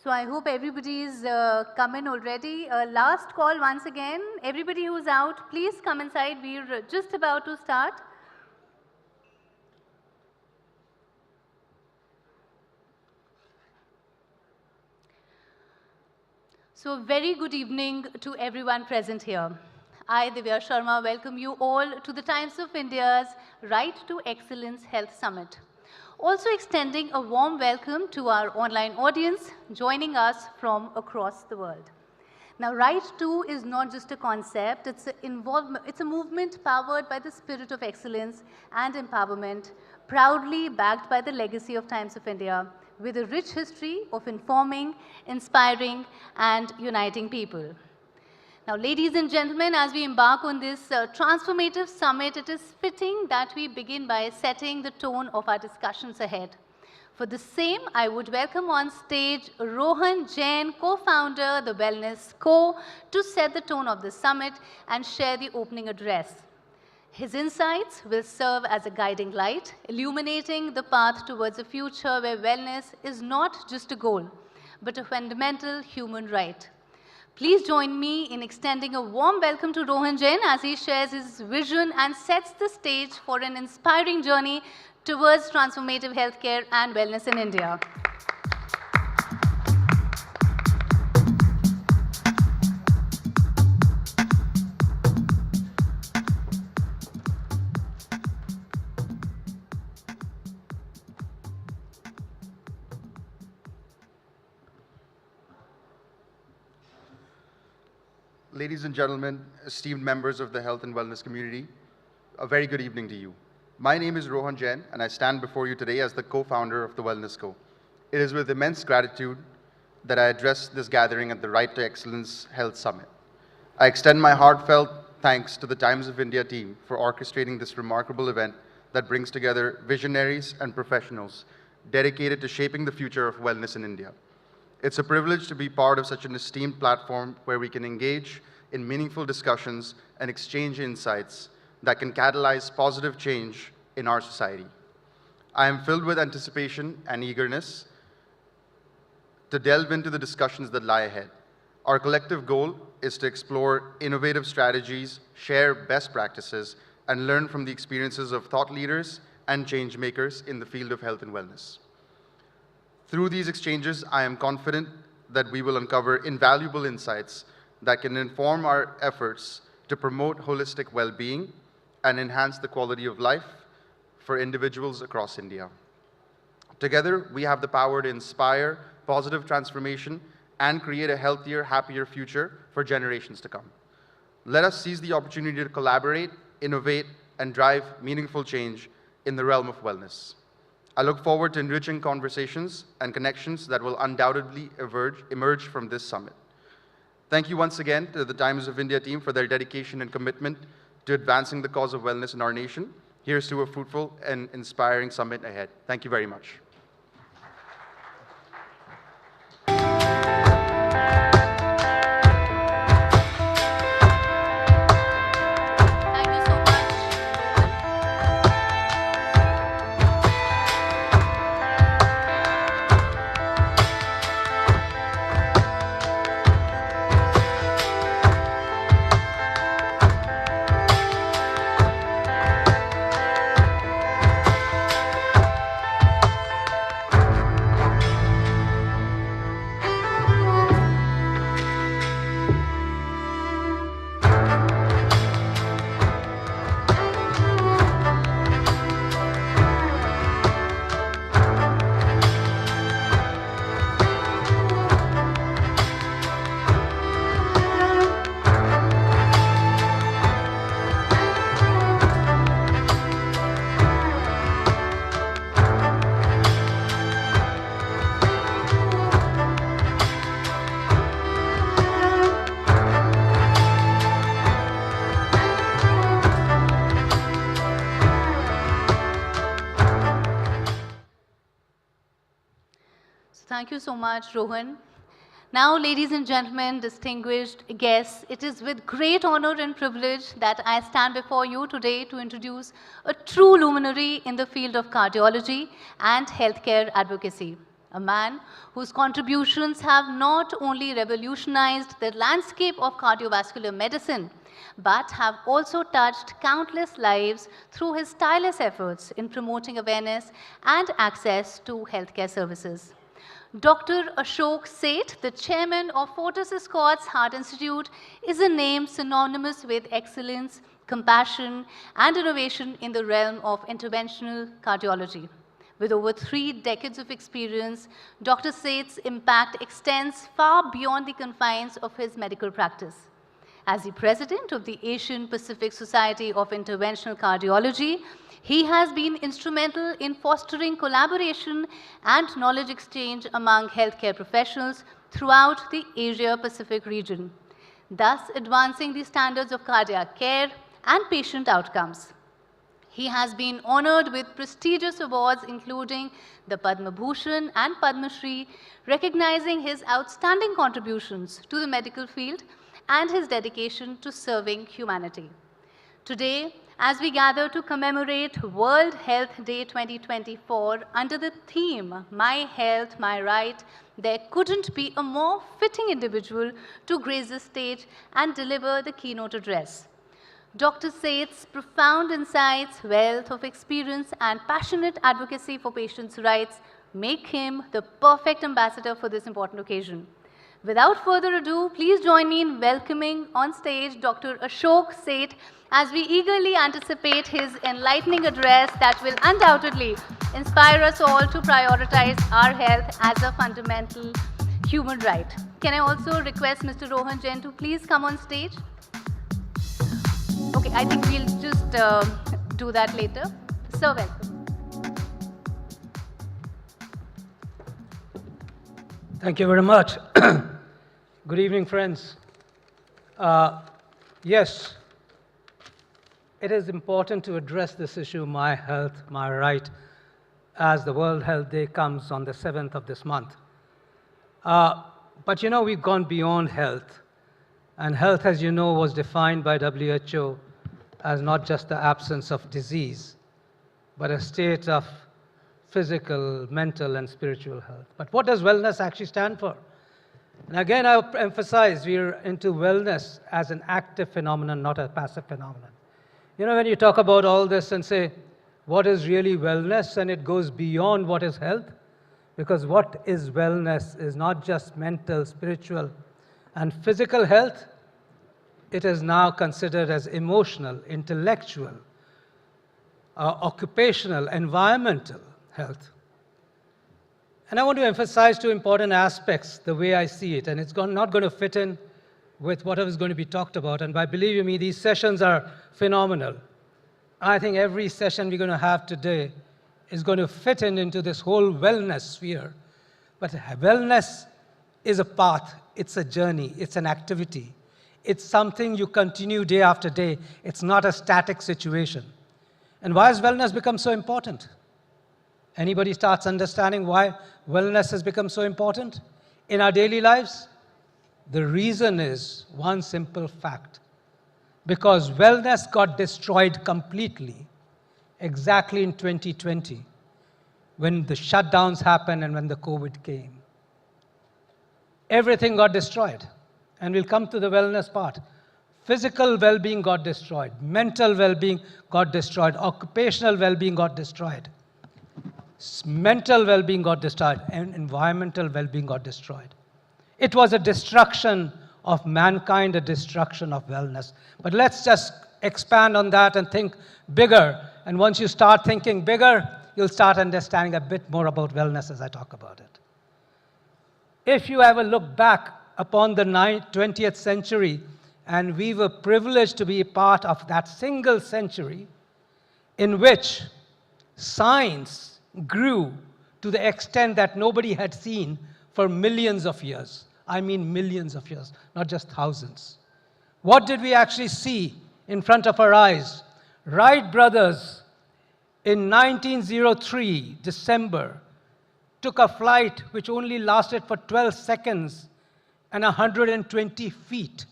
So I hope everybody is come in already. Last call once again. Everybody who's out, please come inside. We're just about to start. So very good evening to everyone present here. I, Divya Sharma, welcome you all to the Times of India's Right to Excellence Health Summit. Also extending a warm welcome to our online audience joining us from across the world. Now, Right to is not just a concept, it's a movement powered by the spirit of excellence and empowerment, proudly backed by the legacy of Times of India, with a rich history of informing, inspiring, and uniting people. Now, ladies and gentlemen, as we embark on this transformative summit, it is fitting that we begin by setting the tone of our discussions ahead. For the same, I would welcome on stage Rohan Jain, co-founder, The Wellness Co., to set the tone of the summit and share the opening address. His insights will serve as a guiding light, illuminating the path towards a future where wellness is not just a goal, but a fundamental human right. Please join me in extending a warm welcome to Rohan Jain as he shares his vision and sets the stage for an inspiring journey towards transformative healthcare and wellness in India. Ladies and gentlemen, esteemed members of the health and wellness community, a very good evening to you. My name is Rohan Jain, and I stand before you today as the co-founder of the Wellness Co. It is with immense gratitude that I address this gathering at the Right to Excellence Health Summit. I extend my heartfelt thanks to the Times of India team for orchestrating this remarkable event that brings together visionaries and professionals dedicated to shaping the future of wellness in India. It's a privilege to be part of such an esteemed platform where we can engage in meaningful discussions and exchange insights that can catalyze positive change in our society. I am filled with anticipation and eagerness to delve into the discussions that lie ahead. Our collective goal is to explore innovative strategies, share best practices, and learn from the experiences of thought leaders and change makers in the field of health and wellness. Through these exchanges, I am confident that we will uncover invaluable insights that can inform our efforts to promote holistic well-being and enhance the quality of life for individuals across India. Together, we have the power to inspire positive transformation and create a healthier, happier future for generations to come. Let us seize the opportunity to collaborate, innovate, and drive meaningful change in the realm of wellness. I look forward to enriching conversations and connections that will undoubtedly emerge from this summit. Thank you once again to the Times of India team for their dedication and commitment to advancing the cause of wellness in our nation. Here's to a fruitful and inspiring summit ahead. Thank you very much. Thank you so much, Rohan. Now, ladies and gentlemen, distinguished guests, it is with great honor and privilege that I stand before you today to introduce a true luminary in the field of cardiology and healthcare advocacy. a man whose contributions have not only revolutionized the landscape of cardiovascular medicine, but have also touched countless lives through his tireless efforts in promoting awareness and access to healthcare services. Dr. Ashok Seth, the chairman of Fortis Escorts Heart Institute, is a name synonymous with excellence, compassion, and innovation in the realm of interventional cardiology. With over 3 decades of experience, Dr. Seth's impact extends far beyond the confines of his medical practice. As the president of the Asian Pacific Society of Interventional Cardiology, he has been instrumental in fostering collaboration and knowledge exchange among healthcare professionals throughout the Asia-Pacific region, thus advancing the standards of cardiac care and patient outcomes. He has been honored with prestigious awards including the Padma Bhushan and Padma Shri, recognizing his outstanding contributions to the medical field and his dedication to serving humanity. Today, as we gather to commemorate World Health Day 2024 under the theme, My Health, My Right, there couldn't be a more fitting individual to grace the stage and deliver the keynote address. Dr. Seth's profound insights, wealth of experience, and passionate advocacy for patients' rights make him the perfect ambassador for this important occasion. Without further ado, please join me in welcoming on stage Dr. Ashok Seth as we eagerly anticipate his enlightening address that will undoubtedly inspire us all to prioritize our health as a fundamental human right. Can I also request Mr. Rohan Jain to please come on stage? Okay, I think we'll just do that later. So welcome. Thank you very much. Good evening, friends. Yes, it is important to address this issue, my health, my right, as the World Health Day comes on the 7th of this month. But you know, we've gone beyond health. And health, as you know, was defined by WHO as not just the absence of disease, but a state of physical, mental, and spiritual health. But what does wellness actually stand for? And again, I emphasize we're into wellness as an active phenomenon, not a passive phenomenon. You know, when you talk about all this and say, what is really wellness? And it goes beyond what is health, because what is wellness is not just mental, spiritual, and physical health. It is now considered as emotional, intellectual, occupational, environmental health. And I want to emphasize 2 important aspects the way I see it, and it's not going to fit in with whatever is going to be talked about. And by believe you me, these sessions are phenomenal. I think every session we're going to have today is going to fit into this whole wellness sphere. But wellness is a path, it's a journey, it's an activity. It's something you continue day after day. It's not a static situation. And why has wellness become so important? Anybody starts understanding why wellness has become so important in our daily lives? The reason is one simple fact. Because wellness got destroyed completely exactly in 2020 when the shutdowns happened and when the COVID came. Everything got destroyed. And we'll come to the wellness part. Physical well-being got destroyed. Mental well-being got destroyed. Occupational well-being got destroyed. Mental well-being got destroyed. And environmental well-being got destroyed. It was a destruction of mankind, a destruction of wellness. But let's just expand on that and think bigger. And once you start thinking bigger, you'll start understanding a bit more about wellness as I talk about it. If you ever look back upon the 20th century, and we were privileged to be a part of that single century in which science grew to the extent that nobody had seen for millions of years. I mean millions of years, not just thousands. What did we actually see in front of our eyes? Wright brothers in 1903, December, took a flight which only lasted for 12 seconds and 120 feet,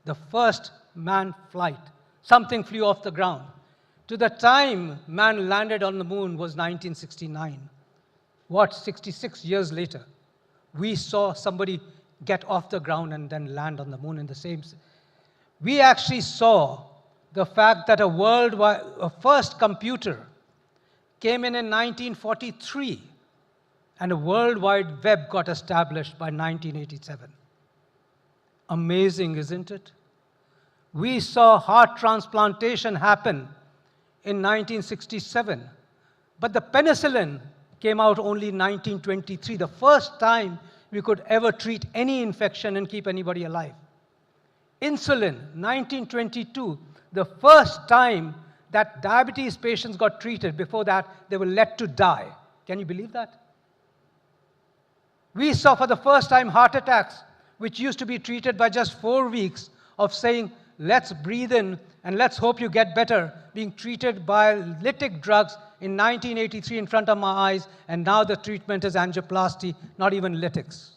the first manned flight. Something flew off the ground. To the time man landed on the moon was 1969. 66 years later, we saw somebody get off the ground and then land on the moon in the same. We actually saw the fact that a first computer came in 1943, and a World Wide Web got established by 1987. Amazing, isn't it? We saw heart transplantation happen in 1967, but the penicillin came out only in 1923, the first time we could ever treat any infection and keep anybody alive. Insulin, 1922, the first time that diabetes patients got treated. Before that, they were let to die. Can you believe that? We saw for the first time heart attacks, which used to be treated by just 4 weeks of saying, let's breathe in and let's hope you get better, being treated by lytic drugs in 1983 in front of my eyes, and now the treatment is angioplasty, not even lytics.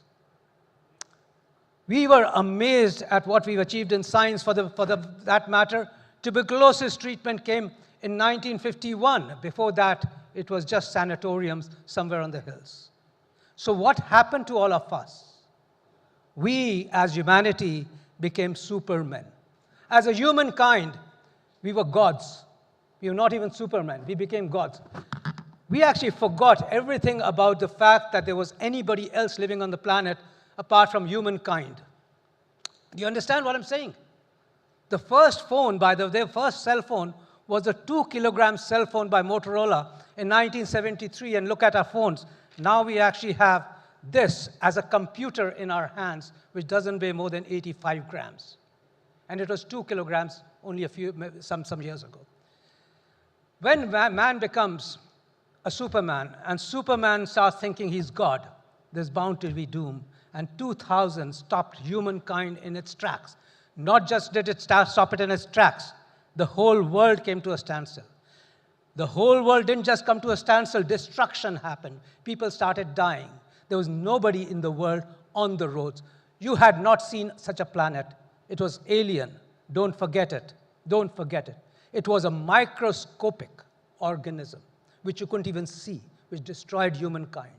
We were amazed at what we've achieved in science. For that matter, tuberculosis treatment came in 1951. Before that, it was just sanatoriums somewhere on the hills. So what happened to all of us? We, as humanity, became supermen. As a humankind, we were gods. We were not even supermen. We became gods. We actually forgot everything about the fact that there was anybody else living on the planet apart from humankind. Do you understand what I'm saying? The first phone, by the way, the first cell phone was a 2-kilogram cell phone by Motorola in 1973. And look at our phones. Now we actually have this as a computer in our hands, which doesn't weigh more than 85 grams. And it was 2 kilograms only some years ago. When man becomes a Superman, and Superman starts thinking he's God, there's bound to be doom. And 2000 stopped humankind in its tracks. Not just did it stop it in its tracks, the whole world came to a standstill. The whole world didn't just come to a standstill, destruction happened. People started dying. There was nobody in the world on the roads. You had not seen such a planet. It was alien. Don't forget it. Don't forget it. It was a microscopic organism, which you couldn't even see, which destroyed humankind.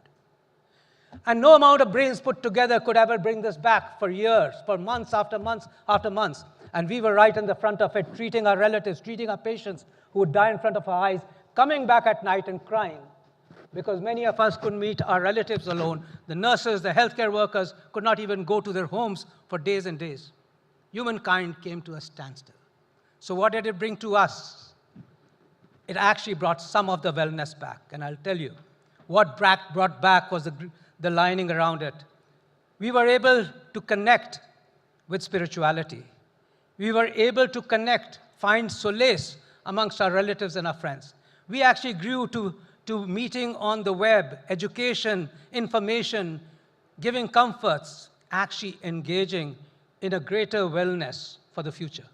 And no amount of brains put together could ever bring this back for years, for months after months after months. And we were right in the front of it, treating our relatives, treating our patients who would die in front of our eyes, coming back at night and crying. Because many of us couldn't meet our relatives alone. The nurses, the healthcare workers could not even go to their homes for days and days. Humankind came to a standstill. So what did it bring to us? It actually brought some of the wellness back. And I'll tell you, what brought back was the lining around it. We were able to connect with spirituality. We were able to connect, find solace amongst our relatives and our friends. We actually grew to meeting on the web, education, information, giving comforts, actually engaging in a greater wellness for the future.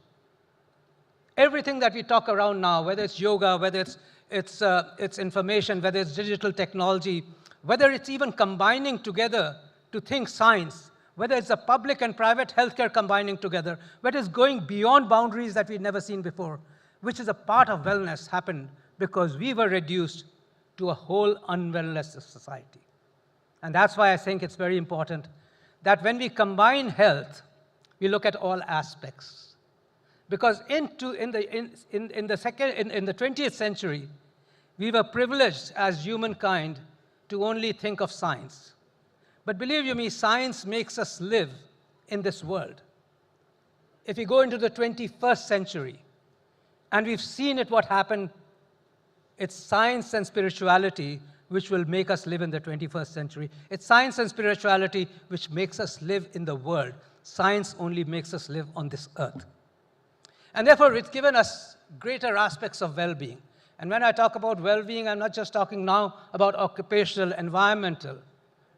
Everything that we talk around now, whether it's yoga, whether it's information, whether it's digital technology, whether it's even combining together to think science, whether it's the public and private healthcare combining together, whether it's going beyond boundaries that we've never seen before, which is a part of wellness, happened because we were reduced to a whole unwellness of society. And that's why I think it's very important that when we combine health, we look at all aspects. Because in the 20th century, we were privileged as humankind to only think of science. But believe you me, science makes us live in this world. If we go into the 21st century, and we've seen it what happened, it's science and spirituality which will make us live in the 21st century. It's science and spirituality which makes us live in the world. Science only makes us live on this earth. And therefore, it's given us greater aspects of well-being. And when I talk about well-being, I'm not just talking now about occupational, environmental.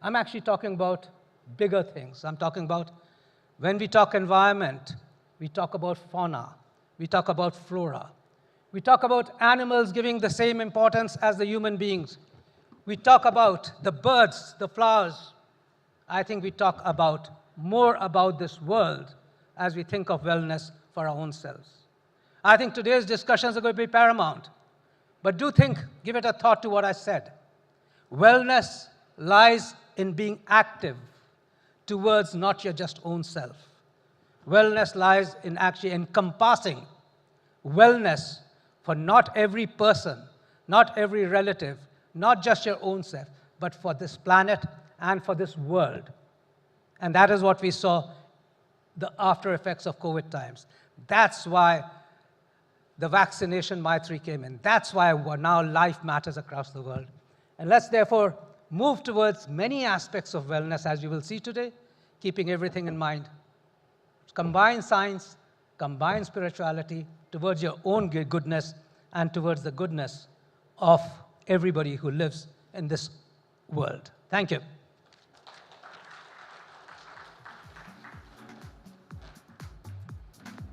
I'm actually talking about bigger things. I'm talking about, when we talk environment, we talk about fauna, we talk about flora. We talk about animals giving the same importance as the human beings. We talk about the birds, the flowers. I think we talk about more about this world as we think of wellness for our own selves. I think today's discussions are going to be paramount. But do think, give it a thought to what I said. Wellness lies in being active towards not your just own self. Wellness lies in actually encompassing wellness for not every person, not every relative, not just your own self, but for this planet and for this world. And that is what we saw the after effects of COVID times. That's why the vaccination Maitri came in. That's why now life matters across the world. And let's therefore move towards many aspects of wellness, as you will see today, keeping everything in mind. Combine science, combine spirituality towards your own goodness and towards the goodness of everybody who lives in this world. Thank you.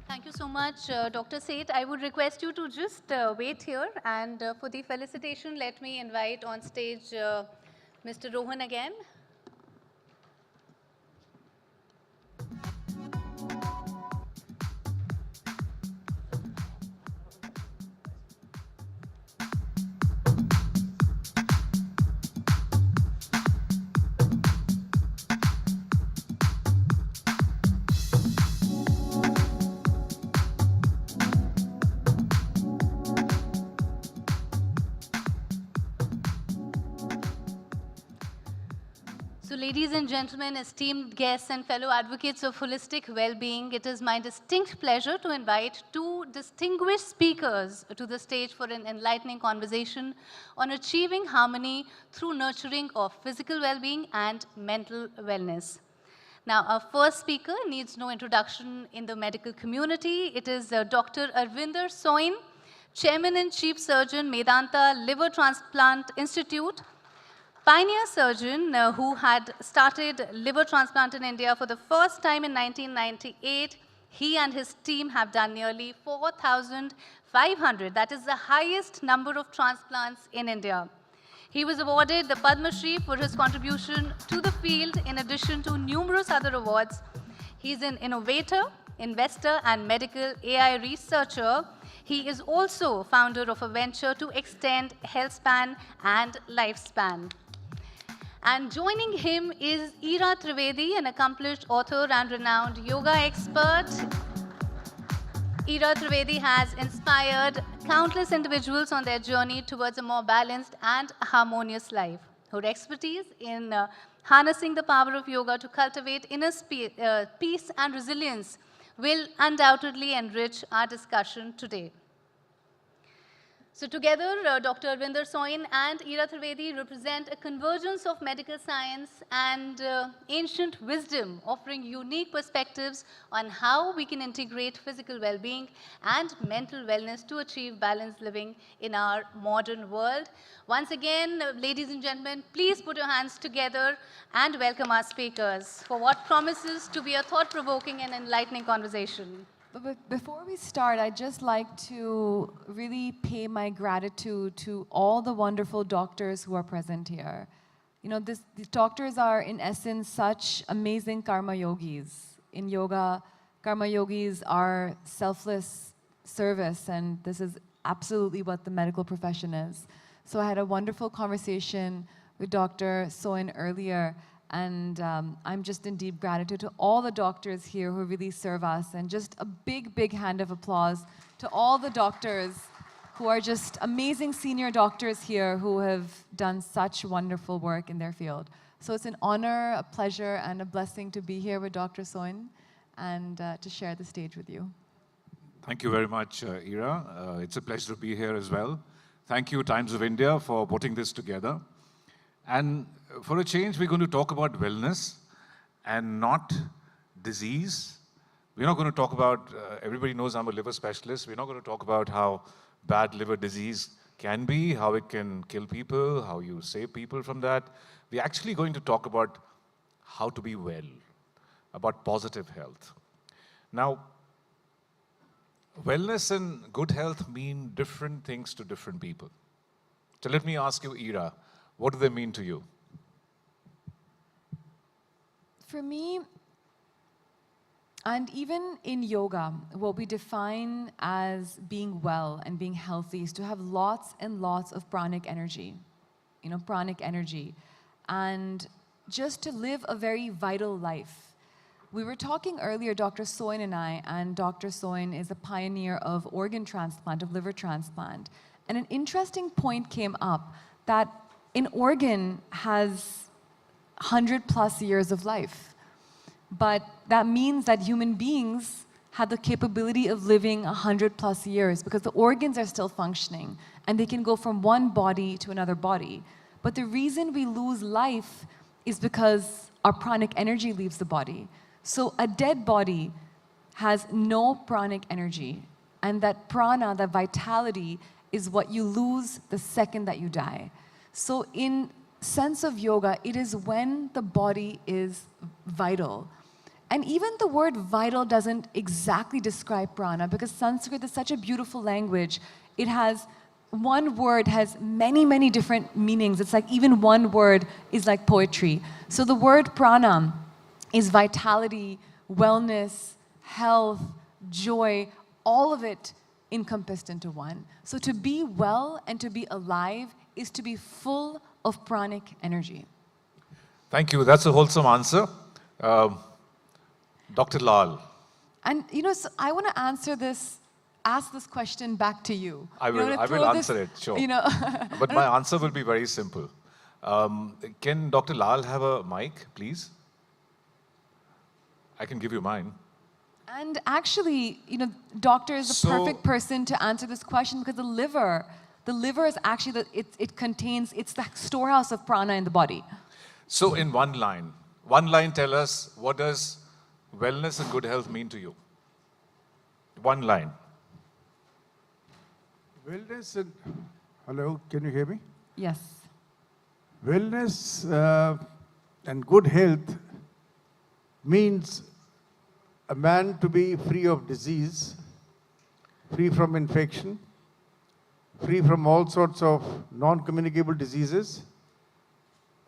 Thank you so much, Dr. Seth. I would request you to just wait here, and for the felicitation, let me invite on stage Mr. Rohan again. So, ladies and gentlemen, esteemed guests and fellow advocates of holistic well-being, it is my distinct pleasure to invite two distinguished speakers to the stage for an enlightening conversation on achieving harmony through nurturing of physical well-being and mental wellness. Now, our first speaker needs no introduction in the medical community. It is Dr. Arvinder Soin, Chairman and Chief Surgeon, Medanta Liver Transplant Institute, pioneer surgeon who had started liver transplant in India for the first time in 1998. He and his team have done nearly 4,500. That is the highest number of transplants in India. He was awarded the Padma Shri for his contribution to the field in addition to numerous other awards. He's an innovator, investor, and medical AI researcher. He is also founder of a venture to extend health span and lifespan. And joining him is Ira Trivedi, an accomplished author and renowned yoga expert. Ira Trivedi has inspired countless individuals on their journey towards a more balanced and harmonious life. Her expertise in harnessing the power of yoga to cultivate inner peace and resilience will undoubtedly enrich our discussion today. So together, Dr. Arvinder Soin and Ira Trivedi represent a convergence of medical science and ancient wisdom, offering unique perspectives on how we can integrate physical well-being and mental wellness to achieve balanced living in our modern world. Once again, ladies and gentlemen, please put your hands together and welcome our speakers for what promises to be a thought-provoking and enlightening conversation. But before we start, I'd just like to really pay my gratitude to all the wonderful doctors who are present here. You know, these doctors are, in essence, such amazing karma yogis. In yoga, karma yogis are selfless service, and this is absolutely what the medical profession is. So I had a wonderful conversation with Dr. Soin earlier, and I'm just in deep gratitude to all the doctors here who really serve us, and just a big, big hand of applause to all the doctors who are just amazing senior doctors here who have done such wonderful work in their field. So it's an honor, a pleasure, and a blessing to be here with Dr. Soin and to share the stage with you. Thank you very much, Ira. It's a pleasure to be here as well. Thank you, Times of India, for putting this together. And for a change, we're going to talk about wellness and not disease. We're not going to talk about, everybody knows I'm a liver specialist. We're not going to talk about how bad liver disease can be, how it can kill people, how you save people from that. We're actually going to talk about how to be well, about positive health. Now, wellness and good health mean different things to different people. So let me ask you, Ira, what do they mean to you? For me, and even in yoga, what we define as being well and being healthy is to have lots and lots of pranic energy. You know, pranic energy. and just to live a very vital life. We were talking earlier, Dr. Soin and I, and Dr. Soin is a pioneer of organ transplant, of liver transplant. And an interesting point came up that an organ has 100+ years of life. But that means that human beings have the capability of living 100+ years because the organs are still functioning and they can go from one body to another body. But the reason we lose life is because our pranic energy leaves the body. So a dead body has no pranic energy. And that prana, that vitality, is what you lose the second that you die. So in sense of yoga, it is when the body is vital. And even the word vital doesn't exactly describe prana because Sanskrit is such a beautiful language. It has, one word has many, many different meanings. It's like even one word is like poetry. So the word prana is vitality, wellness, health, joy, all of it encompassed into one. So to be well and to be alive is to be full of pranic energy. Thank you. That's a wholesome answer. Dr. Lal. And so I want to ask this question back to you. I will answer it, sure. But my answer will be very simple. Can Dr. Lal have a mic, please? I can give you mine. And actually, doctor is the perfect person to answer this question because the liver is actually, it's the storehouse of prana in the body. So in one line tell us, what does wellness and good health mean to you? One line. Wellness and, hello, can you hear me? Yes. Wellness and good health means a man to be free of disease, free from infection, free from all sorts of non-communicable diseases,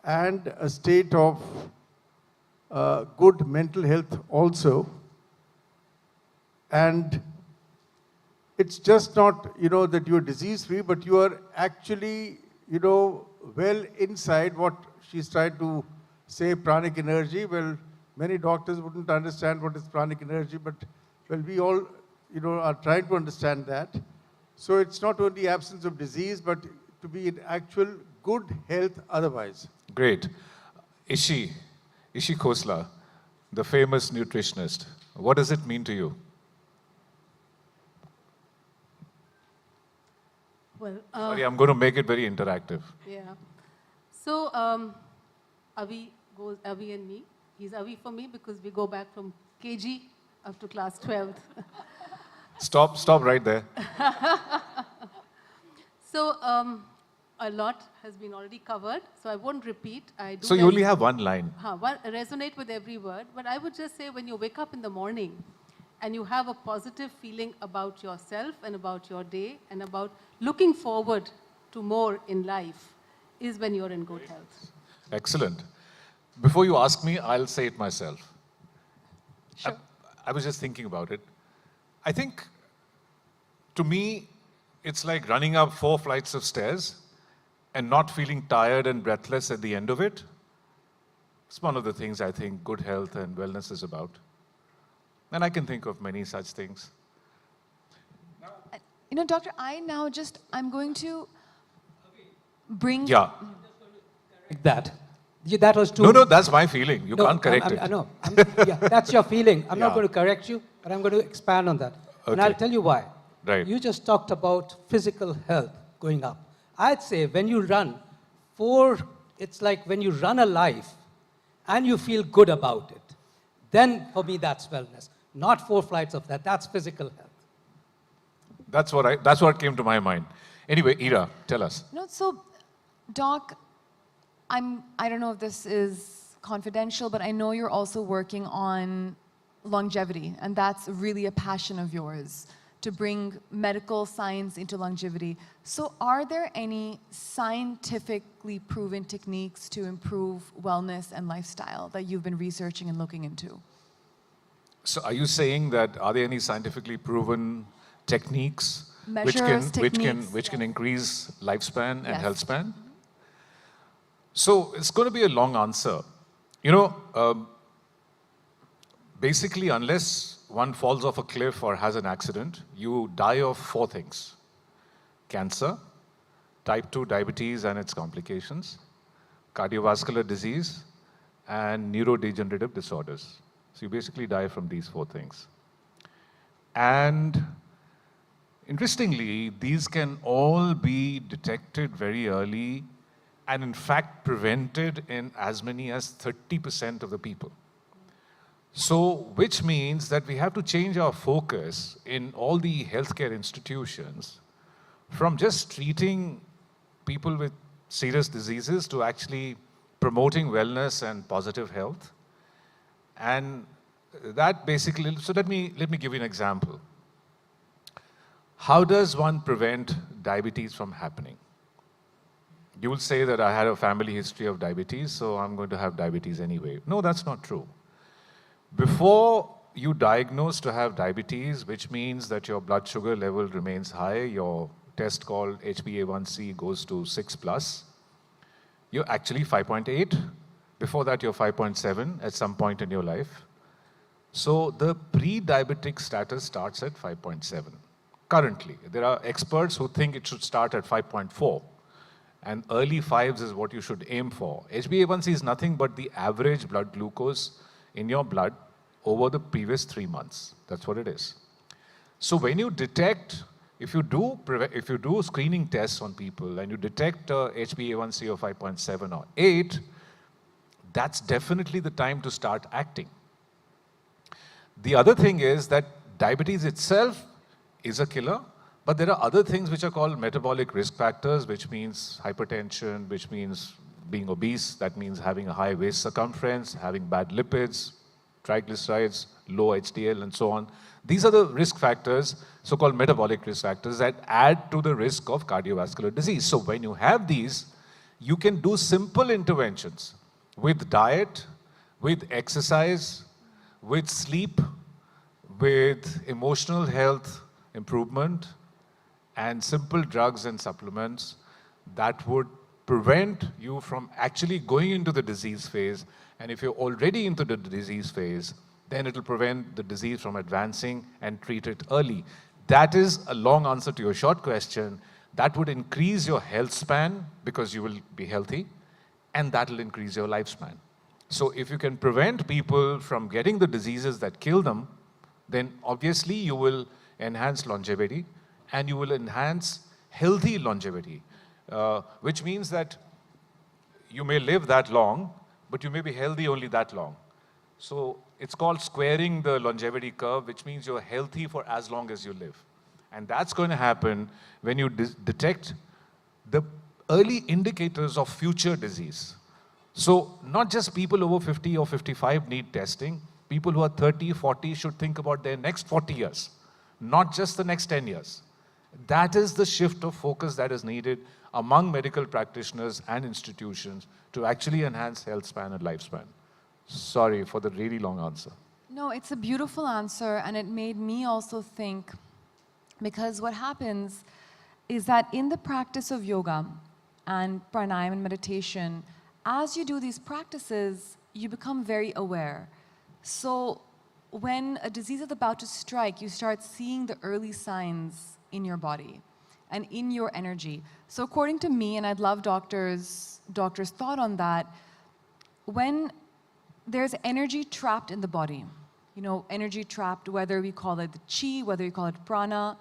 and a state of good mental health also. And it's just not, that you're disease-free, but you are actually, well inside what she's trying to say, pranic energy. Well, many doctors wouldn't understand what is pranic energy, but well, we all, are trying to understand that. So it's not only absence of disease, but to be in actual good health otherwise. Great. Ishi Khosla, the famous nutritionist. What does it mean to you? Well, Sorry, I'm going to make it very interactive. yeah. So Avi and me. He's Avi for me because we go back from KG up to class 12th. Stop right there. So a lot has been already covered, so I won't repeat. So you only have one line. Resonate with every word, but I would just say when you wake up in the morning and you have a positive feeling about yourself and about your day and about looking forward to more in life is when you're in good health. Excellent. Before you ask me, I'll say it myself. Sure. I was just thinking about it. I think, to me, it's like running up 4 flights of stairs and not feeling tired and breathless at the end of it. It's one of the things I think good health and wellness is about. And I can think of many such things. Doctor, I'm going to bring... Yeah. That was too... No, that's my feeling. You can't correct it. I know. Yeah, that's your feeling. I'm not going to correct you, but I'm going to expand on that. Okay. And I'll tell you why. Right. You just talked about physical health going up. I'd say when you run, it's like when you run a life and you feel good about it, then for me that's wellness. Not 4 flights of that. That's physical health. That's what came to my mind. Anyway, Ira, tell us. So, Doc, I don't know if this is confidential, but I know you're also working on longevity, and that's really a passion of yours, to bring medical science into longevity. So are there any scientifically proven techniques to improve wellness and lifestyle that you've been researching and looking into? So are you saying that are there any scientifically proven techniques Measures, which can increase lifespan and Yes. health span? So it's going to be a long answer. You know, basically, unless one falls off a cliff or has an accident, you die of 4 things: cancer, type 2 diabetes and its complications, cardiovascular disease, and neurodegenerative disorders. So you basically die from these 4 things. And interestingly, these can all be detected very early and in fact prevented in as many as 30% of the people. So, which means that we have to change our focus in all the healthcare institutions from just treating people with serious diseases to actually promoting wellness and positive health. And that basically, so let me give you an example. How does one prevent diabetes from happening? You will say that I had a family history of diabetes, so I'm going to have diabetes anyway. No, that's not true. Before you diagnose to have diabetes, which means that your blood sugar level remains high, your test called HbA1c goes to 6+, you're actually 5.8. Before that, you're 5.7 at some point in your life. So the pre-diabetic status starts at 5.7. Currently, there are experts who think it should start at 5.4. And early 5s is what you should aim for. HbA1c is nothing but the average blood glucose in your blood over the previous 3 months. That's what it is. So when you detect, if you do screening tests on people and you detect HbA1c of 5.7 or 8, that's definitely the time to start acting. The other thing is that diabetes itself is a killer, but there are other things which are called metabolic risk factors, which means hypertension, which means being obese, that means having a high waist circumference, having bad lipids, triglycerides, low HDL, and so on. These are the risk factors, so-called metabolic risk factors, that add to the risk of cardiovascular disease. So when you have these, you can do simple interventions with diet, with exercise, with sleep, with emotional health improvement, and simple drugs and supplements that would prevent you from actually going into the disease phase. And if you're already into the disease phase, then it will prevent the disease from advancing and treat it early. That is a long answer to your short question. That would increase your health span because you will be healthy, and that will increase your lifespan. So if you can prevent people from getting the diseases that kill them, then obviously you will enhance longevity and you will enhance healthy longevity, which means that you may live that long, but you may be healthy only that long. So it's called squaring the longevity curve, which means you're healthy for as long as you live. And that's going to happen when you detect the early indicators of future disease. So not just people over 50 or 55 need testing. People who are 30, 40 should think about their next 40 years, not just the next 10 years. That is the shift of focus that is needed among medical practitioners and institutions to actually enhance health span and lifespan. Sorry for the really long answer. No, it's a beautiful answer, and it made me also think, because what happens is that in the practice of yoga and pranayama and meditation, as you do these practices, you become very aware. So when a disease is about to strike, you start seeing the early signs in your body and in your energy. So according to me, and I'd love doctors' thought on that, when there's energy trapped in the body, you know, energy trapped, whether we call it the chi, whether we call it prana,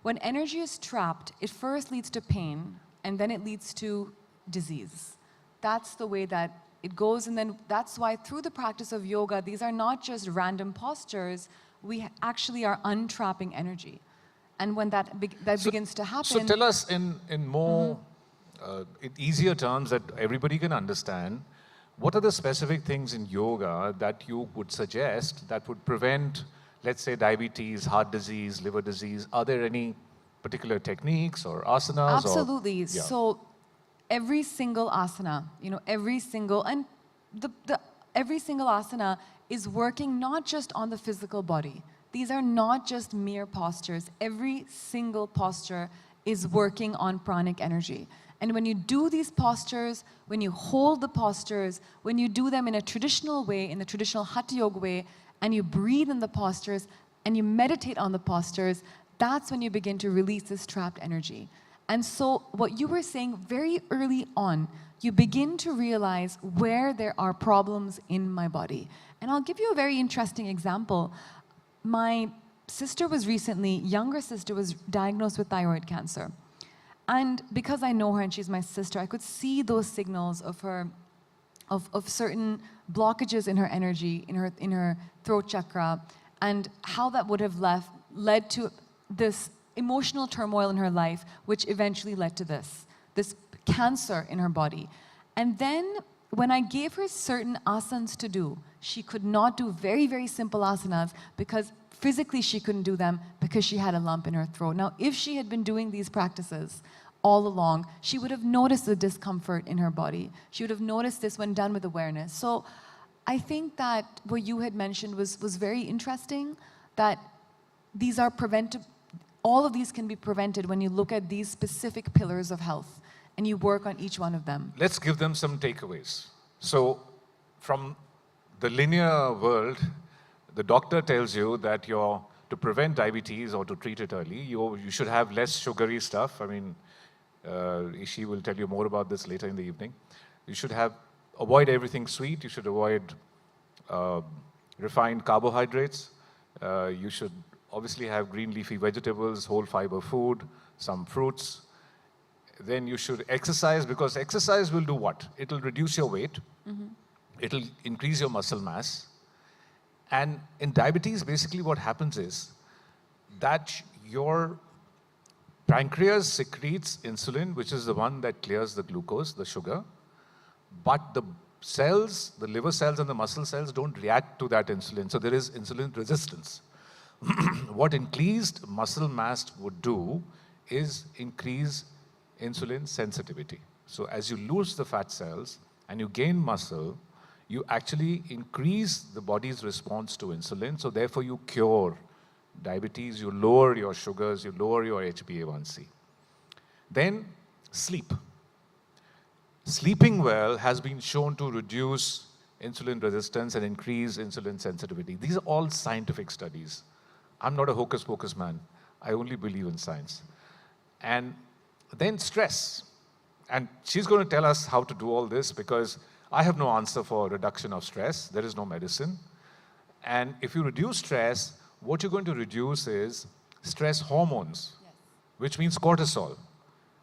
when energy is trapped, it first leads to pain, and then it leads to disease. That's the way that it goes, and then that's why through the practice of yoga, these are not just random postures, we actually are untrapping energy. And when that begins to happen... So tell us in more, in easier terms that everybody can understand, what are the specific things in yoga that you would suggest that would prevent, let's say, diabetes, heart disease, liver disease? Are there any particular techniques or asanas? Absolutely. Or, yeah. So every single asana, you know, every single asana is working not just on the physical body. These are not just mere postures. Every single posture is working on pranic energy. And when you do these postures, when you hold the postures, when you do them in a traditional way, in the traditional Hatha Yoga way, and you breathe in the postures, and you meditate on the postures, that's when you begin to release this trapped energy. And so what you were saying very early on, you begin to realize where there are problems in my body. And I'll give you a very interesting example. My sister was recently, younger sister was diagnosed with thyroid cancer. And because I know her and she's my sister, I could see those signals of her, of certain blockages in her energy, in her throat chakra, and how that would have led to this emotional turmoil in her life, which eventually led to this cancer in her body. And then when I gave her certain asanas to do, she could not do very, very simple asanas because physically she couldn't do them because she had a lump in her throat. Now, if she had been doing these practices all along, she would have noticed the discomfort in her body. She would have noticed this when done with awareness. So I think that what you had mentioned was very interesting, that these are preventable. All of these can be prevented when you look at these specific pillars of health and you work on each one of them. Let's give them some takeaways. So from the linear world, the doctor tells you that to prevent diabetes or to treat it early, you should have less sugary stuff. I mean, she will tell you more about this later in the evening. You should avoid everything sweet. You should avoid refined carbohydrates. You should obviously have green leafy vegetables, whole fiber food, some fruits. Then you should exercise, because exercise will do what? It'll reduce your weight. Mm-hmm. It'll increase your muscle mass. And in diabetes, basically what happens is that your pancreas secretes insulin, which is the one that clears the glucose, the sugar. But the cells, the liver cells and the muscle cells don't react to that insulin. So there is insulin resistance. What increased muscle mass would do is increase insulin sensitivity. So as you lose the fat cells and you gain muscle, you actually increase the body's response to insulin. So therefore you cure diabetes, you lower your sugars, you lower your HbA1c. Then sleep. Sleeping well has been shown to reduce insulin resistance and increase insulin sensitivity. These are all scientific studies. I'm not a hocus pocus man. I only believe in science. And then stress. And she's going to tell us how to do all this, because I have no answer for reduction of stress. There is no medicine. And if you reduce stress, what you're going to reduce is stress hormones, yes, which means cortisol.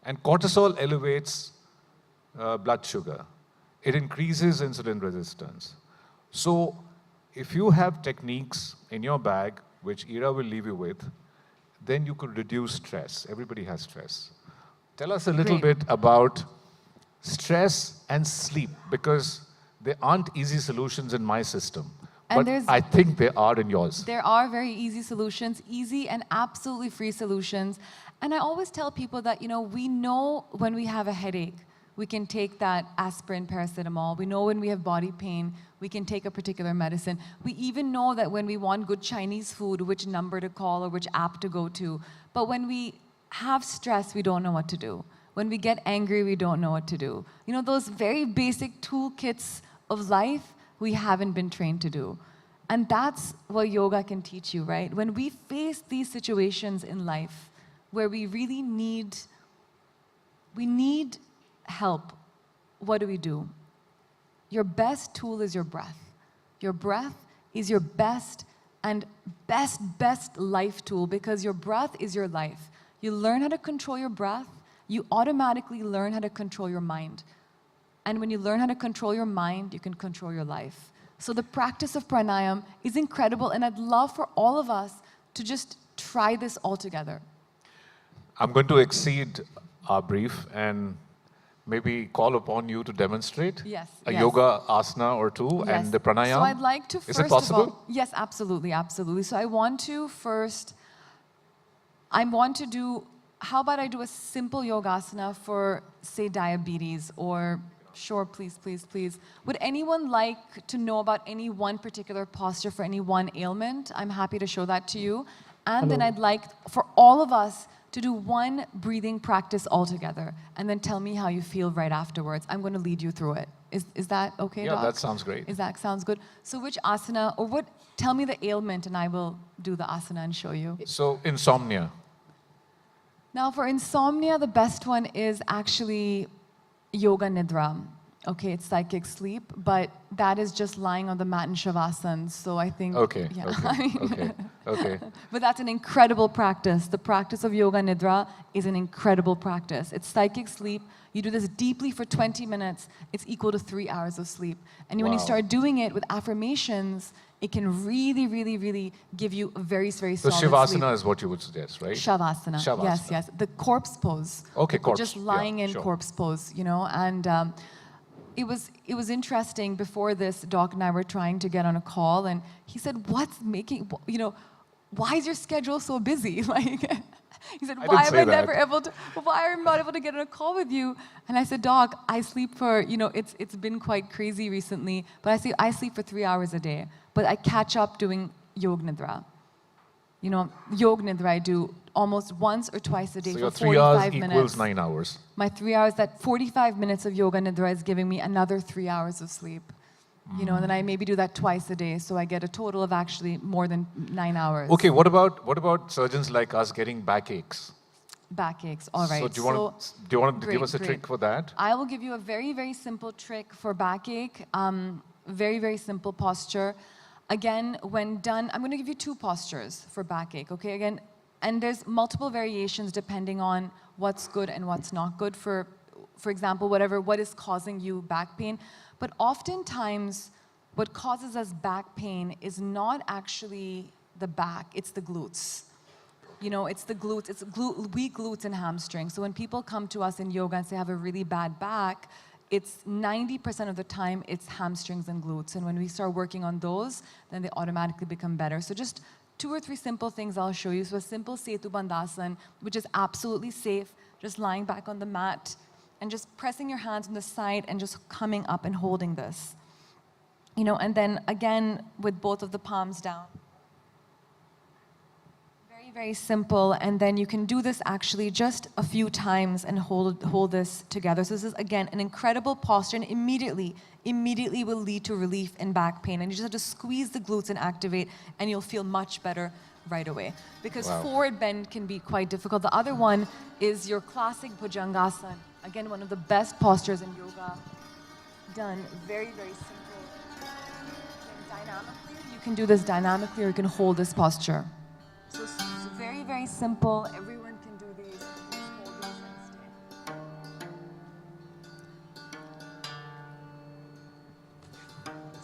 And cortisol elevates blood sugar. It increases insulin resistance. So if you have techniques in your bag, which Ira will leave you with, then you could reduce stress. Everybody has stress. Tell us a little bit about stress and sleep, because there aren't easy solutions in my system. And but I think they are in yours. There are very easy solutions, easy and absolutely free solutions. And I always tell people that, we know when we have a headache, we can take that aspirin, paracetamol. We know when we have body pain, we can take a particular medicine. We even know that when we want good Chinese food, which number to call or which app to go to. But when we have stress, we don't know what to do. When we get angry, we don't know what to do. Those very basic toolkits of life, we haven't been trained to do. And that's what yoga can teach you, right? When we face these situations in life where we really need help, what do? Your best tool is your breath. Your breath is your best life tool, because your breath is your life. You learn how to control your breath, you automatically learn how to control your mind. And when you learn how to control your mind, you can control your life. So the practice of pranayam is incredible, and I'd love for all of us to just try this all together. I'm going to exceed our brief and maybe call upon you to demonstrate a yoga asana or two and the pranayam. So I'd like to Is it possible? Yes, absolutely, absolutely. So I want to do, how about I do a simple yogasana for, say, diabetes, or, sure, please. Would anyone like to know about any one particular posture for any one ailment? I'm happy to show that to you. And then I'd like for all of us to do one breathing practice altogether, and then tell me how you feel right afterwards. I'm going to lead you through it. Is that okay, Yeah, Doc? that sounds great. Sounds good? So which asana, or what, tell me the ailment and I will do the asana and show you. So insomnia. Now for insomnia, the best one is actually yoga nidra. Okay, it's psychic sleep, but that is just lying on the mat in shavasana. So I think, Okay, yeah. okay. But that's an incredible practice. The practice of yoga nidra is an incredible practice. It's psychic sleep. You do this deeply for 20 minutes. It's equal to 3 hours of sleep. And when you Wow. start doing it with affirmations, it can really, really, really give you a very, very So solid Shavasana sleep. is what you would suggest, right? Shavasana. Shavasana. Yes, yes. The corpse pose. Okay, corpse. Just Yeah, lying in sure. corpse pose, you know. And it was interesting. Before this, Doc and I were trying to get on a call, and he said, "What's making, you know, why is your schedule so busy?" Like, he said, I "Why didn't am say I that. never able to? Why am I not able to get on a call with you?" And I said, "Doc, I sleep for, you know, it's been quite crazy recently, but I sleep for 3 hours a day, but I catch up doing Yog Nidra. You know, Yog Nidra I do almost once or twice a day So for your 45 3 hours minutes. equals 9 hours. My 3 hours, that 45 minutes of Yoga Nidra is giving me another 3 hours of sleep. You know, and then I maybe do that twice a day, so I get a total of actually more than 9 hours. Okay, what about surgeons like us getting backaches? Backaches, all right. So do you want to give us a trick for that? I will give you a very, very simple trick for backache. Very, very simple posture. Again, when done, I'm going to give you 2 postures for backache, okay? Again, and there's multiple variations depending on what's good and what's not good. For example, what is causing you back pain. But oftentimes, what causes us back pain is not actually the back, it's the glutes. You know, it's the glutes, it's weak glutes and hamstrings. So when people come to us in yoga and say, I have a really bad back, it's 90% of the time, it's hamstrings and glutes. And when we start working on those, then they automatically become better. So just 2 or 3 simple things I'll show you. So a simple Setu Bandhasan, which is absolutely safe, just lying back on the mat and just pressing your hands on the side and just coming up and holding this. You know, and then again, with both of the palms down. Very, very simple. And then you can do this actually just a few times and hold this together. So this is, again, an incredible posture, and immediately will lead to relief in back pain. And you just have to squeeze the glutes and activate, and you'll feel much better right away. Because forward bend can be quite difficult. The other one is your classic Bhujangasana. Again, one of the best postures in yoga. Done very, very simple. Dynamically, you can do this dynamically, or you can hold this posture. So it's very, very simple. Everyone can do these. Just hold these and stay.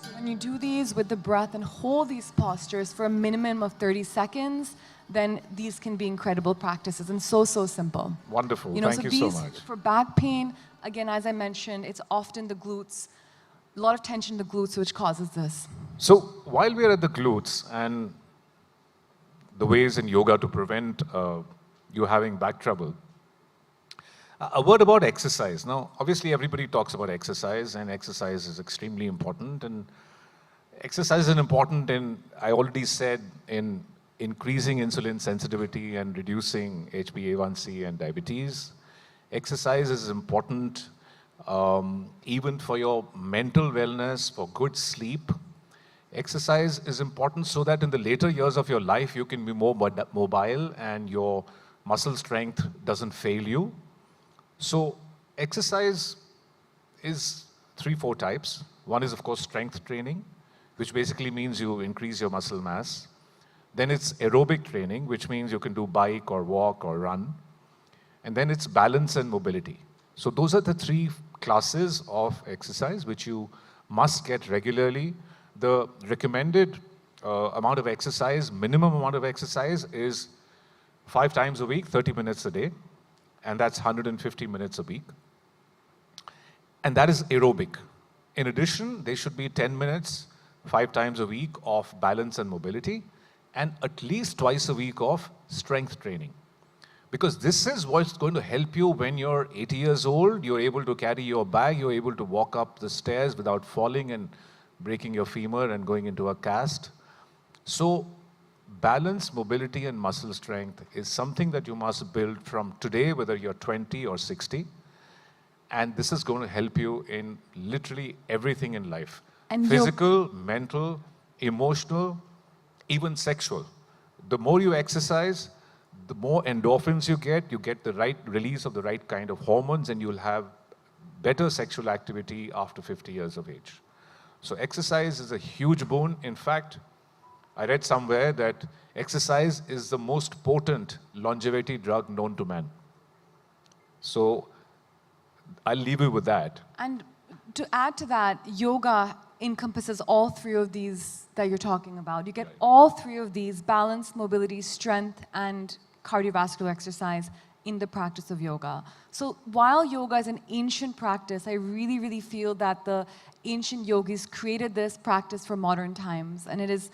So when you do these with the breath and hold these postures for a minimum of 30 seconds, then these can be incredible practices, and so simple. Wonderful. You know, Thank you these, so much. For back pain, again, as I mentioned, it's often the glutes, a lot of tension in the glutes, which causes this. So while we're at the glutes and the ways in yoga to prevent you having back trouble, a word about exercise. Now, obviously, everybody talks about exercise, and exercise is extremely important. And exercise is important in, I already said, in increasing insulin sensitivity and reducing HbA1c and diabetes. Exercise is important even for your mental wellness, for good sleep. Exercise is important so that in the later years of your life, you can be more mobile and your muscle strength doesn't fail you. So exercise is 3-4 types. One is, of course, strength training, which basically means you increase your muscle mass. Then it's aerobic training, which means you can do bike or walk or run. And then it's balance and mobility. So those are the 3 classes of exercise which you must get regularly. The recommended amount of exercise, minimum amount of exercise, is 5 times a week, 30 minutes a day. And that's 150 minutes a week. And that is aerobic. In addition, there should be 10 minutes, 5 times a week of balance and mobility, and at least twice a week of strength training. Because this is what's going to help you when you're 80 years old, you're able to carry your bag, you're able to walk up the stairs without falling and breaking your femur and going into a cast. So balance, mobility, and muscle strength is something that you must build from today, whether you're 20 or 60. And this is going to help you in literally everything in life. And physical, mental, emotional, even sexual. The more you exercise, the more endorphins you get the right release of the right kind of hormones, and you'll have better sexual activity after 50 years of age. So exercise is a huge boon. In fact, I read somewhere that exercise is the most potent longevity drug known to man. So I'll leave you with that. And to add to that, yoga encompasses all three of these that you're talking about. You get all three of these: balance, mobility, strength, and cardiovascular exercise in the practice of yoga. So while yoga is an ancient practice, I really, really feel that the ancient yogis created this practice for modern times, and it is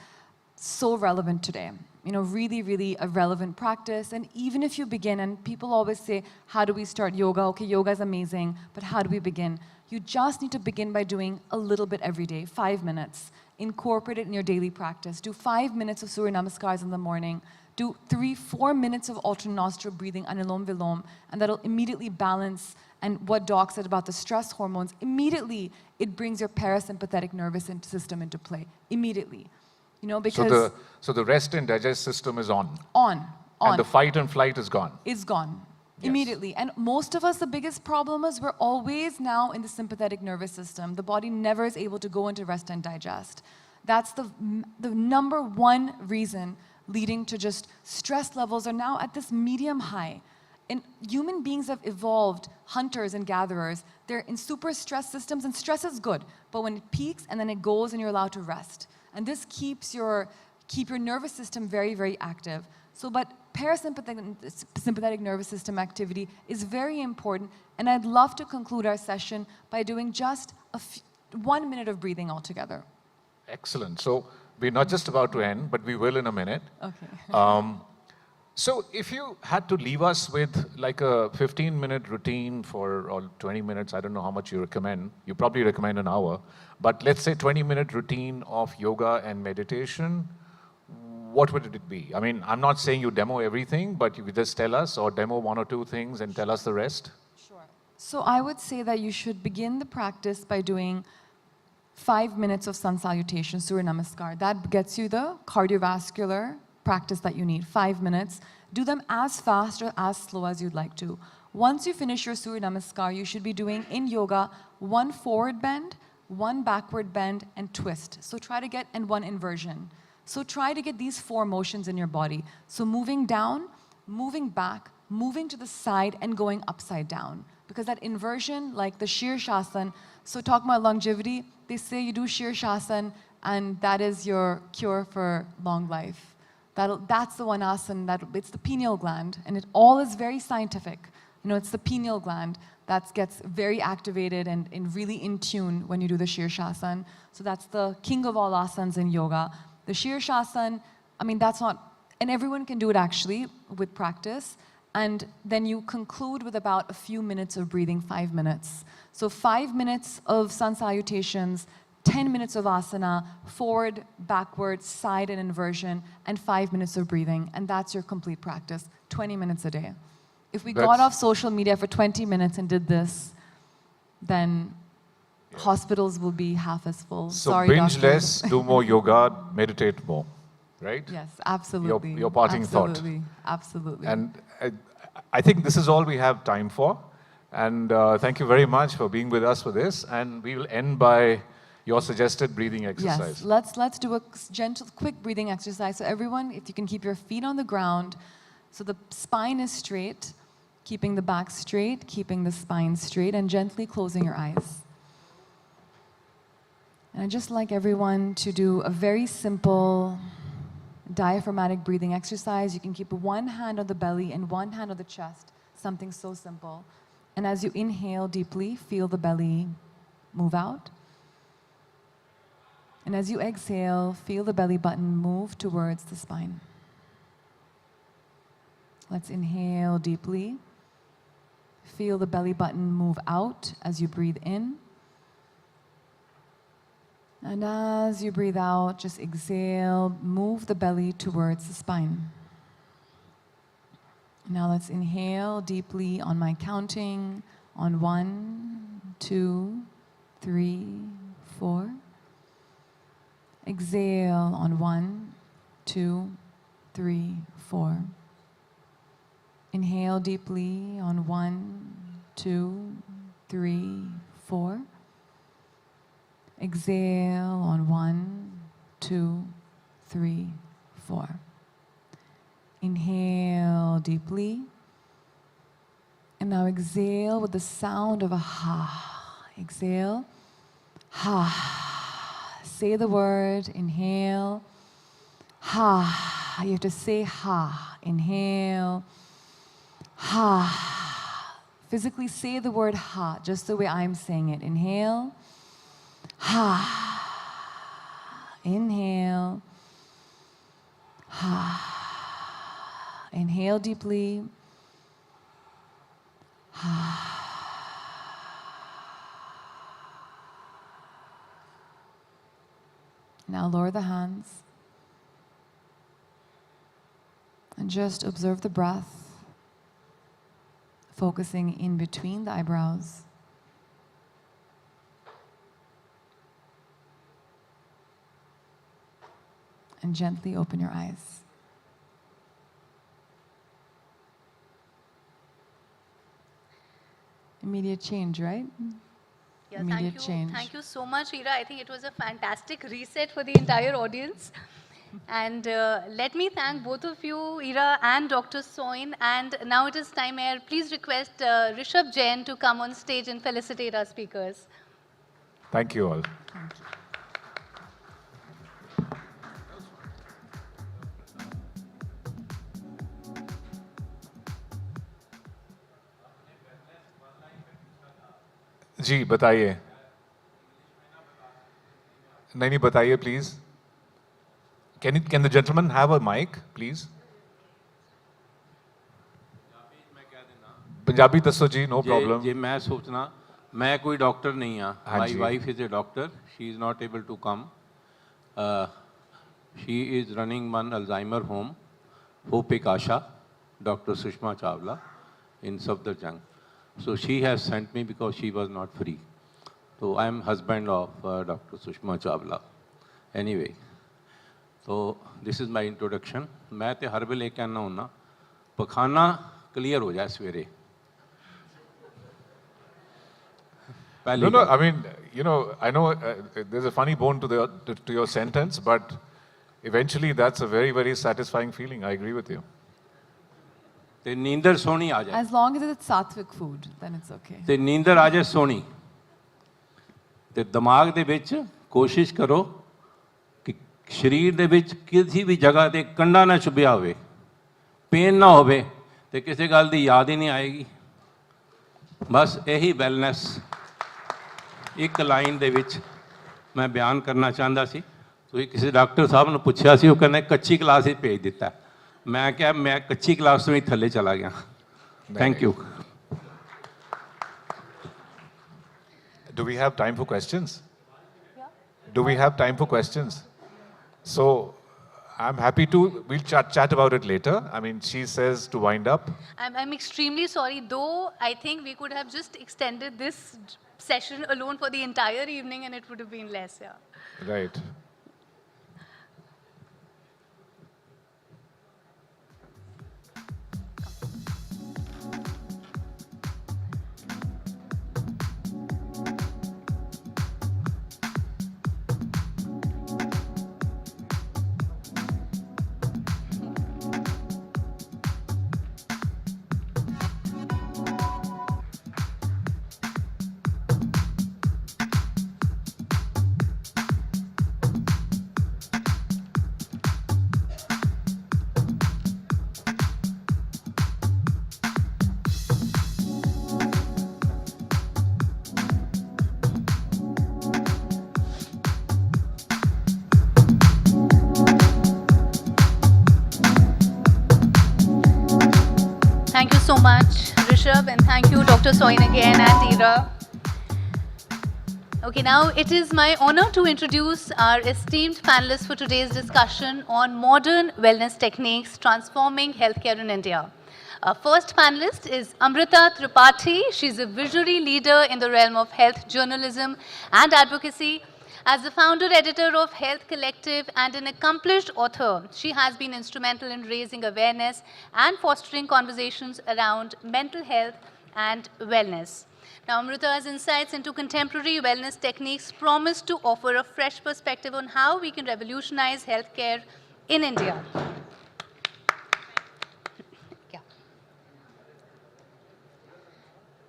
so relevant today. You know, really, really a relevant practice. And even if you begin, and people always say, how do we start yoga? Okay, yoga is amazing, but how do we begin? You just need to begin by doing a little bit every day, 5 minutes. Incorporate it in your daily practice. Do 5 minutes of Surya Namaskars in the morning. Do 3-4 minutes of alternate nostril breathing, Anulom Vilom, and that'll immediately balance. And what Doc said about the stress hormones, immediately it brings your parasympathetic nervous system into play. Immediately. You know, because So the rest and digest system is on. On. And the fight and flight is gone. Is gone. Yes. Immediately. And most of us, the biggest problem is we're always now in the sympathetic nervous system. The body never is able to go into rest and digest. That's the number one reason leading to just stress levels are now at this medium high. And human beings have evolved, hunters and gatherers. They're in super stress systems, and stress is good. But when it peaks and then it goes and you're allowed to rest. And this keep your nervous system very, very active. So, but sympathetic nervous system activity is very important. And I'd love to conclude our session by doing just 1 minute of breathing altogether. Excellent. So we're not just about to end, but we will in a minute. Okay. So if you had to leave us with like a 15-minute routine or 20 minutes, I don't know how much you recommend. You probably recommend an hour. But let's say 20-minute routine of yoga and meditation, what would it be? I mean, I'm not saying you demo everything, but you could just tell us, or demo 1 or 2 things and tell us the rest. Sure. So I would say that you should begin the practice by doing 5 minutes of sun salutation, Surya Namaskar. That gets you the cardiovascular practice that you need, 5 minutes. Do them as fast or as slow as you'd like to. Once you finish your Surya Namaskar, you should be doing in yoga 1 forward bend, 1 backward bend, and twist. So try to get, and 1 inversion. So try to get these 4 motions in your body. So moving down, moving back, moving to the side, and going upside down. Because that inversion, like the Shirshasana, so talking about longevity, they say you do Shirshasana, and that is your cure for long life. That's the one asana, it's the pineal gland, and it all is very scientific. You know, it's the pineal gland that gets very activated and really in tune when you do the Shirshasana. So that's the king of all asanas in yoga. The Shirshasana, I mean, that's not, and everyone can do it actually with practice. And then you conclude with about a few minutes of breathing, 5 minutes. So 5 minutes of sun salutations, 10 minutes of asana, forward, backward, side, and inversion, and 5 minutes of breathing. And that's your complete practice, 20 minutes a day. If we got off social media for 20 minutes and did this, then hospitals will be half as full. So Sorry, binge doctor. less, do more yoga, meditate more, right? Yes, absolutely. Your parting thought. Absolutely, absolutely. And I think this is all we have time for. And thank you very much for being with us for this. And we will end by your suggested breathing exercise. Yes, let's do a gentle, quick breathing exercise. So everyone, if you can keep your feet on the ground, so the spine is straight, keeping the back straight, keeping the spine straight, and gently closing your eyes. And I'd just like everyone to do a very simple diaphragmatic breathing exercise. You can keep 1 hand on the belly and 1 hand on the chest, something so simple. And as you inhale deeply, feel the belly move out. And as you exhale, feel the belly button move towards the spine. Let's inhale deeply. Feel the belly button move out as you breathe in. And as you breathe out, just exhale, move the belly towards the spine. Now let's inhale deeply on my counting on 1, 2, 3, 4. Exhale on 1, 2, 3, 4. Inhale deeply on 1, 2, 3, 4. Exhale on 1, 2, 3, 4. Inhale deeply. And now exhale with the sound of a ha. Exhale. Ha. Say the word. Inhale. Ha. You have to say ha. Inhale. Ha. Physically say the word ha, just the way I'm saying it. Inhale. Ha. Inhale. Ha. Inhale deeply. Ha. Now lower the hands and just observe the breath, focusing in between the eyebrows. And gently open your eyes. Immediate change, right? Yeah, Immediate thank you. change. Thank you so much, Ira. I think it was a fantastic reset for the entire audience. And let me thank both of you, Ira and Dr. Soin. And now it is time, I please request Rishabh Jain to come on stage and felicitate our speakers. Thank you all. Thank you. जी बताइए नहीं बताइए please can the gentleman have a mic please Punjabi दसो जी no problem जे मैं सोचना मैं कोई doctor नहीं हाँ हाँ माई जी। Wife is a doctor she is not able to come she is running one Alzheimer home hope एक Asha doctor Sushma Chawla in Safdarjung. So she has sent me because she was not free. So I am husband of Dr. Sushma Chawla. Anyway, so this is my introduction. मैं ते हर वेले कहना होना पखाना clear हो जाए सवेरे. No, I mean, you know, I know there's a funny bone to your sentence, but eventually that's a very, very satisfying feeling. I agree with you. ਤੇ ਨੀਂਦਰ ਸੋਹਣੀ ਆ ਜਾਏ. As long as it's sattvic food, then it's okay. ਤੇ ਨੀਂਦਰ ਆ ਜਾਏ ਸੋਹਣੀ. ਤੇ ਦਿਮਾਗ ਦੇ ਵਿੱਚ ਕੋਸ਼ਿਸ਼ ਕਰੋ ਕਿ ਸਰੀਰ ਦੇ ਵਿੱਚ ਕਿਸੇ ਵੀ ਜਗ੍ਹਾ ਤੇ ਕੰਡਾ ਨਾ ਚੁਭਿਆ ਹੋਵੇ, ਪੇਨ ਨਾ ਹੋਵੇ ਤੇ ਕਿਸੇ ਗੱਲ ਦੀ ਯਾਦ ਹੀ ਨਹੀਂ ਆਏਗੀ. ਬਸ ਇਹੀ ਵੈਲਨੈਸ ਇੱਕ ਲਾਈਨ ਦੇ ਵਿੱਚ ਮੈਂ ਬਿਆਨ ਕਰਨਾ ਚਾਹੁੰਦਾ ਸੀ. ਤੁਸੀਂ ਕਿਸੇ ਡਾਕਟਰ ਸਾਹਿਬ ਨੂੰ ਪੁੱਛਿਆ ਸੀ, ਉਹ ਕਹਿੰਦੇ ਕੱਚੀ ਕਲਾਸ ਹੀ ਭੇਜ ਦਿੱਤਾ. ਮੈਂ ਕਿਹਾ ਮੈਂ ਕੱਚੀ ਕਲਾਸ ਤੋਂ ਹੀ ਥੱਲੇ ਚਲਾ ਗਿਆ. Thank you. Do we have time for questions? Yeah. Do we have time for questions? So I'm happy to, we'll chat about it later. I mean, she says to wind up. I'm extremely sorry, though I think we could have just extended this session alone for the entire evening and it would have been less, yeah. Right. Thank you so much, Rishabh, and thank you, Dr. Soin again and Ira. Okay, now it is my honor to introduce our esteemed panelists for today's discussion on modern wellness techniques transforming healthcare in India. Our first panelist is Amrita Tripathi. She's a visionary leader in the realm of health journalism and advocacy. As the founder editor of Health Collective and an accomplished author, she has been instrumental in raising awareness and fostering conversations around mental health and wellness. Now, Amrita's insights into contemporary wellness techniques promise to offer a fresh perspective on how we can revolutionize healthcare in India. Yeah.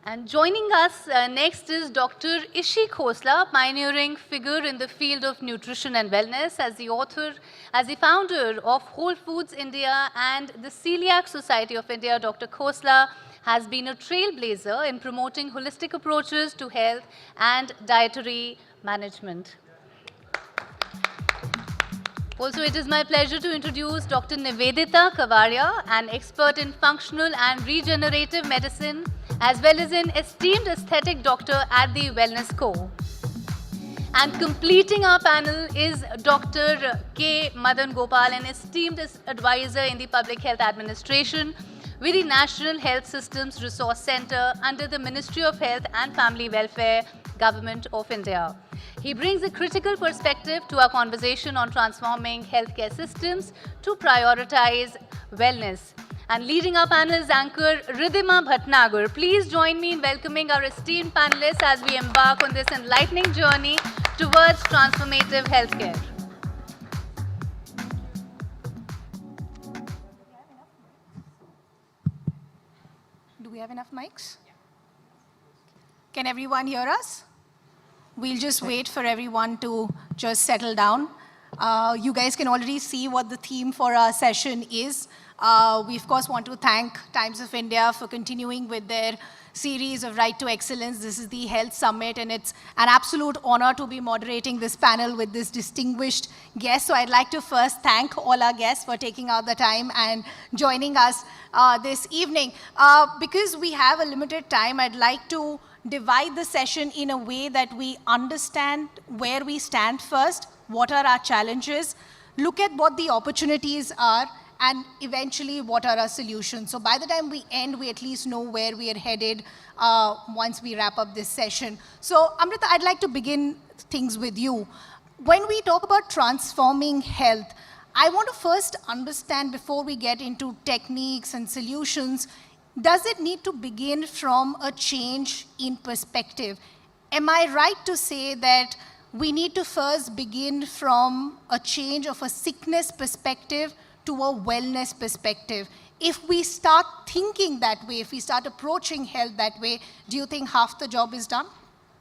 And joining us next is Dr. Ishi Khosla, pioneering figure in the field of nutrition and wellness as the founder of Whole Foods India and the Celiac Society of India. Dr. Khosla has been a trailblazer in promoting holistic approaches to health and dietary management. Also, it is my pleasure to introduce Dr. Nivedita Kavaria, an expert in functional and regenerative medicine, as well as an esteemed aesthetic doctor at the Wellness Co. And completing our panel is Dr. K. Madan Gopal, an esteemed advisor in the Public Health Administration with the National Health Systems Resource Center under the Ministry of Health and Family Welfare, Government of India. He brings a critical perspective to our conversation on transforming healthcare systems to prioritize wellness. And leading our panel is anchor Ridhima Bhatnagar. Please join me in welcoming our esteemed panelists as we embark on this enlightening journey towards transformative healthcare. Do we have enough mics? Can everyone hear us? We'll just wait for everyone to just settle down. You guys can already see what the theme for our session is. We, of course, want to thank Times of India for continuing with their series of Right to Excellence. This is the Health Summit, and it's an absolute honor to be moderating this panel with this distinguished guest. So I'd like to first thank all our guests for taking out the time and joining us this evening. Because we have a limited time, I'd like to divide the session in a way that we understand where we stand first, what are our challenges, look at what the opportunities are, and eventually what are our solutions. So by the time we end, we at least know where we are headed once we wrap up this session. So Amrita, I'd like to begin things with you. When we talk about transforming health, I want to first understand, before we get into techniques and solutions, does it need to begin from a change in perspective? Am I right to say that we need to first begin from a change of a sickness perspective to a wellness perspective? If we start thinking that way, if we start approaching health that way, do you think half the job is done?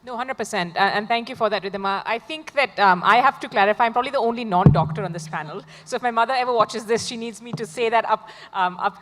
No, 100%. And thank you for that, Ridhima. I think that I have to clarify, I'm probably the only non-doctor on this panel. So if my mother ever watches this, she needs me to say that up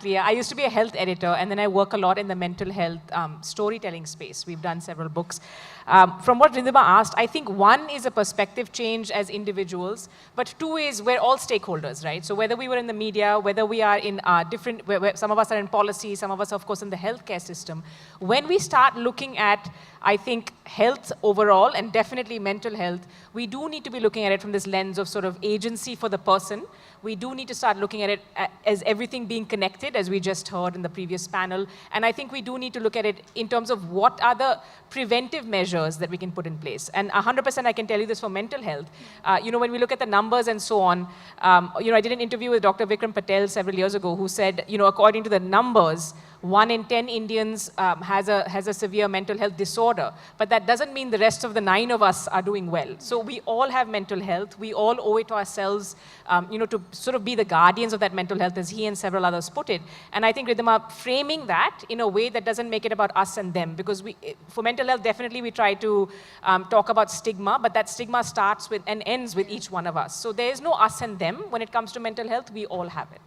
clear. I used to be a health editor, and then I work a lot in the mental health storytelling space. We've done several books. From what Ridhima asked, I think one is a perspective change as individuals, but two is we're all stakeholders, right? So whether we were in the media, whether we are in different, where some of us are in policy, some of us, of course, in the healthcare system, when we start looking at, I think, health overall, and definitely mental health, we do need to be looking at it from this lens of sort of agency for the person. We do need to start looking at it as everything being connected, as we just heard in the previous panel. And I think we do need to look at it in terms of what are the preventive measures that we can put in place. And 100% I can tell you this for mental health. When we look at the numbers and so on, I did an interview with Dr. Vikram Patel several years ago who said, according to the numbers, 1 in 10 Indians has a severe mental health disorder, but that doesn't mean the rest of the 9 of us are doing well. So we all have mental health. We all owe it to ourselves, to sort of be the guardians of that mental health, as he and several others put it. And I think Ridhima framing that in a way that doesn't make it about us and them, because for mental health, definitely we try to talk about stigma, but that stigma starts with and ends with each one of us. So there is no us and them when it comes to mental health. We all have it.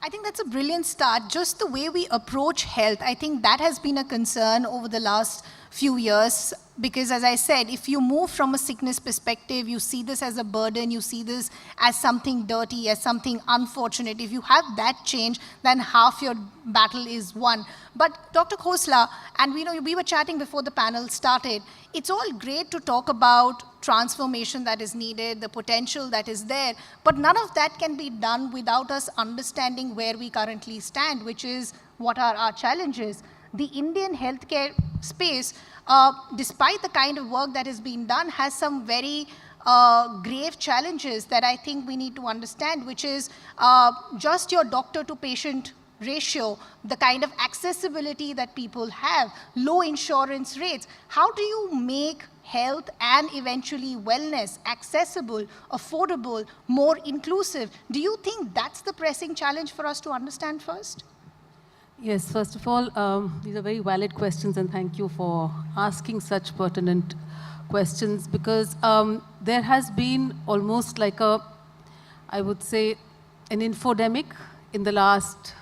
I think that's a brilliant start. Just the way we approach health, I think that has been a concern over the last few years, because as I said, if you move from a sickness perspective, you see this as a burden, you see this as something dirty, as something unfortunate. If you have that change, then half your battle is won. But Dr. Khosla, and we were chatting before the panel started, it's all great to talk about transformation that is needed, the potential that is there, but none of that can be done without us understanding where we currently stand, which is what are our challenges. The Indian healthcare space, despite the kind of work that has been done, has some very grave challenges that I think we need to understand, which is just your doctor to patient ratio, the kind of accessibility that people have, low insurance rates. How do you make health and eventually wellness accessible, affordable, more inclusive? Do you think that's the pressing challenge for us to understand first? Yes, first of all, these are very valid questions, and thank you for asking such pertinent questions, because there has been almost like I would say, an infodemic in the last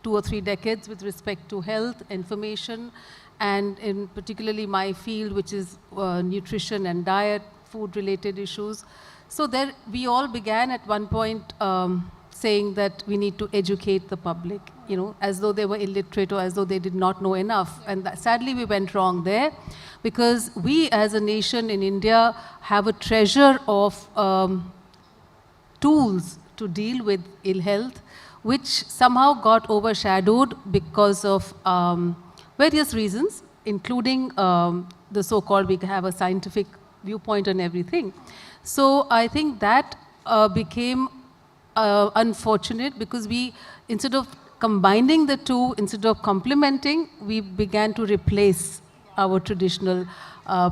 2 or 3 decades with respect to health, information, and in particularly my field, which is nutrition and diet, food-related issues. So there, we all began at one point saying that we need to educate the public, as though they were illiterate or as though they did not know enough. And sadly, we went wrong there, because we as a nation in India have a treasure of tools to deal with ill health, which somehow got overshadowed because of various reasons, including the so-called, we have a scientific viewpoint on everything. So I think that became unfortunate, because we, instead of combining the two, instead of complementing, we began to replace our traditional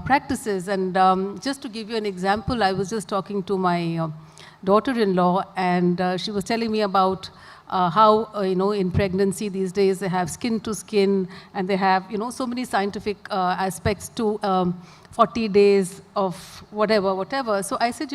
practices. And just to give you an example, I was just talking to my daughter-in-law, and she was telling me about how, in pregnancy these days, they have skin-to-skin, and they have, so many scientific aspects to 40 days of whatever. So I said,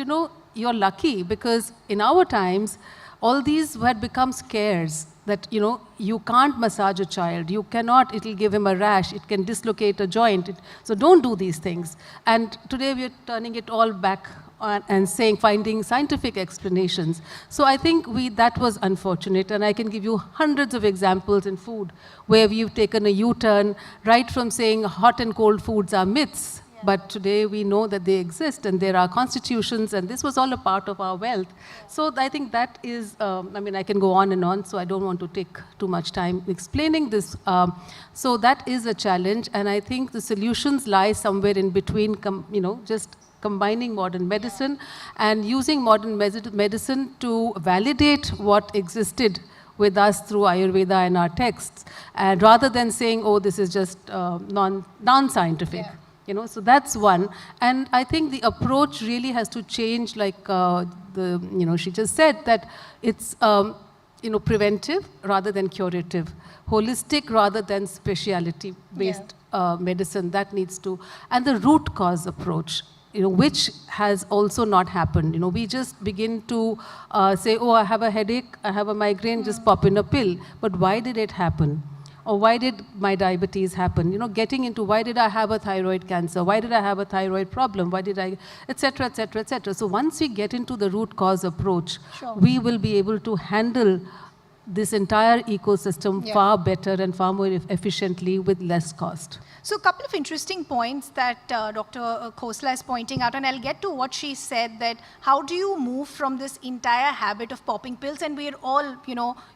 you're lucky, because in our times, all these had become scares, that, you can't massage a child, you cannot, it'll give him a rash, it can dislocate a joint, so don't do these things. And today we're turning it all back and finding scientific explanations. So I think that was unfortunate, and I can give you hundreds of examples in food where we've taken a U-turn, right from saying hot and cold foods are myths, but today we know that they exist, and there are constitutions, and this was all a part of our wealth. So I think that is, I can go on and on, so I don't want to take too much time explaining this. So that is a challenge, and I think the solutions lie somewhere in between, just combining modern medicine and using modern medicine to validate what existed with us through Ayurveda and our texts, and rather than saying, oh, this is just non-scientific. So that's one. And I think the approach really has to change, like she just said, that it's preventive rather than curative, holistic rather than speciality-based medicine. That needs to, and the root cause approach, which has also not happened. We just begin to say, oh, I have a headache, I have a migraine, just pop in a pill. But why did it happen? Or why did my diabetes happen? Getting into why did I have a thyroid cancer? Why did I have a thyroid problem? Why did I, et cetera, et cetera, et cetera. So once we get into the root cause approach, we will be able to handle this entire ecosystem far better and far more efficiently with less cost. So a couple of interesting points that Dr. Khosla is pointing out, and I'll get to what she said, that how do you move from this entire habit of popping pills, and we're all,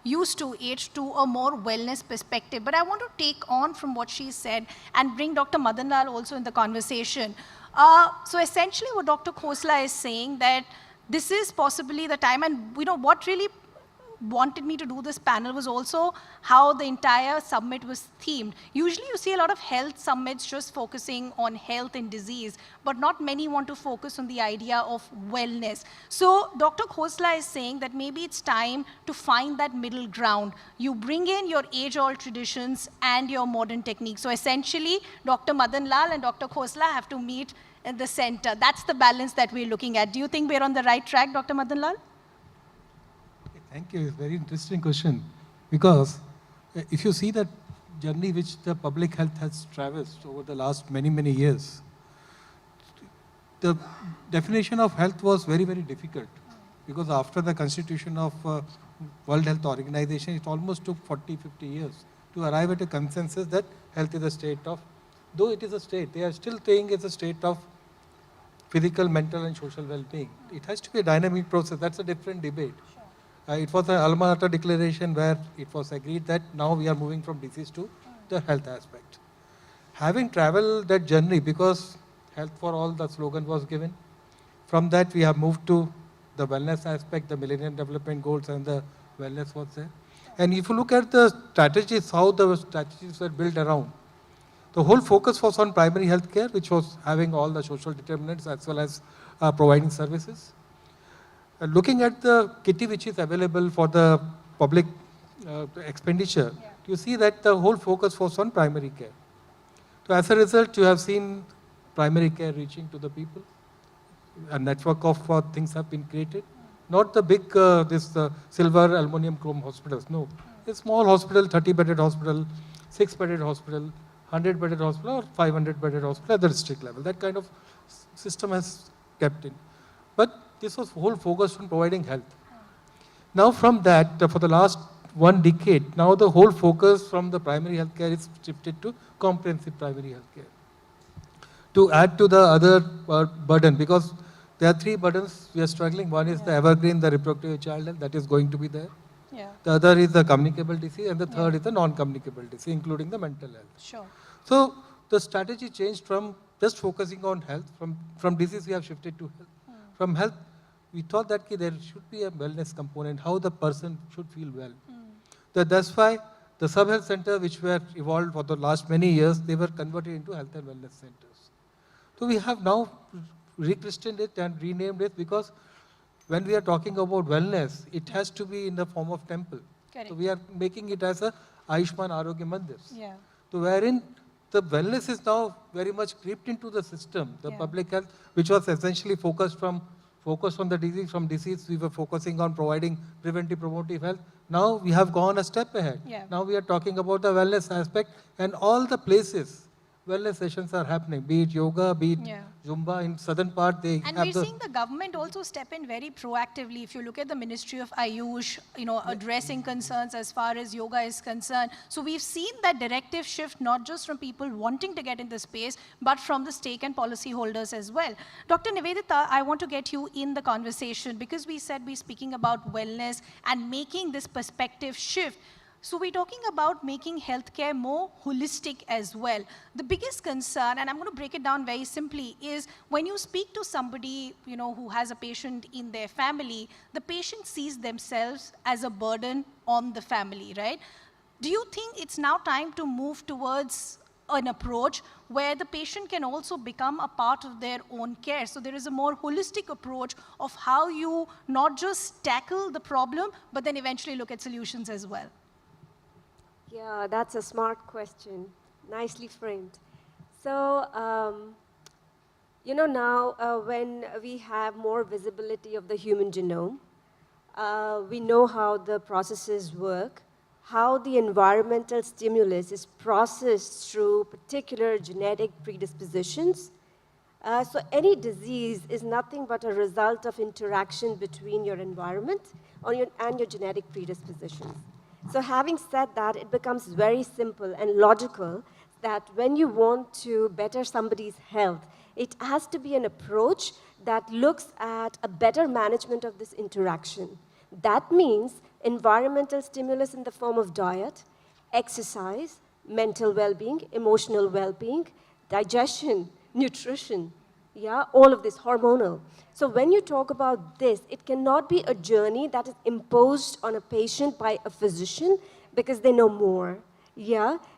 used to it, to a more wellness perspective. But I want to take on from what she said and bring Dr. Madan Lal also in the conversation. So essentially what Dr. Khosla is saying, that this is possibly the time, and what really wanted me to do this panel was also how the entire summit was themed. Usually you see a lot of health summits just focusing on health and disease, but not many want to focus on the idea of wellness. So Dr. Khosla is saying that maybe it's time to find that middle ground. You bring in your age-old traditions and your modern techniques. So essentially, Dr. Madan Lal and Dr. Khosla have to meet in the center. That's the balance that we're looking at. Do you think we're on the right track, Dr. Madan Lal? Thank you. It's a very interesting question, because if you see that journey which the public health has traversed over the last many years, the definition of health was very difficult, because after the constitution of World Health Organization, it almost took 40-50 years to arrive at a consensus that health is a state of, though it is a state, they are still saying it's a state of physical, mental and social well-being. It has to be a dynamic process. That's a different debate. It was an Alma Ata declaration where it was agreed that now we are moving from disease to the health aspect. Having traveled that journey, because health for all, the slogan was given, from that we have moved to the wellness aspect, the Millennium Development Goals and the wellness was there. And if you look at the strategies, how the strategies were built around, the whole focus was on primary health care, which was having all the social determinants as well as providing services. Looking at the kitty which is available for the public expenditure, you see that the whole focus was on primary care. So as a result, you have seen primary care reaching to the people. A network of things have been created. Not the big, silver, aluminum, chrome hospitals, no. A small hospital, 30-bedded hospital, 6-bedded hospital, 100-bedded hospital or 500-bedded hospital at the district level. That kind of system has kept in. But this was whole focus on providing health. Now from that, for the last 1 decade, now the whole focus from the primary health care is shifted to comprehensive primary health care. To add to the other burden, because there are 3 burdens we are struggling. One is the evergreen, the reproductive child health, that is going to be there. The other is the communicable disease, and the third is the non-communicable disease, including the mental health. Sure. So the strategy changed from just focusing on health. From disease, we have shifted to health. From health, we thought that there should be a wellness component, how the person should feel well. That's why the sub-health center, which were evolved for the last many years, they were converted into health and wellness centers. So we have now rechristened it and renamed it, because when we are talking about wellness, it has to be in the form of temple. Correct. So we are making it as a Ayushman Arogya Mandirs. Yeah. So wherein the wellness is now very much creeped into the system, the public health, which was essentially focused on the disease. From disease, we were focusing on providing preventive promotive health. Now we have gone a step ahead. Now we are talking about the wellness aspect, and all the places wellness sessions are happening, be it yoga, be it Zumba. In southern part, they And have we're seeing the government also step in very proactively. If you look at the Ministry of Ayush, addressing concerns as far as yoga is concerned. So we've seen that directive shift, not just from people wanting to get in the space, but from the stake and policy holders as well. Dr. Nivedita, I want to get you in the conversation, because we said we're speaking about wellness and making this perspective shift. So we're talking about making healthcare more holistic as well. The biggest concern, and I'm going to break it down very simply, is when you speak to somebody, who has a patient in their family, the patient sees themselves as a burden on the family, right? Do you think it's now time to move towards an approach where the patient can also become a part of their own care? So there is a more holistic approach of how you not just tackle the problem, but then eventually look at solutions as well. Yeah, that's a smart question. Nicely framed. So, now when we have more visibility of the human genome, we know how the processes work, how the environmental stimulus is processed through particular genetic predispositions. So any disease is nothing but a result of interaction between your environment and your genetic predispositions. So having said that, it becomes very simple and logical that when you want to better somebody's health, it has to be an approach that looks at a better management of this interaction. That means environmental stimulus in the form of diet, exercise, mental well-being, emotional well-being, digestion, nutrition, all of this, hormonal. So when you talk about this, it cannot be a journey that is imposed on a patient by a physician because they know more,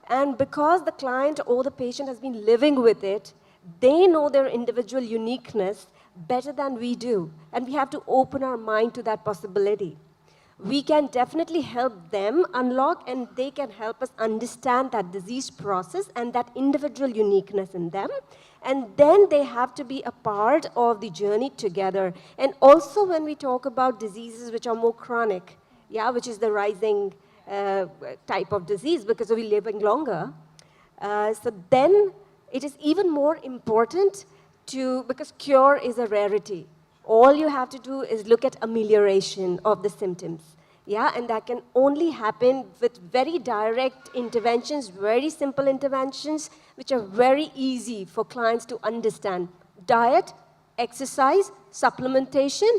and because the client or the patient has been living with it, they know their individual uniqueness better than we do, and we have to open our mind to that possibility. We can definitely help them unlock, and they can help us understand that disease process and that individual uniqueness in them. And then they have to be a part of the journey together. And also when we talk about diseases which are more chronic, which is the rising type of disease because we're living longer. So then it is even more important because cure is a rarity. All you have to do is look at amelioration of the symptoms. Yeah, and that can only happen with very direct interventions, very simple interventions, which are very easy for clients to understand. Diet, exercise, supplementation,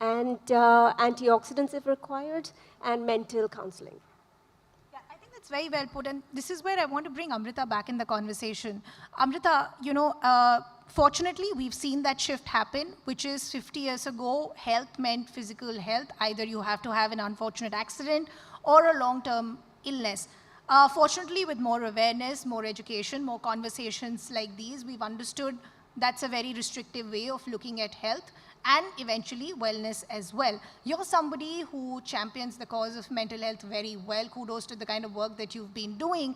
and antioxidants if required, and mental counseling. Yeah, I think that's very well put, and this is where I want to bring Amrita back in the conversation. Amrita, you know, fortunately, we've seen that shift happen, which is 50 years ago, health meant physical health. Either you have to have an unfortunate accident or a long-term illness. Fortunately, with more awareness, more education, more conversations like these, we've understood that's a very restrictive way of looking at health and eventually wellness as well. You're somebody who champions the cause of mental health very well. Kudos to the kind of work that you've been doing.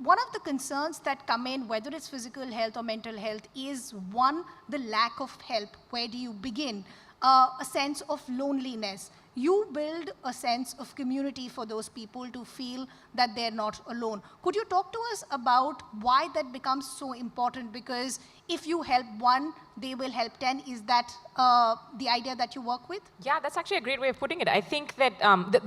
One of the concerns that come in, whether it's physical health or mental health, is one, the lack of help. Where do you begin? A sense of loneliness. You build a sense of community for those people to feel that they're not alone. Could you talk to us about why that becomes so important? Because if you help one, they will help 10. Is that the idea that you work with? Yeah, that's actually a great way of putting it. I think that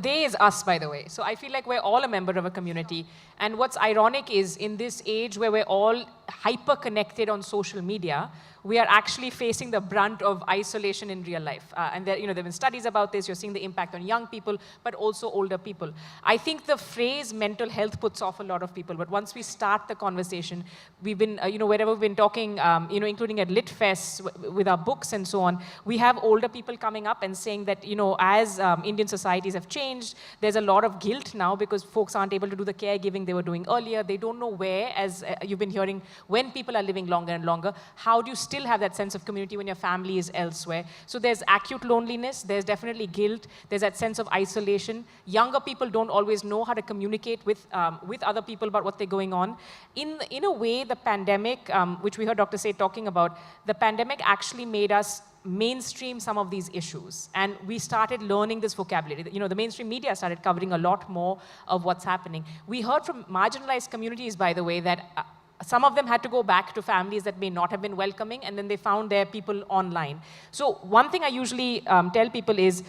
they is us, by the way. So I feel like we're all a member of a community. And what's ironic is in this age where we're all hyper-connected on social media, we are actually facing the brunt of isolation in real life. And there, there have been studies about this. You're seeing the impact on young people, but also older people. I think the phrase mental health puts off a lot of people. But once we start the conversation, we've been, wherever we've been talking, including at Lit Fest with our books and so on, we have older people coming up and saying that, as Indian societies have changed, there's a lot of guilt now because folks aren't able to do the caregiving they were doing earlier. They don't know where, as you've been hearing, when people are living longer and longer, how do you still have that sense of community when your family is elsewhere? So there's acute loneliness, there's definitely guilt, there's that sense of isolation. Younger people don't always know how to communicate with other people about what they're going on. In a way, the pandemic, which we heard Dr. Seth talking about, the pandemic actually made us mainstream some of these issues. And we started learning this vocabulary. The mainstream media started covering a lot more of what's happening. We heard from marginalized communities, by the way, that some of them had to go back to families that may not have been welcoming, and then they found their people online. So one thing I usually tell people is,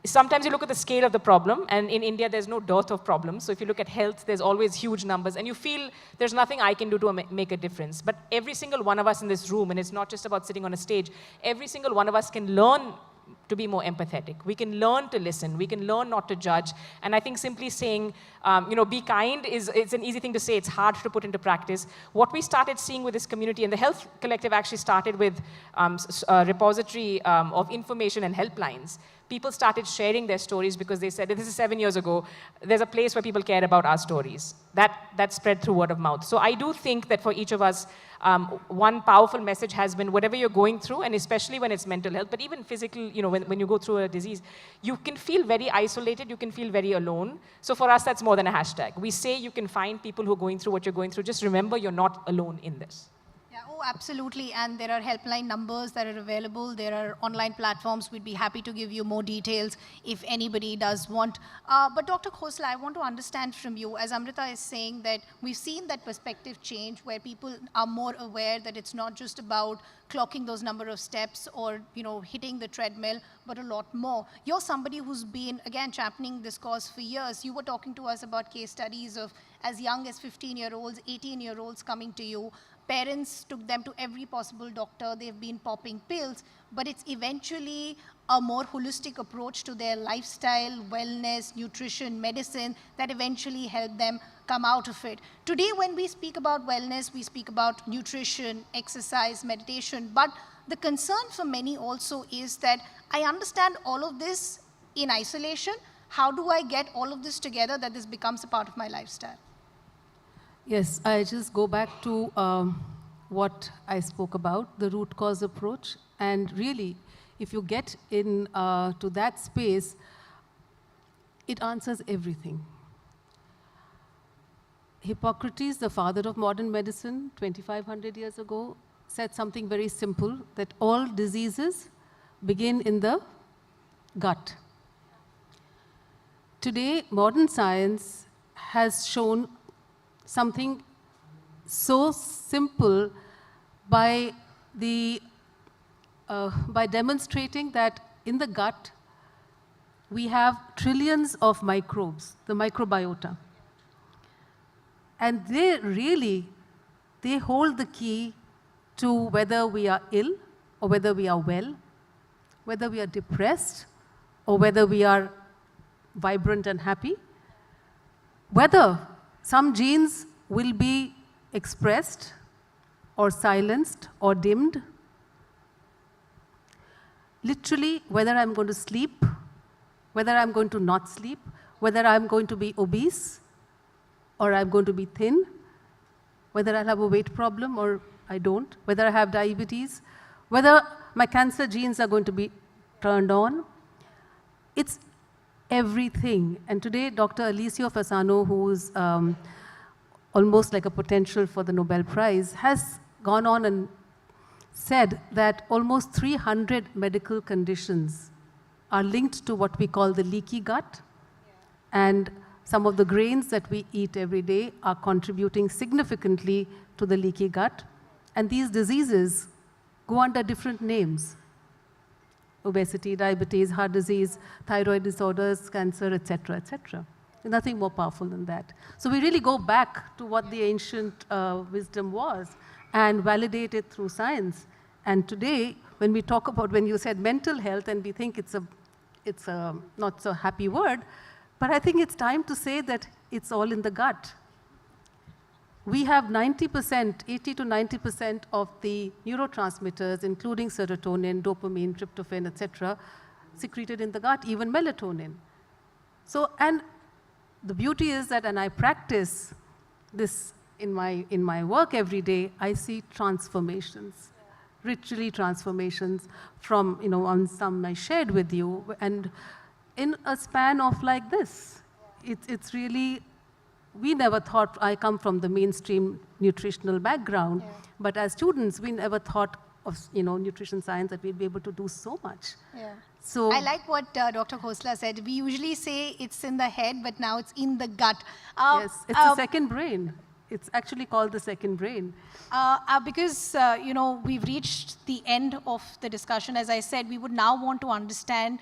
sometimes you look at the scale of the problem, and in India there's no dearth of problems. So if you look at health, there's always huge numbers, and you feel there's nothing I can do to make a difference. But every single one of us in this room, and it's not just about sitting on a stage, every single one of us can learn to be more empathetic. We can learn to listen. We can learn not to judge. And I think simply saying, be kind it's an easy thing to say. It's hard to put into practice. What we started seeing with this community, and the Health Collective actually started with a repository of information and helplines. People started sharing their stories because they said, this is 7 years ago, there's a place where people care about our stories. That spread through word of mouth. So I do think that for each of us, one powerful message has been whatever you're going through, and especially when it's mental health, but even physical, when you go through a disease, you can feel very isolated, you can feel very alone. So for us, that's more than a hashtag. We say you can find people who are going through what you're going through. Just remember you're not alone in this. Yeah, oh, absolutely. And there are helpline numbers that are available. There are online platforms. We'd be happy to give you more details if anybody does want. But Dr. Khosla, I want to understand from you, as Amrita is saying, that we've seen that perspective change where people are more aware that it's not just about clocking those number of steps or, hitting the treadmill, but a lot more. You're somebody who's been, again, championing this cause for years. You were talking to us about case studies of as young as 15-year-olds, 18-year-olds coming to you. Parents took them to every possible doctor. They've been popping pills, but it's eventually a more holistic approach to their lifestyle, wellness, nutrition, medicine that eventually help them come out of it. Today, when we speak about wellness, we speak about nutrition, exercise, meditation, but the concern for many also is that I understand all of this in isolation. How do I get all of this together that this becomes a part of my lifestyle? Yes, I just go back to what I spoke about, the root cause approach. And really, if you get in to that space, it answers everything. Hippocrates, the father of modern medicine, 2,500 years ago, said something very simple, that all diseases begin in the gut. today modern science has shown something so simple by demonstrating that in the gut we have trillions of microbes, the microbiota. And they hold the key to whether we are ill or whether we are well, whether we are depressed or whether we are vibrant and happy, whether some genes will be expressed or silenced or dimmed, literally whether I'm going to sleep, whether I'm going to not sleep, whether I'm going to be obese or I'm going to be thin, whether I'll have a weight problem or I don't, whether I have diabetes, whether my cancer genes are going to be turned on. It's everything. And today, Dr. Alessio Fasano, who's almost like a potential for the Nobel Prize, has gone on and said that almost 300 medical conditions are linked to what we call the leaky gut. And some of the grains that we eat every day are contributing significantly to the leaky gut. And these diseases go under different names: obesity, diabetes, heart disease, thyroid disorders, cancer, etc., etc. Nothing more powerful than that. So we really go back to what the ancient wisdom was and validate it through science. And today, when we talk about, when you said mental health, and we think it's a not so happy word, but I think it's time to say that it's all in the gut. We have 90%, 80 to 90% of the neurotransmitters, including serotonin, dopamine, tryptophan, etc., secreted in the gut, even melatonin. So, and the beauty is that, and I practice this in my work every day, I see transformations, literally transformations from, on some I shared with you, and in a span of like this. It's really, we never thought, I come from the mainstream nutritional background, but as students, we never thought of, nutrition science that we'd be able to do so much. Yeah. So I like what Dr. Khosla said. We usually say it's in the head, but now it's in the gut. Yes, it's the second brain. It's actually called the second brain. Because, we've reached the end of the discussion. As I said, we would now want to understand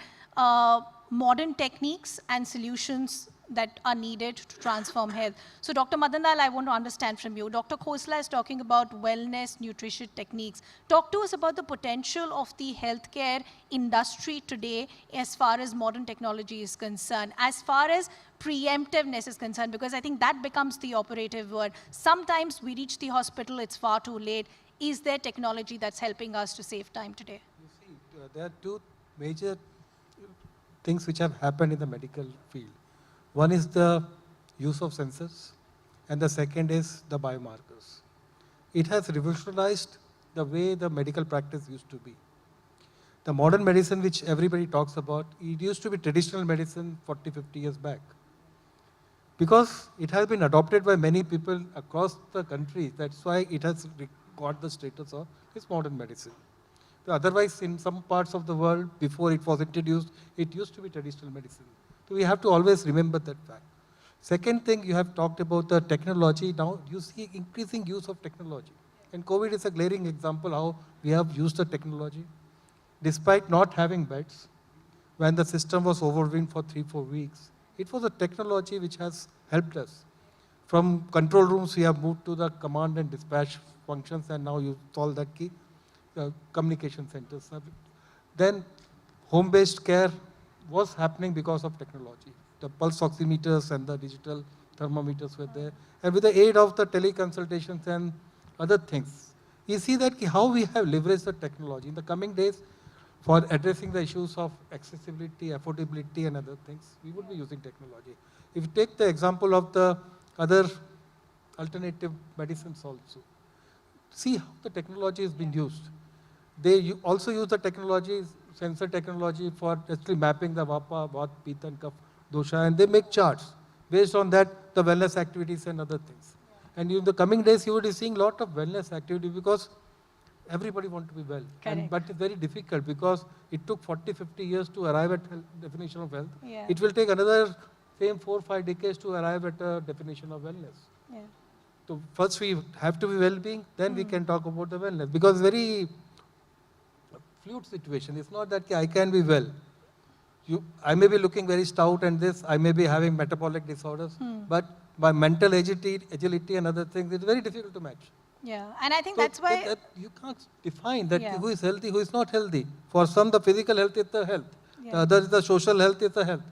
modern techniques and solutions that are needed to transform health. So Dr. Madandal, I want to understand from you. Dr. Khosla is talking about wellness, nutrition techniques. Talk to us about the potential of the healthcare industry today as far as modern technology is concerned, as far as preemptiveness is concerned, because I think that becomes the operative word. Sometimes we reach the hospital, it's far too late. Is there technology that's helping us to save time today? You see, there are two major things which have happened in the medical field. One is the use of sensors, and the second is the biomarkers. It has revolutionized the way the medical practice used to be. The modern medicine, which everybody talks about, it used to be traditional medicine 40, 50 years back. Because it has been adopted by many people across the country, that's why it has got the status of this modern medicine. Otherwise, in some parts of the world, before it was introduced, it used to be traditional medicine. So we have to always remember that fact. Second thing, you have talked about the technology. Now you see increasing use of technology. And COVID is a glaring example how we have used the technology. Despite not having beds, when the system was overwhelmed for 3-4 weeks, it was a technology which has helped us. From control rooms, we have moved to the command and dispatch functions, and now you solve that key. Communication centers. Then home-based care was happening because of technology. The pulse oximeters and the digital thermometers were there. And with the aid of the teleconsultations and other things, you see that how we have leveraged the technology. In the coming days, for addressing the issues of accessibility, affordability, and other things, we would be using technology. If you take the example of the other alternative medicines also, see how the technology has been used. They also use the technology, sensor technology, for actually mapping the Vapa, Vat, Pitta, and Kapha dosha, and they make charts. Based on that, the wellness activities and other things. And in the coming days, you will be seeing a lot of wellness activity because everybody wants to be well. But it's very difficult because it took 40, 50 years to arrive at definition of health. Yeah. It will take another same 4 or 5 decades to arrive at a definition of wellness. Yeah. So first we have to be well-being, then we can talk about the wellness. Because very fluid situation. It's not that I can be well. I may be looking very stout and this, I may be having metabolic disorders, but my mental agility and other things, it's very difficult to match. Yeah, and I think So that's why... you can't define that Yeah. who is healthy, who is not healthy. For some, the physical health is the health. Yeah. The other is the social health is the health.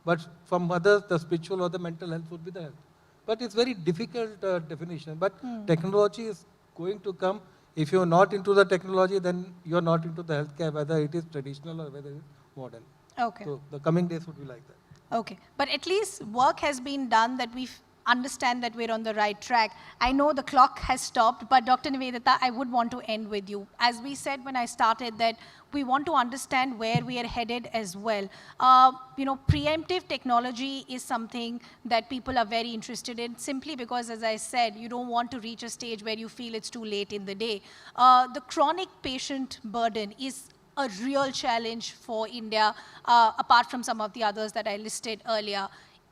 But from others, the spiritual or the mental health would be the health. But it's very difficult definition. But technology is going to come. If you're not into the technology, then you're not into the healthcare, whether it is traditional or whether it is modern. Okay. So the coming days would be like that. Okay, but at least work has been done that we understand that we're on the right track. I know the clock has stopped, but Dr. Nivedita, I would want to end with you. As we said when I started that we want to understand where we are headed as well. Preemptive technology is something that people are very interested in simply because, as I said, you don't want to reach a stage where you feel it's too late in the day. The chronic patient burden is a real challenge for India, apart from some of the others that I listed earlier.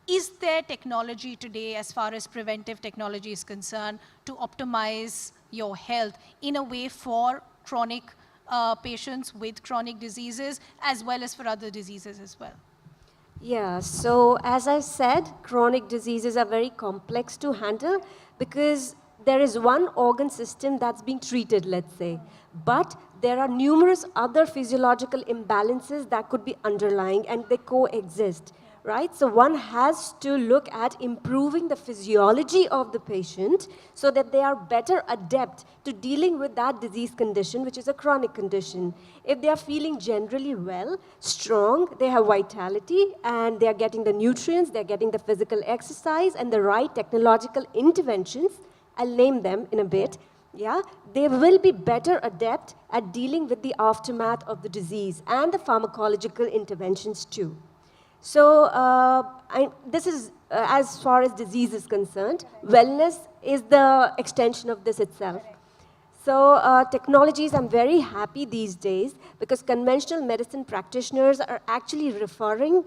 Is there technology today, as far as preventive technology is concerned, to optimize your health in a way for chronic patients with chronic diseases, as well as for other diseases as well? Yeah, so as I said, chronic diseases are very complex to handle because there is one organ system that's being treated, let's say, but there are numerous other physiological imbalances that could be underlying and they coexist, right? So one has to look at improving the physiology of the patient so that they are better adept to dealing with that disease condition, which is a chronic condition. If they are feeling generally well, strong, they have vitality, and they are getting the nutrients, they're getting the physical exercise and the right technological interventions, I'll name them in a bit, yeah, they will be better adept at dealing with the aftermath of the disease and the pharmacological interventions too. So this is as far as disease is concerned. Wellness is the extension of this itself. So technologies, I'm very happy these days because conventional medicine practitioners are actually referring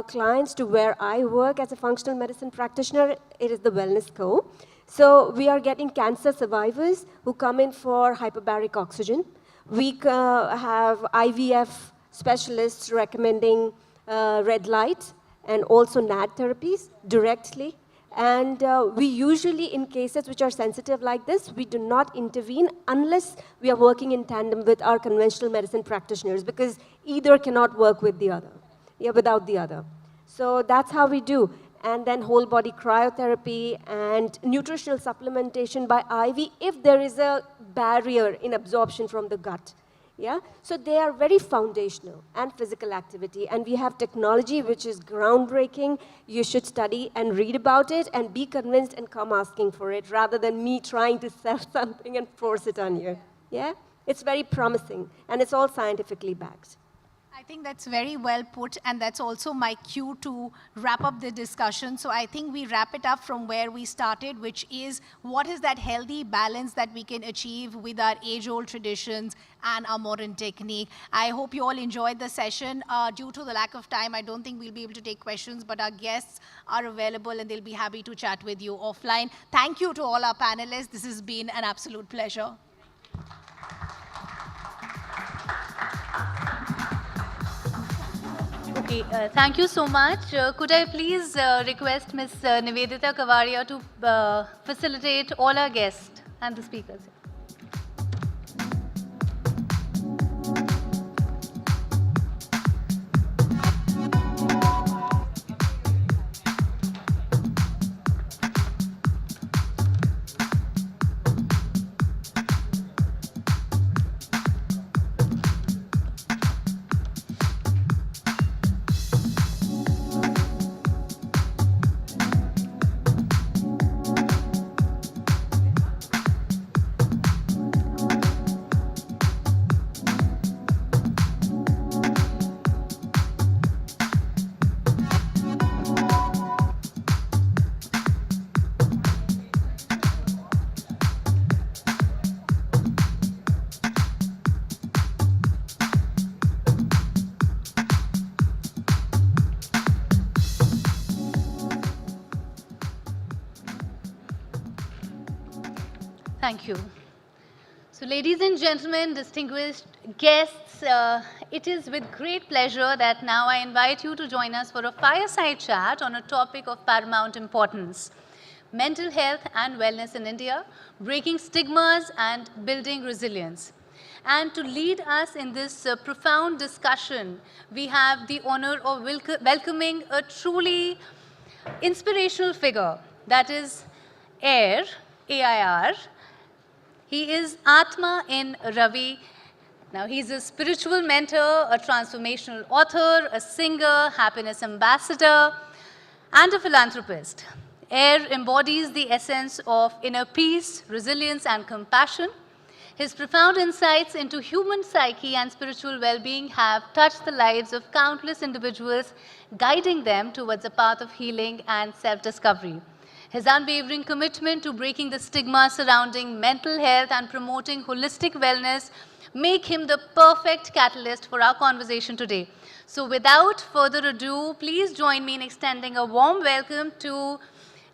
clients to where I work as a functional medicine practitioner. It is the Wellness Co. So we are getting cancer survivors who come in for hyperbaric oxygen. We have IVF specialists recommending red light and also NAD therapies directly. And we usually, in cases which are sensitive like this, we do not intervene unless we are working in tandem with our conventional medicine practitioners because either cannot work with the other, without the other. So that's how we do. And then whole body cryotherapy and nutritional supplementation by IV if there is a barrier in absorption from the gut. Yeah? So they are very foundational and physical activity. And we have technology which is groundbreaking. You should study and read about it and be convinced and come asking for it rather than me trying to sell something and force it on you. Yeah? It's very promising and it's all scientifically backed. I think that's very well put, and that's also my cue to wrap up the discussion. So I think we wrap it up from where we started, which is what is that healthy balance that we can achieve with our age-old traditions and our modern technique. I hope you all enjoyed the session. Due to the lack of time, I don't think we'll be able to take questions, but our guests are available and they'll be happy to chat with you offline. Thank you to all our panelists. This has been an absolute pleasure. Okay, thank you so much. Could I please request Ms. Nivedita Kavaria to facilitate all our guests and the speakers? Thank you. So, ladies and gentlemen, distinguished guests, it is with great pleasure that now I invite you to join us for a fireside chat on a topic of paramount importance: mental health and wellness in India, breaking stigmas and building resilience. And to lead us in this profound discussion, we have the honor of welcoming a truly inspirational figure, that is AIR, AIR. He is Atma in Ravi. Now, he's a spiritual mentor, a transformational author, a singer, happiness ambassador, and a philanthropist. AIR embodies the essence of inner peace, resilience, and compassion. His profound insights into human psyche and spiritual well-being have touched the lives of countless individuals, guiding them towards a path of healing and self-discovery. His unwavering commitment to breaking the stigma surrounding mental health and promoting holistic wellness make him the perfect catalyst for our conversation today. So without further ado, please join me in extending a warm welcome to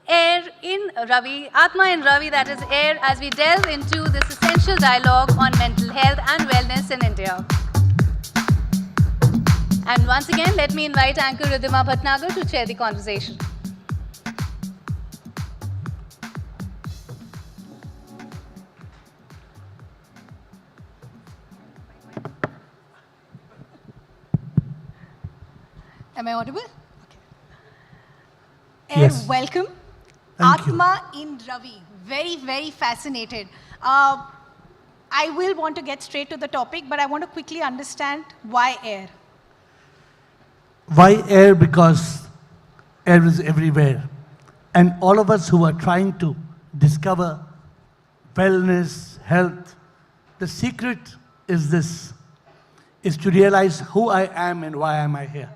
AIR in Ravi, Atma in Ravi, that is AIR, as we delve into this essential dialogue on mental health and wellness in India. And once again, let me invite anchor Ridhima Bhatnagar to chair the conversation. Am I audible? Okay. Yes. Welcome. Thank you. Atma in Ravi. Very, very fascinated. I will want to get straight to the topic, but I want to quickly understand why air. Why air? Because air is everywhere. And all of us who are trying to discover wellness, health, the secret is this, is to realize who I am and why am I here.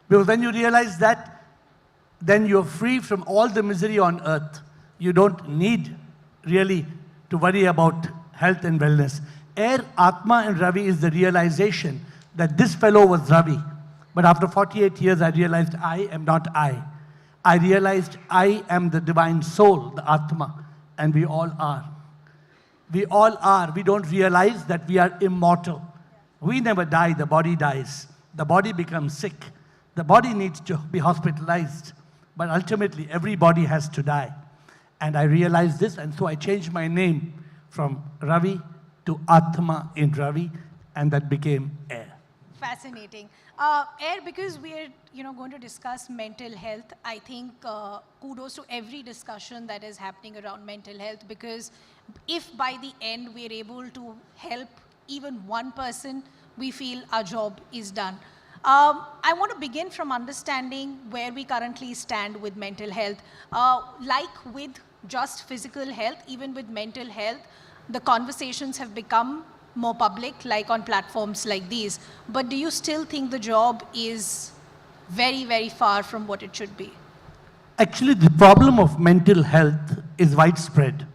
Because when you realize that, then you're free from all the misery on earth. You don't need really to worry about health and wellness. Air, Atma and Ravi is the realization that this fellow was Ravi. But after 48 years, I realized I am not I. I realized I am the divine soul, the Atma, and we all are. We all are. We don't realize that we are immortal. We never die, the body dies. The body becomes sick. The body needs to be hospitalized. But ultimately, every body has to die. And I realized this, and so I changed my name from Ravi to Atma in Ravi, and that became Air. Fascinating. Air, because we're going to discuss mental health, I think kudos to every discussion that is happening around mental health, because if by the end we're able to help even one person, we feel our job is done. I want to begin from understanding where we currently stand with mental health. Like with just physical health, even with mental health, the conversations have become more public, like on platforms like these. But do you still think the job is very, very far from what it should be? Actually, the problem of mental health is widespread.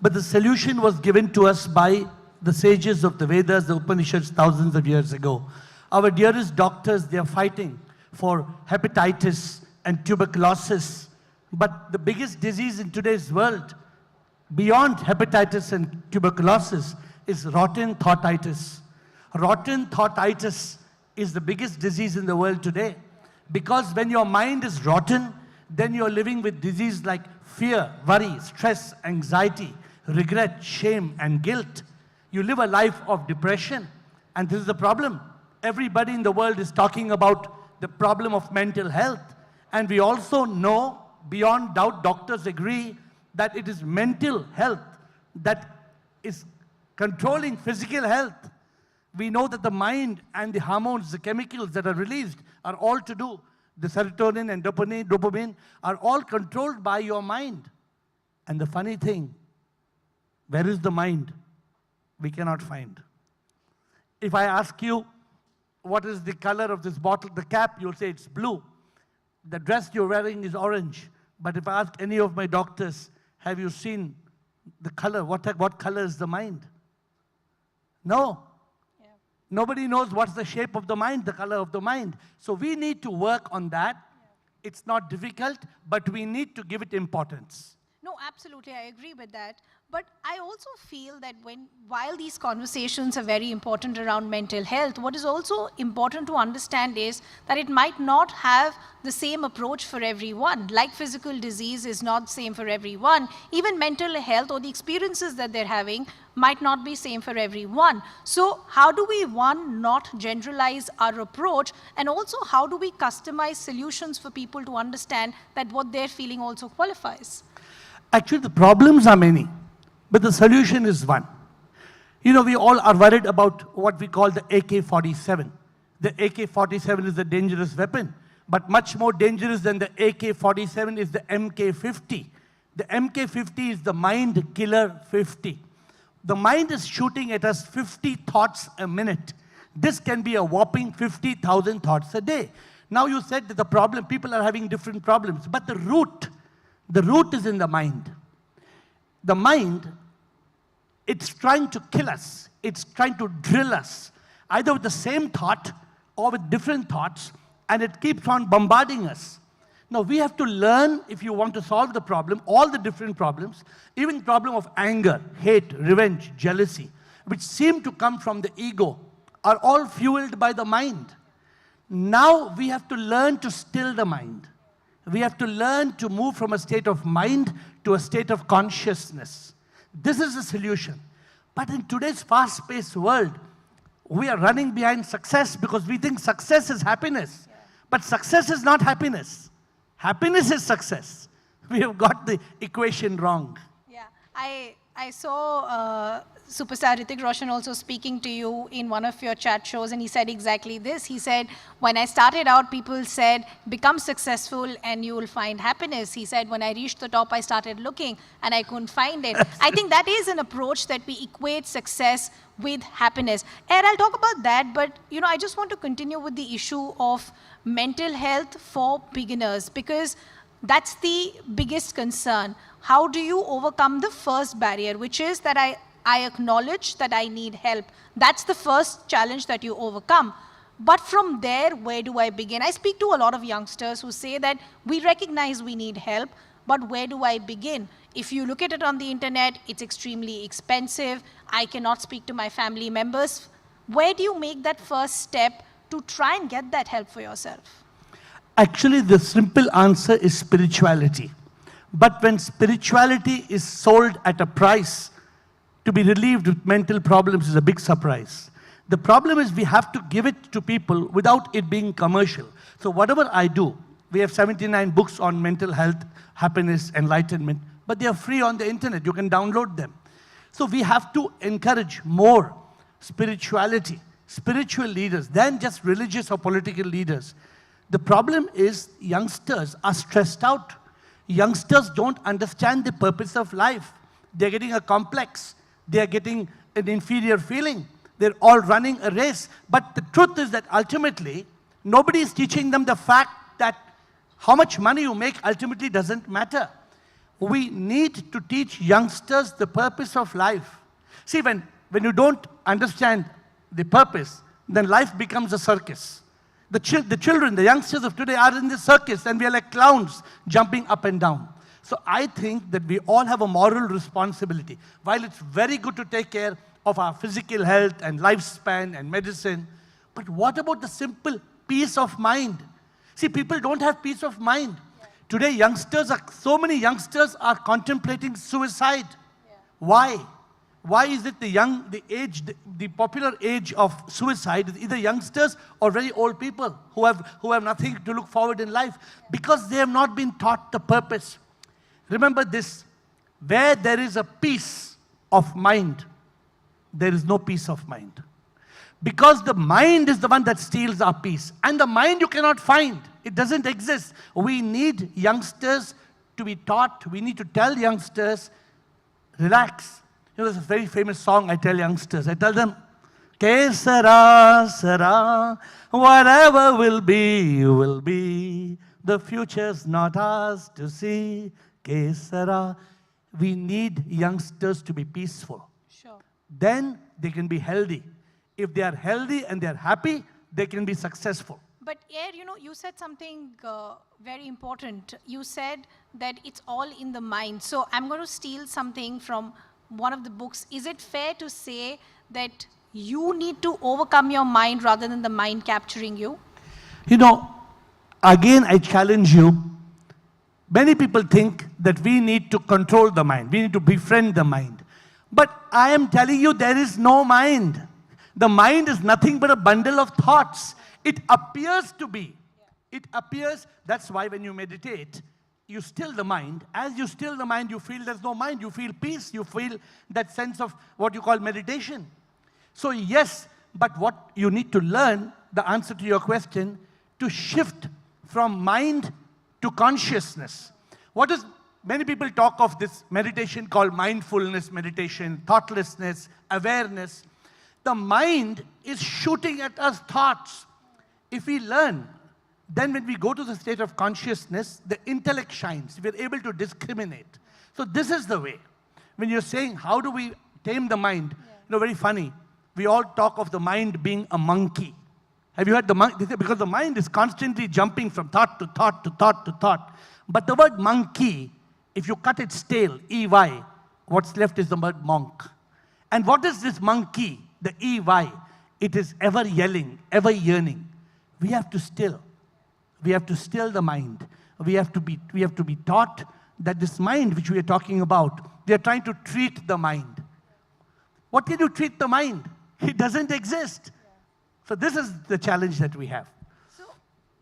But the solution was given to us by the sages of the Vedas, the Upanishads, thousands of years ago. Our dearest doctors, they are fighting for hepatitis and tuberculosis. But the biggest disease in today's world, beyond hepatitis and tuberculosis, is rotten thoughtitis. Rotten thoughtitis is the biggest disease in the world today. Because when your mind is rotten, then you're living with disease like fear, worry, stress, anxiety, regret, shame, and guilt. You live a life of depression. And this is the problem. Everybody in the world is talking about the problem of mental health. And we also know, beyond doubt, doctors agree, that it is mental health that is controlling physical health. We know that the mind and the hormones, the chemicals that are released are all to do. The serotonin and dopamine are all controlled by your mind. And the funny thing, where is the mind? We cannot find. If I ask you, what is the color of this bottle, the cap, you'll say it's blue. The dress you're wearing is orange. But if I ask any of my doctors, have you seen the color? What color is the mind? No. Yeah. Nobody knows what's the shape of the mind, the color of the mind. So we need to work on that. Yeah. It's not difficult, but we need to give it importance. No, absolutely, I agree with that. But I also feel that while these conversations are very important around mental health, what is also important to understand is that it might not have the same approach for everyone. Like physical disease is not the same for everyone, even mental health or the experiences that they're having might not be same for everyone. So how do we, one, not generalize our approach, and also how do we customize solutions for people to understand that what they're feeling also qualifies? Actually, the problems are many, but the solution is one. You know, we all are worried about what we call the AK-47. The AK-47 is a dangerous weapon, but much more dangerous than the AK-47 is the MK-50. The MK-50 is the mind killer 50. The mind is shooting at us 50 thoughts a minute. This can be a whopping 50,000 thoughts a day. Now you said that the problem, people are having different problems, but the root is in the mind. The mind, it's trying to kill us. It's trying to drill us, either with the same thought or with different thoughts, and it keeps on bombarding us. Now we have to learn, if you want to solve the problem, all the different problems, even problem of anger, hate, revenge, jealousy, which seem to come from the ego, are all fueled by the mind. Now we have to learn to still the mind. We have to learn to move from a state of mind to a state of consciousness. This is the solution. But in today's fast-paced world, we are running behind success because we think success is happiness. But success is not happiness. Happiness is success. We have got the equation wrong. Yeah, I saw Superstar Hrithik Roshan also speaking to you in one of your chat shows, and he said exactly this. He said, when I started out, people said, become successful and you will find happiness. He said, when I reached the top, I started looking and I couldn't find it. I think that is an approach that we equate success with happiness. And I'll talk about that, but you know, I just want to continue with the issue of mental health for beginners, because that's the biggest concern. How do you overcome the first barrier, which is that I acknowledge that I need help. That's the first challenge that you overcome. But from there, where do I begin? I speak to a lot of youngsters who say that we recognize we need help, but where do I begin? If you look at it on the internet, it's extremely expensive. I cannot speak to my family members. Where do you make that first step to try and get that help for yourself? Actually, the simple answer is spirituality. But when spirituality is sold at a price, to be relieved with mental problems is a big surprise. The problem is we have to give it to people without it being commercial. So whatever I do, we have 79 books on mental health, happiness, enlightenment, but they are free on the internet. You can download them. So we have to encourage more spirituality, spiritual leaders than just religious or political leaders. The problem is youngsters are stressed out. Youngsters don't understand the purpose of life. They're getting a complex. They're getting an inferior feeling. They're all running a race. But the truth is that ultimately, nobody is teaching them the fact that how much money you make ultimately doesn't matter. We need to teach youngsters the purpose of life. See, when you don't understand the purpose, then life becomes a circus. The children, the youngsters of today are in the circus, and we are like clowns jumping up and down. So I think that we all have a moral responsibility. While it's very good to take care of our physical health and lifespan and medicine, but what about the simple peace of mind? See, people don't have peace of mind. Today, so many youngsters are contemplating suicide. Why? Why is it the popular age of suicide is either youngsters or very old people who have nothing to look forward in life? Because they have not been taught the purpose. Remember this, where there is a peace of mind, there is no peace of mind. Because the mind is the one that steals our peace. And the mind you cannot find. It doesn't exist. We need youngsters to be taught. We need to tell youngsters, relax. You know, there's a very famous song I tell youngsters. I tell them, "Que sera, sera, whatever will be, will be. The future's not ours to see. Que sera." We need youngsters to be peaceful. Sure. Then they can be healthy. If they are healthy and they are happy, they can be successful. But Air, you know, you said something very important. You said that it's all in the mind. So I'm going to steal something from one of the books. Is it fair to say that you need to overcome your mind rather than the mind capturing you? You know, again, I challenge you. Many people think that we need to control the mind. We need to befriend the mind. But I am telling you, there is no mind. The mind is nothing but a bundle of thoughts. It appears to be. It appears, that's why when you meditate, you still the mind. As you still the mind, you feel there's no mind. You feel peace. You feel that sense of what you call meditation. So yes, but what you need to learn, the answer to your question, to shift from mind to consciousness. What is, many people talk of this meditation called mindfulness meditation, thoughtlessness, awareness. The mind is shooting at us thoughts. If we learn, then when we go to the state of consciousness, the intellect shines. We're able to discriminate. So this is the way. When you're saying, how do we tame the mind? You know, very funny. We all talk of the mind being a monkey. Have you heard the monkey? Because the mind is constantly jumping from thought to thought to thought to thought. But the word monkey, if you cut its tail, EY, what's left is the word monk. And what is this monkey, the EY? It is ever yelling, ever yearning. We have to still. We have to still the mind. We have to be taught that this mind which we are talking about, they are trying to treat the mind. What can you treat the mind? It doesn't exist. So this is the challenge that we have. So,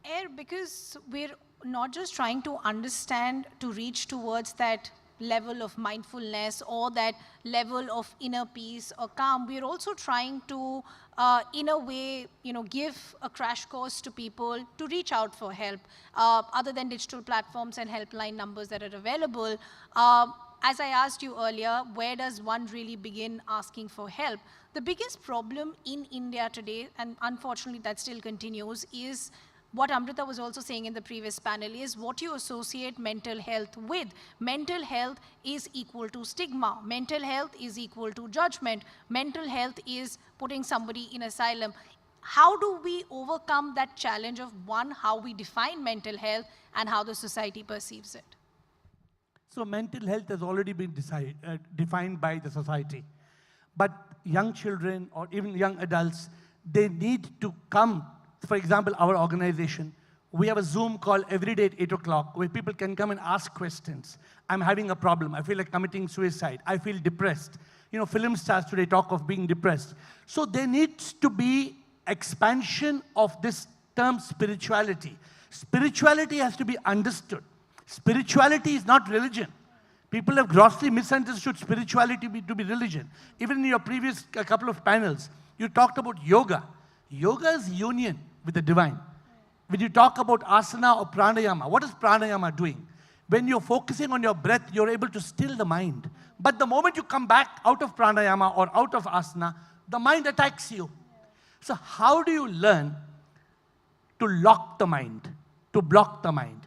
Air, because we're not just trying to understand to reach towards that level of mindfulness or that level of inner peace or calm, we're also trying to, in a way, you know, give a crash course to people to reach out for help, other than digital platforms and helpline numbers that are available. As I asked you earlier, where does one really begin asking for help? The biggest problem in India today, and unfortunately that still continues, is what Amrita was also saying in the previous panel, is what you associate mental health with. Mental health is equal to stigma. Mental health is equal to judgment. Mental health is putting somebody in asylum. How do we overcome that challenge of, one, how we define mental health and how the society perceives it? So mental health has already been defined by the society. But young children or even young adults, they need to come. For example, our organization, we have a Zoom call every day at 8 o'clock where people can come and ask questions. I'm having a problem. I feel like committing suicide. I feel depressed. You know, film stars today talk of being depressed. So there needs to be expansion of this term spirituality. Spirituality has to be understood. Spirituality is not religion. People have grossly misunderstood spirituality to be religion. Even in your previous couple of panels, you talked about yoga. Yoga is union with the divine. When you talk about asana or pranayama, what is pranayama doing? When you're focusing on your breath, you're able to still the mind. But the moment you come back out of pranayama or out of asana, the mind attacks you. So how do you learn to lock the mind, to block the mind?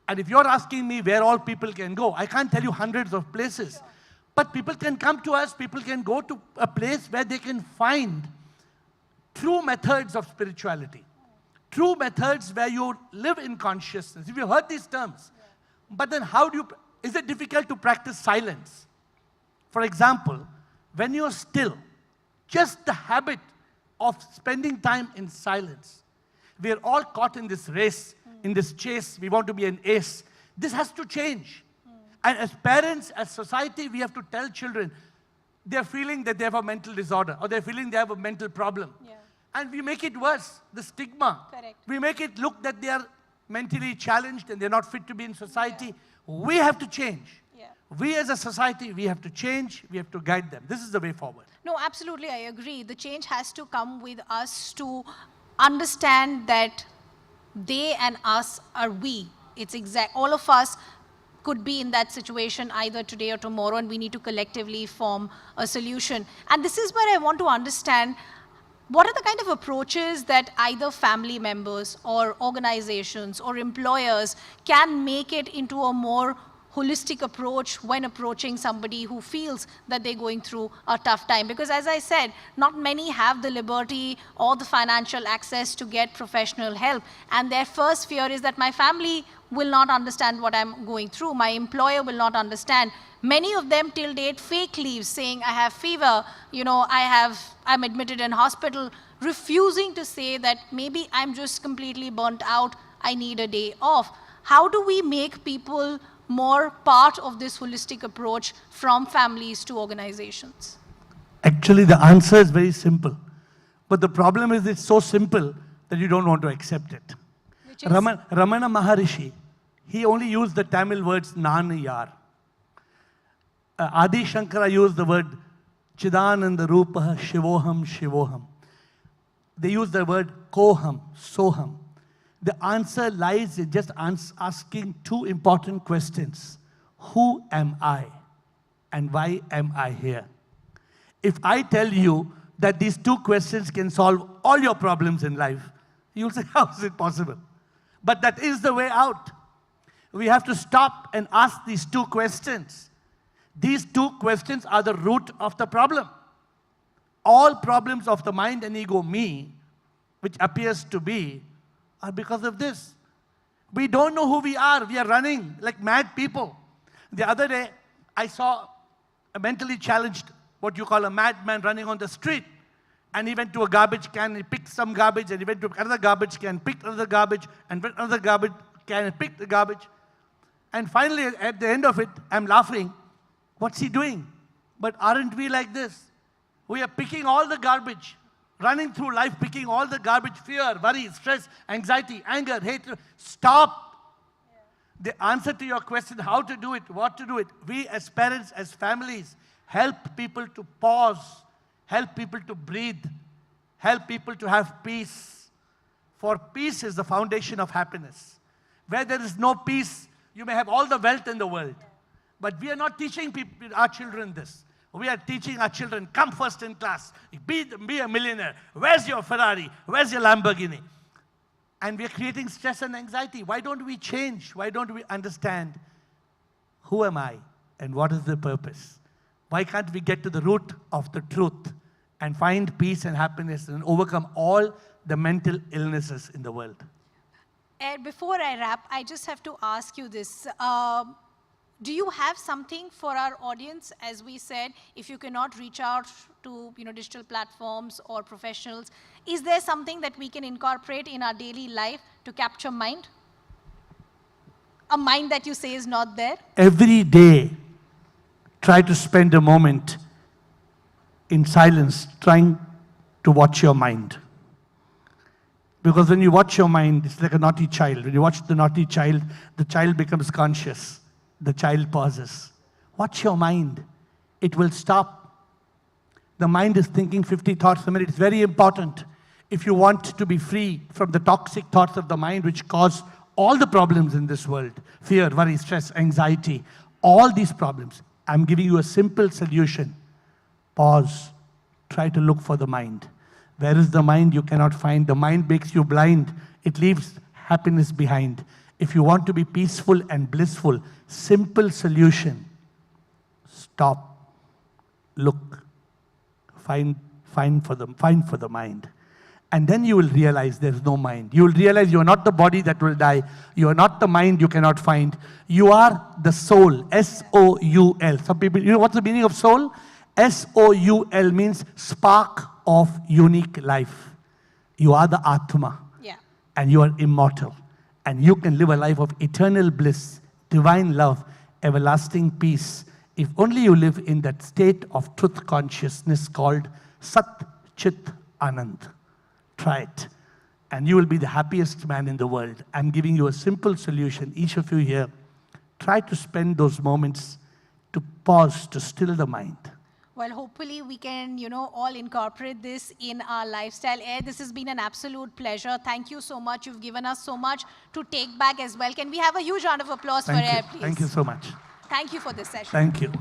And if you're asking me where all people can go, I can't tell you hundreds of places. But people can come to us, people can go to a place where they can find true methods of spirituality. True methods where you live in consciousness. If you heard these terms, but then how do you, is it difficult to practice silence? For example, when you're still, just the habit of spending time in silence. We are all caught in this race, in this chase. We want to be an ace. This has to change. And as parents, as society, we have to tell children, they're feeling that they have a mental disorder or they're feeling they have a mental problem. Yeah. And we make it worse, the stigma. Correct. We make it look that they are mentally challenged and they're not fit to be in society. Yeah. We have to change. Yeah. We as a society, we have to change, we have to guide them. This is the way forward. No, absolutely, I agree. The change has to come with us to understand that they and us are we. It's exact. All of us could be in that situation either today or tomorrow, and we need to collectively form a solution. And this is where I want to understand what are the kind of approaches that either family members or organizations or employers can make it into a more holistic approach when approaching somebody who feels that they're going through a tough time? Because as I said, not many have the liberty or the financial access to get professional help. And their first fear is that my family will not understand what I'm going through. My employer will not understand. Many of them till date fake leaves saying, I have fever, I'm admitted in hospital, refusing to say that maybe I'm just completely burnt out, I need a day off. How do we make people more part of this holistic approach from families to organizations? Actually, the answer is very simple. But the problem is it's so simple that you don't want to accept it. Ramana Maharishi, he only used the Tamil words Nanayar. Adi Shankara used the word Chidananda Rupaha Shivoham Shivoham. They use the word Koham, Soham. The answer lies in just asking two important questions. Who am I? And why am I here? If I tell you that these two questions can solve all your problems in life, you'll say, how is it possible? But that is the way out. We have to stop and ask these two questions. These two questions are the root of the problem. All problems of the mind and ego, me, which appears to be, are because of this. We don't know who we are. We are running like mad people. The other day, I saw a mentally challenged, what you call a madman, running on the street. And he went to a garbage can, he picked some garbage, and he went to another garbage can, picked another garbage, and went to another garbage can and picked the garbage. And finally, at the end of it, I'm laughing. What's he doing? But aren't we like this? We are picking all the garbage, running through life picking all the garbage, fear, worry, stress, anxiety, anger, hatred. Stop. Yeah. The answer to your question, how to do it, what to do it, we as parents, as families, help people to pause, help people to breathe, help people to have peace. For peace is the foundation of happiness. Where there is no peace, you may have all the wealth in the world. But we are not teaching our children this. We are teaching our children, come first in class, be a millionaire. Where's your Ferrari? Where's your Lamborghini? And we are creating stress and anxiety. Why don't we change? Why don't we understand who am I and what is the purpose? Why can't we get to the root of the truth and find peace and happiness and overcome all the mental illnesses in the world? Ed, before I wrap, I just have to ask you this. Do you have something for our audience? As we said, if you cannot reach out to digital platforms or professionals, is there something that we can incorporate in our daily life to capture mind? A mind that you say is not there? Every day, try to spend a moment in silence trying to watch your mind. Because when you watch your mind, it's like a naughty child. When you watch the naughty child, the child becomes conscious. The child pauses. Watch your mind. It will stop. The mind is thinking 50 thoughts a minute. It's very important. If you want to be free from the toxic thoughts of the mind which cause all the problems in this world, fear, worry, stress, anxiety, all these problems, I'm giving you a simple solution. Pause. Try to look for the mind. Where is the mind? You cannot find. The mind makes you blind. It leaves happiness behind. If you want to be peaceful and blissful, simple solution. Stop. Look. Find for the mind. And then you will realize there's no mind. You will realize you are not the body that will die. You are not the mind you cannot find. You are the soul. S-O-U-L. Some people, you know what's the meaning of soul? S-O-U-L means spark of unique life. You are the Atma. Yeah. And you are immortal. And you can live a life of eternal bliss, divine love, everlasting peace, if only you live in that state of truth consciousness called Sat Chit Anand. Try it. And you will be the happiest man in the world. I'm giving you a simple solution. Each of you here, try to spend those moments to pause, to still the mind. Well, hopefully we can, all incorporate this in our lifestyle. Ed, this has been an absolute pleasure. Thank you so much. You've given us so much to take back as well. Can we have a huge round of applause for Ed, please? Thank you so much. Thank you for this session. Thank you.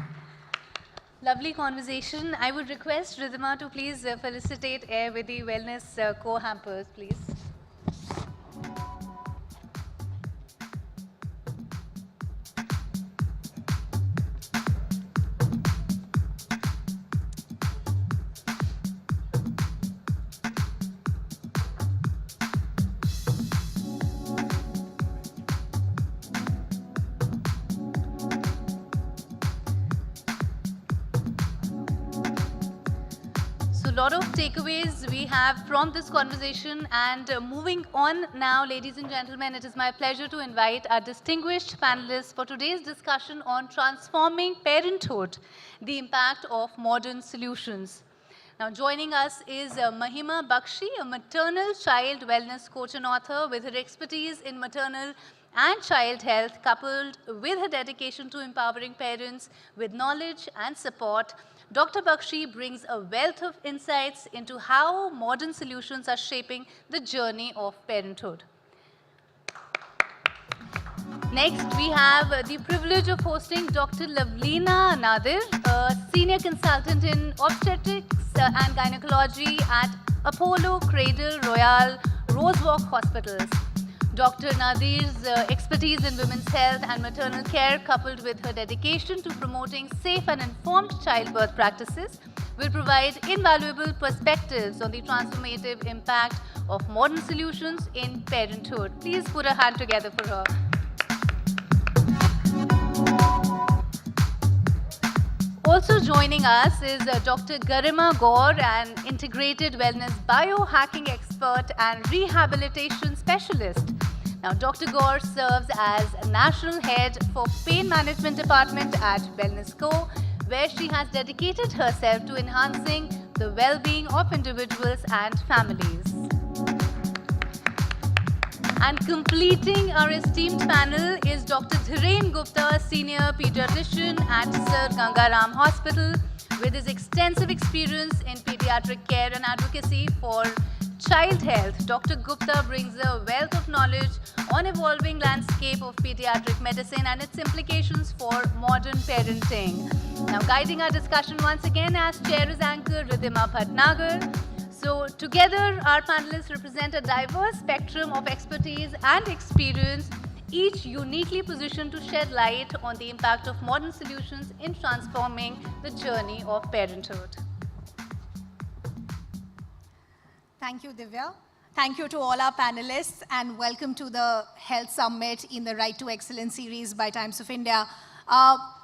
Lovely conversation. I would request Ridhima to please felicitate Air with the wellness co-hampers, please. So a lot of takeaways we have from this conversation, and moving on now, ladies and gentlemen, it is my pleasure to invite our distinguished panelists for today's discussion on transforming parenthood, the impact of modern solutions. Now joining us is Mahima Bakshi, a maternal child wellness coach and author with her expertise in maternal and child health coupled with her dedication to empowering parents with knowledge and support. Dr. Bakshi brings a wealth of insights into how modern solutions are shaping the journey of parenthood. Next, we have the privilege of hosting Dr. Lavleena Nadir, a senior consultant in obstetrics and gynecology at Apollo Cradle Royal Rosewalk Hospitals. Dr. Nadir's expertise in women's health and maternal care, coupled with her dedication to promoting safe and informed childbirth practices, will provide invaluable perspectives on the transformative impact of modern solutions in parenthood. Please put a hand together for her. Also joining us is Dr. Garima Gaur, an integrated wellness biohacking expert and rehabilitation specialist. Now, Dr. Gaur serves as National Head for Pain Management Department at Wellness Co, where she has dedicated herself to enhancing the well-being of individuals and families. And completing our esteemed panel is Dr. Dhiren Gupta, Senior Pediatrician at Sir Gangaram Hospital, with his extensive experience in pediatric care and advocacy for child health. Dr. Gupta brings a wealth of knowledge on evolving landscape of pediatric medicine and its implications for modern parenting. Now, guiding our discussion once again as chair is anchor Ridhima Bhatnagar. So together, our panelists represent a diverse spectrum of expertise and experience, each uniquely positioned to shed light on the impact of modern solutions in transforming the journey of parenthood. Thank you, Divya. Thank you to all our panelists, and welcome to the Health Summit in the Right to Excellence series by Times of India.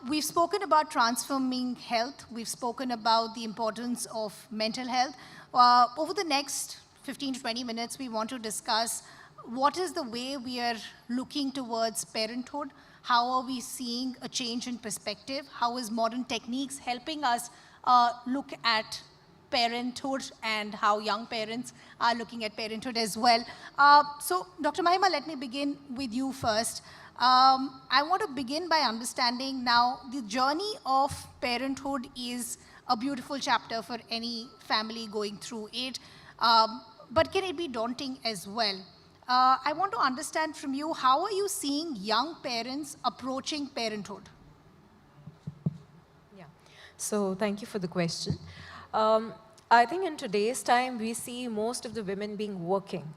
We've spoken about transforming health. We've spoken about the importance of mental health. Over the next 15 to 20 minutes, we want to discuss what is the way we are looking towards parenthood, how are we seeing a change in perspective, how is modern techniques helping us look at parenthood, and how young parents are looking at parenthood as well. So, Dr. Mahima, let me begin with you first. I want to begin by understanding now the journey of parenthood is a beautiful chapter for any family going through it, but can it be daunting as well? I want to understand from you, how are you seeing young parents approaching parenthood? Yeah, so thank you for the question. I think in today's time, we see most of the women being working.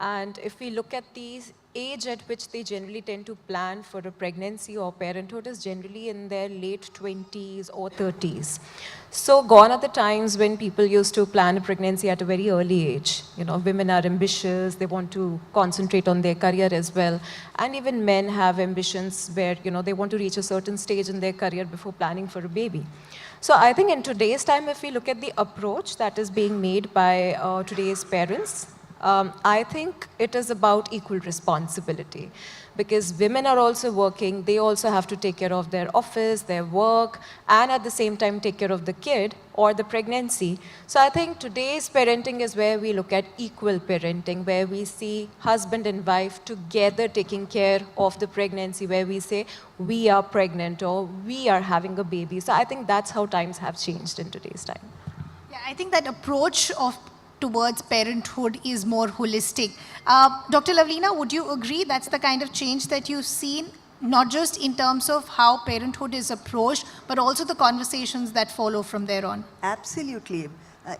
And if we look at the age at which they generally tend to plan for a pregnancy or parenthood is generally in their late 20s or 30s. So gone are the times when people used to plan a pregnancy at a very early age. You know, women are ambitious, they want to concentrate on their career as well. And even men have ambitions where, you know, they want to reach a certain stage in their career before planning for a baby. So I think in today's time, if we look at the approach that is being made by today's parents, I think it is about equal responsibility, because women are also working, they also have to take care of their office, their work, and at the same time take care of the kid or the pregnancy. So I think today's parenting is where we look at equal parenting, where we see husband and wife together taking care of the pregnancy, where we say we are pregnant or we are having a baby. So I think that's how times have changed in today's time. Yeah, I think that approach towards parenthood is more holistic. Dr. Lavleena, would you agree that's the kind of change that you've seen, not just in terms of how parenthood is approached, but also the conversations that follow from there on? Absolutely.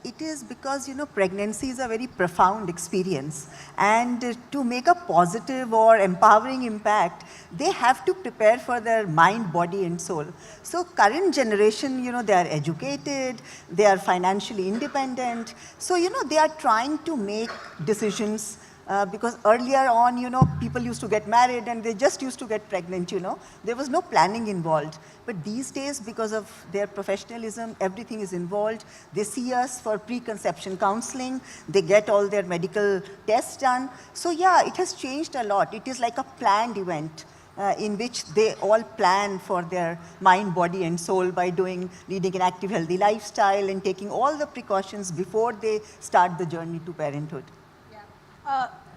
It is because, you know, pregnancy is a very profound experience, and to make a positive or empowering impact, they have to prepare for their mind, body and soul. So current generation, you know, they are educated, they are financially independent. So, you know, they are trying to make decisions Because earlier on, people used to get married and they just used to get pregnant, There was no planning involved. But these days, because of their professionalism, everything is involved. They see us for preconception counseling. They get all their medical tests done. So yeah, it has changed a lot. It is like a planned event. In which they all plan for their mind, body and soul by leading an active, healthy lifestyle and taking all the precautions before they start the journey to parenthood.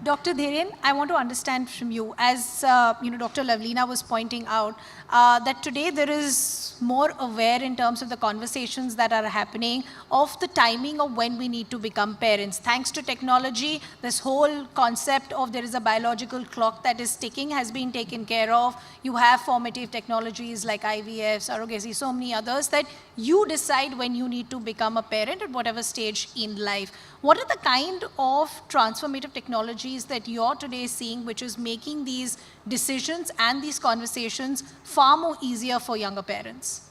Dr. Dheren, I want to understand from you, as Dr. Lavlina was pointing out, that today there is more aware in terms of the conversations that are happening of the timing of when we need to become parents. Thanks to technology, this whole concept of there is a biological clock that is ticking has been taken care of. You have formative technologies like IVF, surrogacy, so many others that you decide when you need to become a parent at whatever stage in life. What are the kind of transformative technologies that you're today seeing which is making these decisions and these conversations far more easier for younger parents?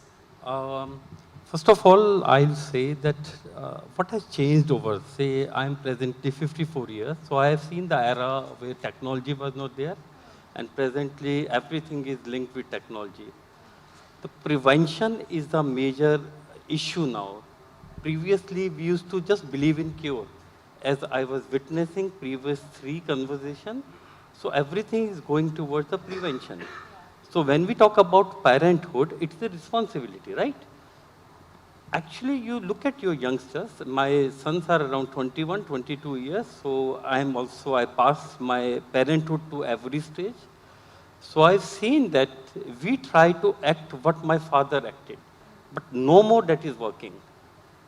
First of all, I'll say that what has changed over, say, I'm presently 54 years, so I have seen the era where technology was not there, and presently everything is linked with technology. The prevention is the major issue now. Previously, we used to just believe in cure. As I was witnessing previous 3 conversations, so everything is going towards the prevention. So when we talk about parenthood, it's a responsibility, right? Actually, you look at your youngsters. My sons are around 21, 22 years, so I pass my parenthood to every stage. So I've seen that we try to act what my father acted, but no more that is working.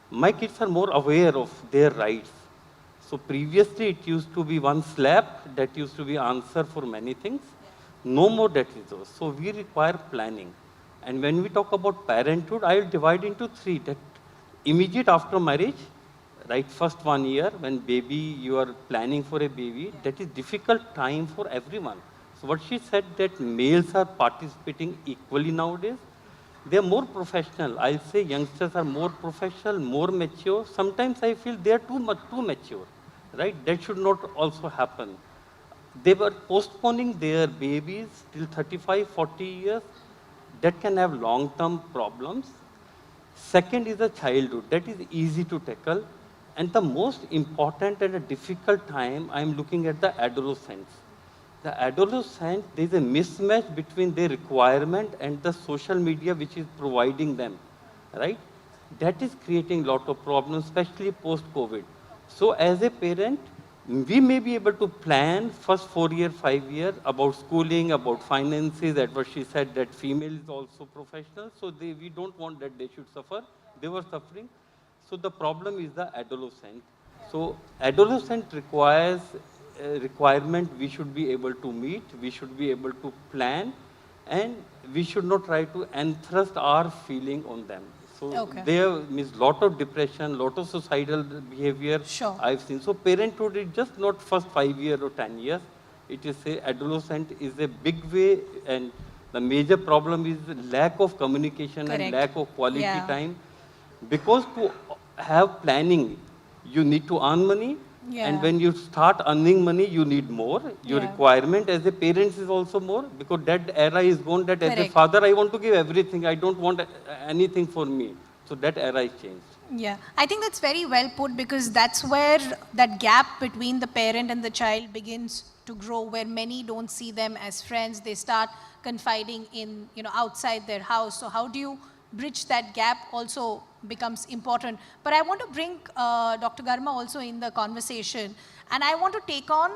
My kids are more aware of their rights. So previously it used to be one slap that used to be answer for many things. No more that is those. So we require planning. And when we talk about parenthood, I will divide into 3. That immediate after marriage, right, first 1 year when baby, you are planning for a baby, that is difficult time for everyone. So what she said that males are participating equally nowadays. They are more professional. I'll say youngsters are more professional, more mature. Sometimes I feel they are too mature, right? That should not also happen. They were postponing their babies till 35, 40 years. That can have long-term problems. Second is the childhood. That is easy to tackle. And the most important and a difficult time, I'm looking at the adolescents. The adolescent, there is a mismatch between their requirement and the social media which is providing them, right? That is creating a lot of problems, especially post-COVID. So as a parent, we may be able to plan first 4 year, 5 year about schooling, about finances, that what she said, that female is also professional. So we don't want that they should suffer. They were suffering. So the problem is the adolescent. So adolescent requires requirement we should be able to meet, we should be able to plan, and we should not try to entrust our feeling on them. So there is lot of depression, lot of suicidal behavior I've seen. So parenthood is just not first 5 years or 10 years. It is a adolescent is a big way, and the major problem is lack of communication and lack of quality time. Because to have planning, you need to earn money. And when you start earning money, you need more. Your requirement as a parent is also more, because that era is gone, that as a father, I want to give everything. I don't want anything for me. So that era is changed. Yeah, I think that's very well put, because that's where that gap between the parent and the child begins to grow, where many don't see them as friends. They start confiding in, outside their house. So how do you bridge that gap also becomes important. But I want to bring Dr. Garma also in the conversation, and I want to take on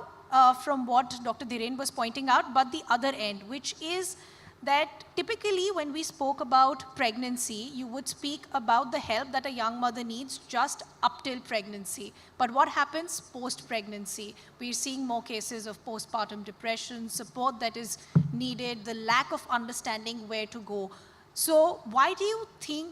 from what Dr. Dhiren was pointing out, but the other end, which is that typically when we spoke about pregnancy, you would speak about the help that a young mother needs just up till pregnancy. But what happens post-pregnancy? We're seeing more cases of postpartum depression, support that is needed, the lack of understanding where to go. So why do you think,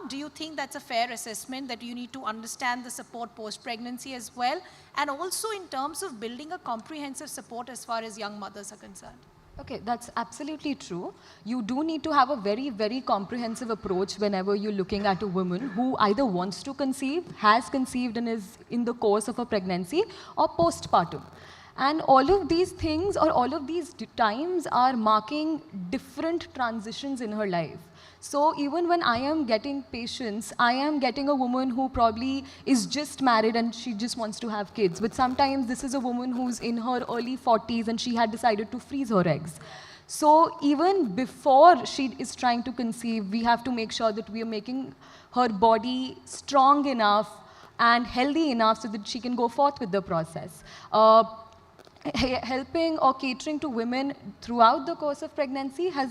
do you think that's a fair assessment that you need to understand the support post-pregnancy as well? And also in terms of building a comprehensive support as far as young mothers are concerned? Okay, that's absolutely true. You do need to have a very, very comprehensive approach whenever you're looking at a woman who either wants to conceive, has conceived and is in the course of a pregnancy, or postpartum. And all of these things or all of these times are marking different transitions in her life. So even when I am getting patients, I am getting a woman who probably is just married and she just wants to have kids. But sometimes this is a woman who's in her early 40s and she had decided to freeze her eggs. So even before she is trying to conceive, we have to make sure that we are making her body strong enough and healthy enough so that she can go forth with the process. Helping or catering to women throughout the course of pregnancy has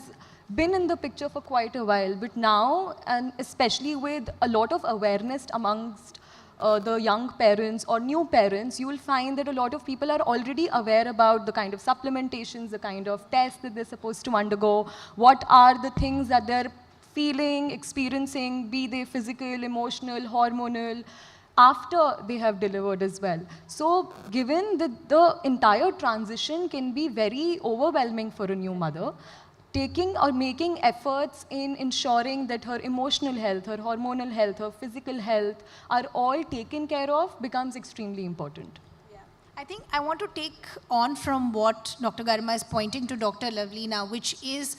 been in the picture for quite a while, but now, and especially with a lot of awareness amongst the young parents or new parents, you will find that a lot of people are already aware about the kind of supplementations, the kind of tests that they're supposed to undergo, what are the things that they're feeling, experiencing, be they physical, emotional, hormonal, after they have delivered as well. So given that the entire transition can be very overwhelming for a new mother, taking or making efforts in ensuring that her emotional health, her hormonal health, her physical health are all taken care of becomes extremely important. I think I want to take on from what Dr. Garima is pointing to Dr. Lovely now, which is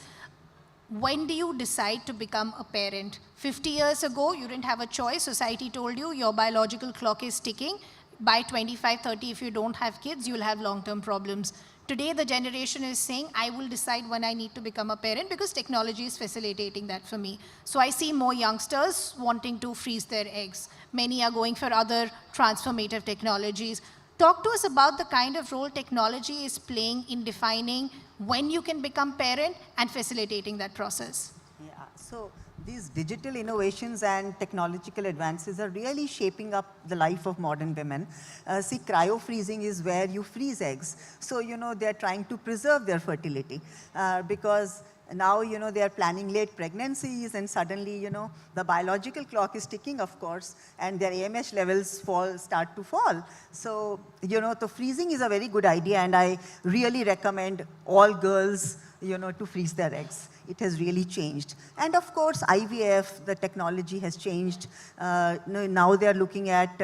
when do you decide to become a parent? 50 years ago, you didn't have a choice. Society told you your biological clock is ticking. By 25, 30, if you don't have kids, you'll have long-term problems. Today, the generation is saying, I will decide when I need to become a parent because technology is facilitating that for me. So I see more youngsters wanting to freeze their eggs. Many are going for other transformative technologies. Talk to us about the kind of role technology is playing in defining when you can become parent and facilitating that process. Yeah, so these digital innovations and technological advances are really shaping up the life of modern women. See, cryo-freezing is where you freeze eggs. So, they're trying to preserve their fertility because now, they are planning late pregnancies and suddenly, the biological clock is ticking, of course, and their AMH levels start to fall. So, the freezing is a very good idea, and I really recommend all girls, to freeze their eggs. It has really changed. And of course, IVF, the technology has changed. Now they are looking at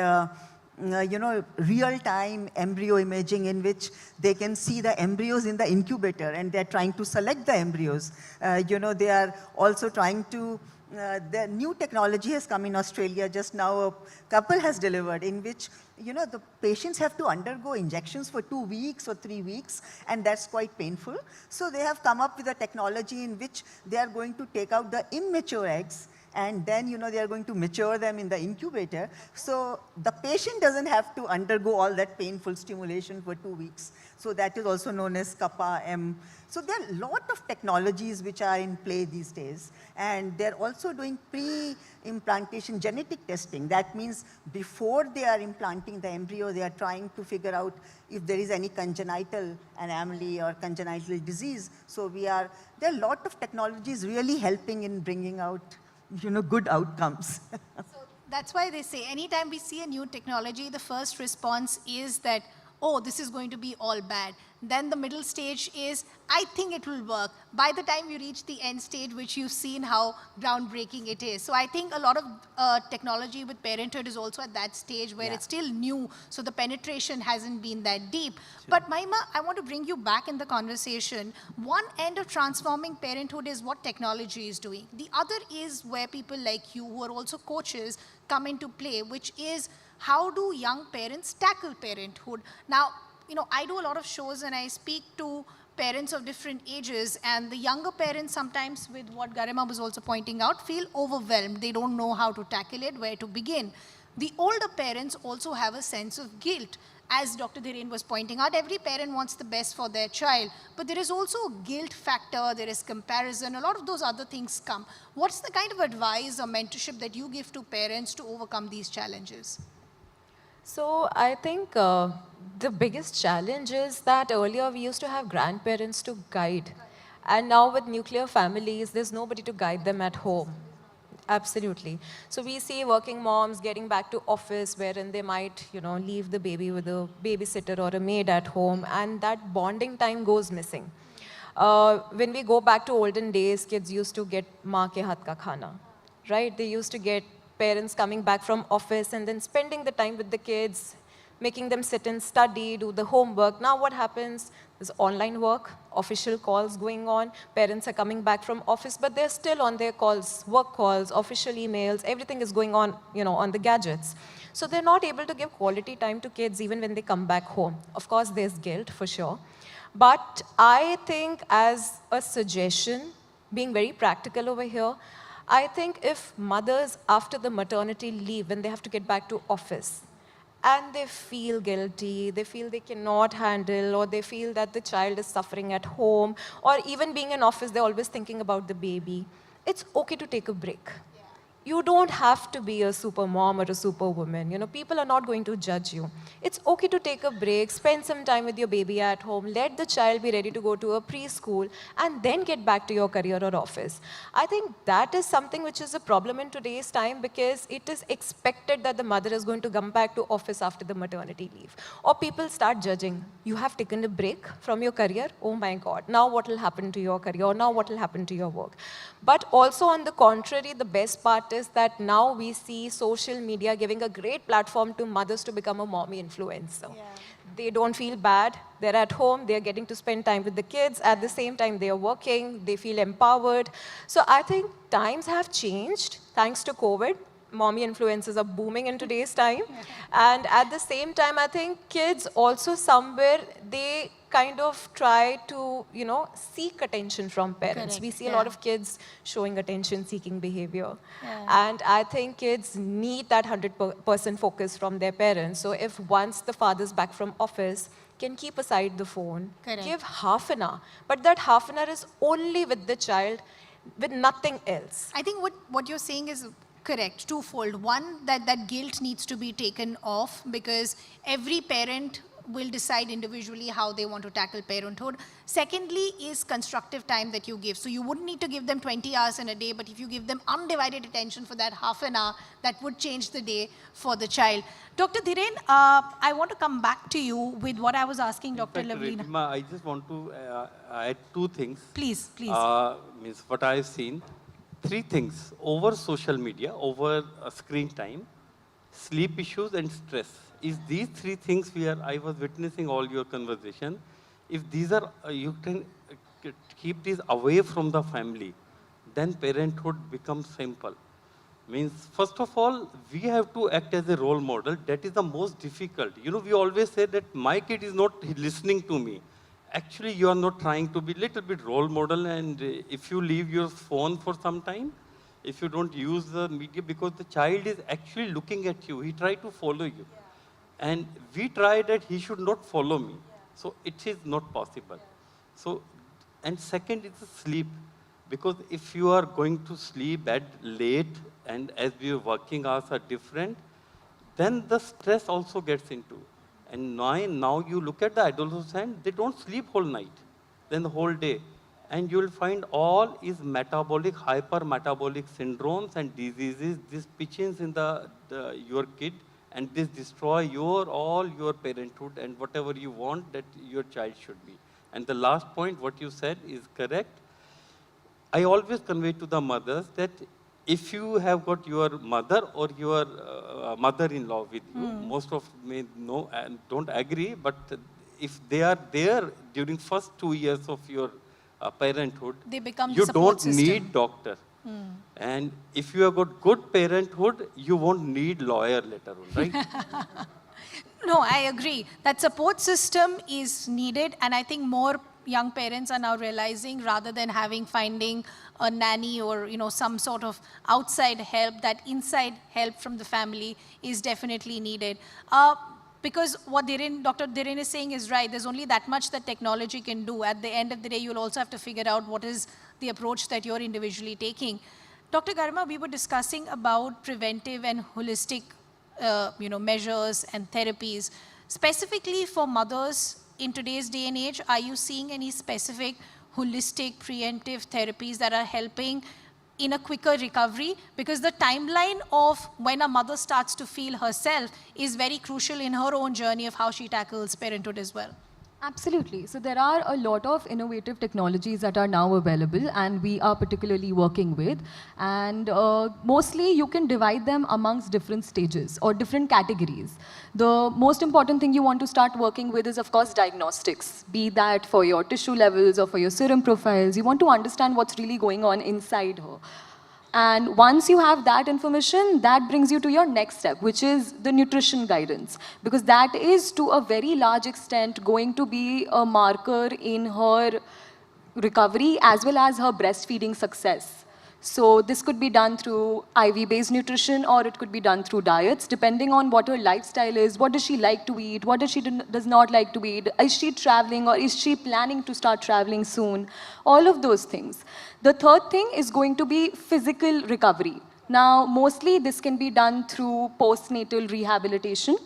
real-time embryo imaging in which they can see the embryos in the incubator and they're trying to select the embryos. They are also trying to, the new technology has come in Australia. Just now a couple has delivered in which, the patients have to undergo injections for 2 weeks or 3 weeks, and that's quite painful. So they have come up with a technology in which they are going to take out the immature eggs and then, they are going to mature them in the incubator. So the patient doesn't have to undergo all that painful stimulation for 2 weeks. So that is also known as kappa M. So there are a lot of technologies which are in play these days. And they're also doing pre-implantation genetic testing. That means before they are implanting the embryo, they are trying to figure out if there is any congenital anomaly or congenital disease. So there are a lot of technologies really helping in bringing out good outcomes. So that's why they say anytime we see a new technology, the first response is that, oh, this is going to be all bad. Then the middle stage is, I think it will work. By the time you reach the end stage, which you've seen how groundbreaking it is. So I think a lot of technology with parenthood is also at that stage where it's still new, so the penetration hasn't been that deep. Sure. But Mahima, I want to bring you back in the conversation. One end of transforming parenthood is what technology is doing. The other is where people like you, who are also coaches, come into play, which is how do young parents tackle parenthood? Now, I do a lot of shows and I speak to parents of different ages, and the younger parents sometimes, with what Garima was also pointing out, feel overwhelmed. They don't know how to tackle it, where to begin. The older parents also have a sense of guilt. As Dr. Dhiren was pointing out, every parent wants the best for their child, but there is also a guilt factor, there is comparison, a lot of those other things come. What's the kind of advice or mentorship that you give to parents to overcome these challenges? So I think the biggest challenge is that earlier we used to have grandparents to guide. And now with nuclear families, there's nobody to guide them at home. Absolutely. So we see working moms getting back to office wherein they might, leave the baby with a babysitter or a maid at home, and that bonding time goes missing. When we go back to olden days, kids used to get maa ke haath ka khana, right? They used to get parents coming back from office and then spending the time with the kids, making them sit and study, do the homework. Now what happens? There's online work, official calls going on, parents are coming back from office, but they're still on their calls, work calls, official emails, everything is going on, on the gadgets. So they're not able to give quality time to kids even when they come back home. Of course, there's guilt for sure. But I think as a suggestion, being very practical over here, I think if mothers after the maternity leave, when they have to get back to office, and they feel guilty, they feel they cannot handle, or they feel that the child is suffering at home, or even being in office, they're always thinking about the baby, it's okay to take a break. You don't have to be a super mom or a super woman. People are not going to judge you. It's okay to take a break, spend some time with your baby at home, let the child be ready to go to a preschool, and then get back to your career or office. I think that is something which is a problem in today's time, because it is expected that the mother is going to come back to office after the maternity leave. Or people start judging. You have taken a break from your career? Oh my God, now what will happen to your career? Or now what will happen to your work? But also on the contrary, the best part is that now we see social media giving a great platform to mothers to become a mommy influencer. Yeah. They don't feel bad. They're at home. They're getting to spend time with the kids. At the same time, they are working. They feel empowered. So I think times have changed thanks to COVID. Mommy influencers are booming in today's time. And at the same time, I think kids also somewhere, they kind of try to, seek attention from parents. Correct. We see a lot of kids showing attention-seeking behavior. And I think kids need that 100% focus from their parents. So if once the father's back from office, can keep aside the phone, Correct. give half an hour. But that half an hour is only with the child, with nothing else. I think what you're saying is correct, twofold. One, that guilt needs to be taken off, because every parent will decide individually how they want to tackle parenthood. Secondly is constructive time that you give. So you wouldn't need to give them 20 hours in a day, but if you give them undivided attention for that half an hour, that would change the day for the child. Dr. Dhiren, I want to come back to you with what I was asking Dr. Lavlina. I just want to add two things. Please. Means what I've seen. Three things: over social media, over screen time, sleep issues, and stress. Is these three things I was witnessing all your conversation. If these are, you can keep these away from the family, then parenthood becomes simple. Means, first of all, we have to act as a role model. That is the most difficult. We always say that my kid is not listening to me. Actually, you are not trying to be little bit role model, and if you leave your phone for some time, if you don't use the media, because the child is actually looking at you, he tries to follow you. And we try that he should not follow me. So it is not possible. So, and second is the sleep. Because if you are going to sleep at late, and as your working hours are different, then the stress also gets into. And now you look at the adolescent, they don't sleep whole night, then the whole day. And you will find all is metabolic, hypermetabolic syndromes and diseases, these pitchings in your kid, and this destroy all your parenthood and whatever you want that your child should be. And the last point, what you said is correct. I always convey to the mothers that if you have got your mother or your mother-in-law with you, most of may know and don't agree, but if they are there during first 2 years of your parenthood, they become you the don't system. need doctor. And if you have got good parenthood, you won't need lawyer later on, right? No, I agree. That support system is needed, and I think more young parents are now realizing, rather than finding a nanny or some sort of outside help, that inside help from the family is definitely needed. Because what Dr. Dhiren is saying is right. There's only that much that technology can do. At the end of the day, you'll also have to figure out what is the approach that you're individually taking. Dr. Garma, we were discussing about preventive and holistic measures and therapies. Specifically for mothers in today's day and age, are you seeing any specific holistic preemptive therapies that are helping in a quicker recovery? Because the timeline of when a mother starts to feel herself is very crucial in her own journey of how she tackles parenthood as well. Absolutely. So there are a lot of innovative technologies that are now available and we are particularly working with. And mostly you can divide them amongst different stages or different categories. The most important thing you want to start working with is, of course, diagnostics. Be that for your tissue levels or for your serum profiles. You want to understand what's really going on inside her. And once you have that information, that brings you to your next step, which is the nutrition guidance. Because that is, to a very large extent, going to be a marker in her recovery as well as her breastfeeding success. So this could be done through IV-based nutrition, or it could be done through diets, depending on what her lifestyle is, what does she like to eat, what does she does not like to eat, is she traveling or is she planning to start traveling soon, all of those things. The third thing is going to be physical recovery. Now, mostly this can be done through postnatal rehabilitation.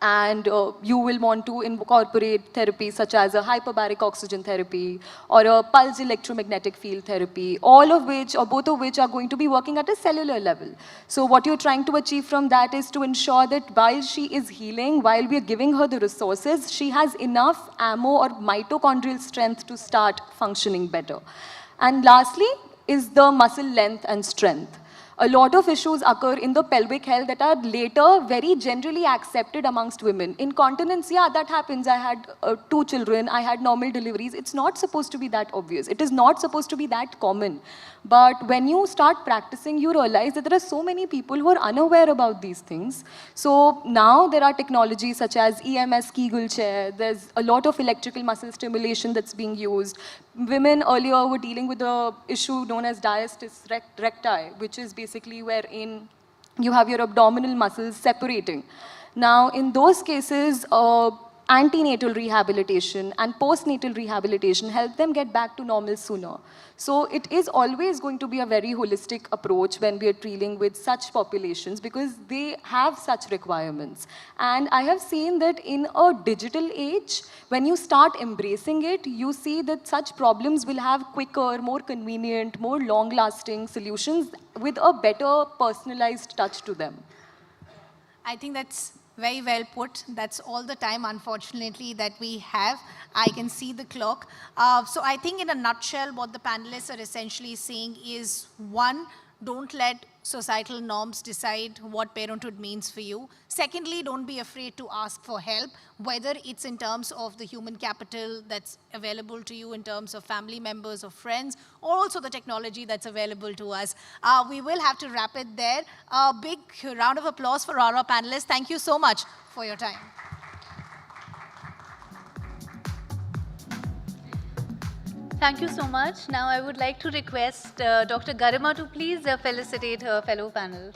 And you will want to incorporate therapies such as a hyperbaric oxygen therapy or a pulse electromagnetic field therapy, all of which or both of which are going to be working at a cellular level. So what you're trying to achieve from that is to ensure that while she is healing, while we are giving her the resources, she has enough ammo or mitochondrial strength to start functioning better. And lastly is the muscle length and strength. A lot of issues occur in the pelvic health that are later very generally accepted amongst women. Incontinence, yeah, that happens. I had 2 children, I had normal deliveries. It's not supposed to be that obvious. It is not supposed to be that common. But when you start practicing, you realize that there are so many people who are unaware about these things. So now there are technologies such as EMS Kegel chair. There's a lot of electrical muscle stimulation that's being used. Women earlier were dealing with the issue known as diastasis recti, which is basically wherein you have your abdominal muscles separating. Now, in those cases, antenatal rehabilitation and postnatal rehabilitation help them get back to normal sooner. So it is always going to be a very holistic approach when we are dealing with such populations because they have such requirements. And I have seen that in a digital age, when you start embracing it, you see that such problems will have quicker, more convenient, more long-lasting solutions with a better personalized touch to them. I think that's very well put. That's all the time, unfortunately, that we have. I can see the clock. So I think in a nutshell, what the panelists are essentially saying is, one, don't let societal norms decide what parenthood means for you. Secondly, don't be afraid to ask for help, whether it's in terms of the human capital that's available to you in terms of family members or friends, or also the technology that's available to us. We will have to wrap it there. A big round of applause for our panelists. Thank you so much for your time. Thank you so much. Now I would like to request Dr. Garima to please felicitate her fellow panel.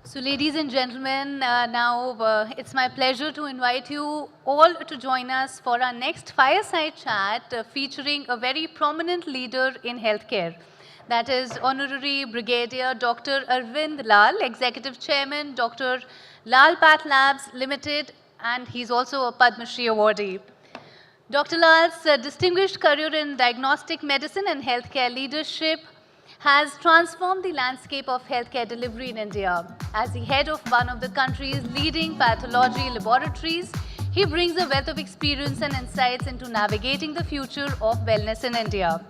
So ladies and gentlemen, now it's my pleasure to invite you all to join us for our next fireside chat featuring a very prominent leader in healthcare. That is Honorary Brigadier Dr. Arvinder Lal, Executive Chairman, Dr. Lal Path Labs Limited, and he's also a Padma Shri awardee. Dr. Lal's distinguished career in diagnostic medicine and healthcare leadership has transformed the landscape of healthcare delivery in India. As the head of one of the country's leading pathology laboratories, he brings a wealth of experience and insights into navigating the future of wellness in India.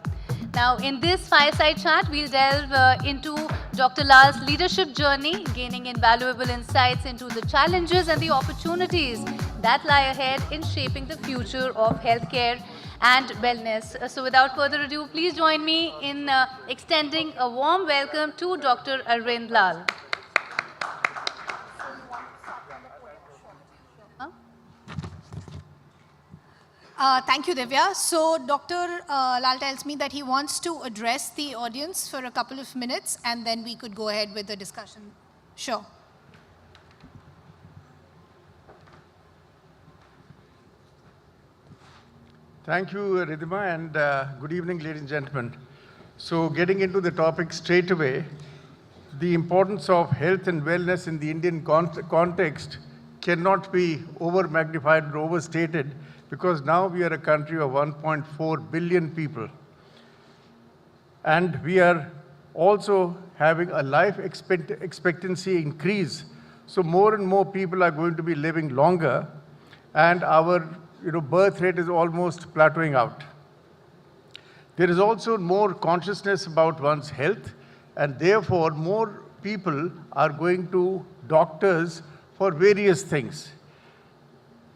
Now, in this fireside chat, we'll delve into Dr. Lal's leadership journey, gaining invaluable insights into the challenges and the opportunities that lie ahead in shaping the future of healthcare and wellness. So without further ado, please join me in extending a warm welcome to Dr. Arvind Lal. Thank you, Divya. So Dr. Lal tells me that he wants to address the audience for a couple of minutes, and then we could go ahead with the discussion. Sure. Thank you, Ridhima, and good evening, ladies and gentlemen. So getting into the topic straight away, the importance of health and wellness in the Indian context cannot be over-magnified or overstated, because now we are a country of 1.4 billion people. And we are also having a life expectancy increase. So more and more people are going to be living longer, and our birth rate is almost plateauing out. There is also more consciousness about one's health, and therefore more people are going to doctors for various things.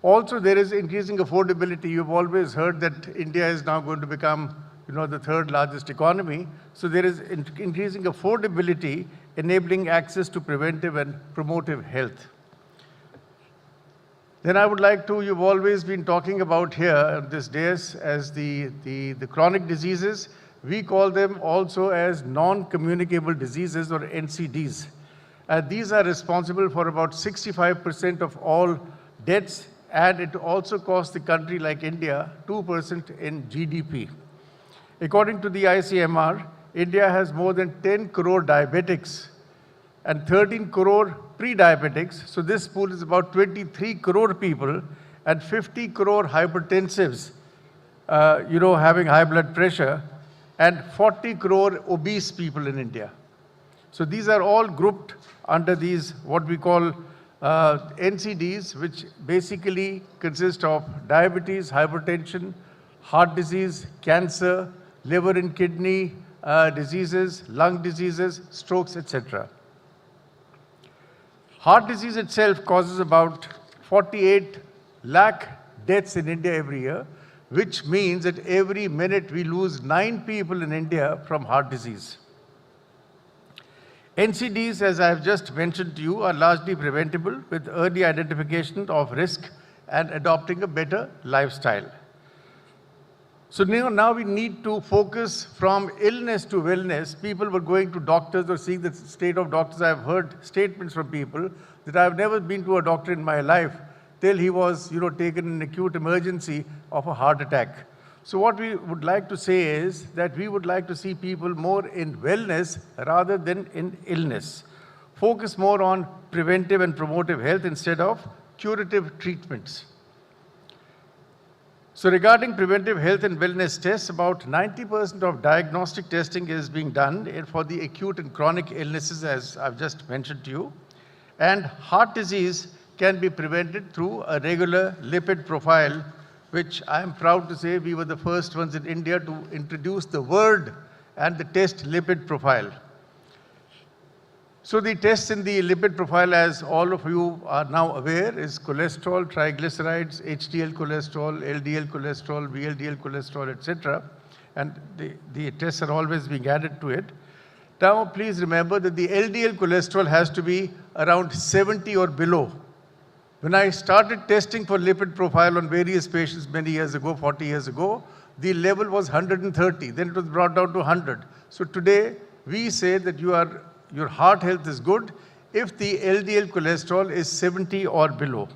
Also, there is increasing affordability. You've always heard that India is now going to become, the third largest economy. So there is increasing affordability, enabling access to preventive and promotive health. Then I would like to, you've always been talking about here on this dais as the chronic diseases. We call them also as non-communicable diseases, or NCDs. These are responsible for about 65% of all deaths, and it also costs the country like India 2% in GDP. According to the ICMR, India has more than 10 crore diabetics and 13 crore pre-diabetics. So this pool is about 23 crore people, and 50 crore hypertensives, having high blood pressure, and 40 crore obese people in India. So these are all grouped under these, what we call NCDs, which basically consist of diabetes, hypertension, heart disease, cancer, liver and kidney diseases, lung diseases, strokes, etc. Heart disease itself causes about 48 lakh deaths in India every year, which means that every minute we lose 9 people in India from heart disease. NCDs, as I have just mentioned to you, are largely preventable with early identification of risk and adopting a better lifestyle. So now we need to focus from illness to wellness. People were going to doctors or seeing the state of doctors. I have heard statements from people that I have never been to a doctor in my life till he was taken in acute emergency of a heart attack. So what we would like to say is that we would like to see people more in wellness rather than in illness. Focus more on preventive and promotive health instead of curative treatments. So regarding preventive health and wellness tests, about 90% of diagnostic testing is being done for the acute and chronic illnesses, as I've just mentioned to you. And heart disease can be prevented through a regular lipid profile, which I am proud to say we were the first ones in India to introduce the word and the test lipid profile. So the tests in the lipid profile, as all of you are now aware, is cholesterol, triglycerides, HDL cholesterol, LDL cholesterol, VLDL cholesterol, etc. And the tests are always being added to it. Now please remember that the LDL cholesterol has to be around 70 or below. When I started testing for lipid profile on various patients many years ago, 40 years ago, the level was 130. Then it was brought down to 100. So today, we say that your heart health is good if the LDL cholesterol is 70 or below.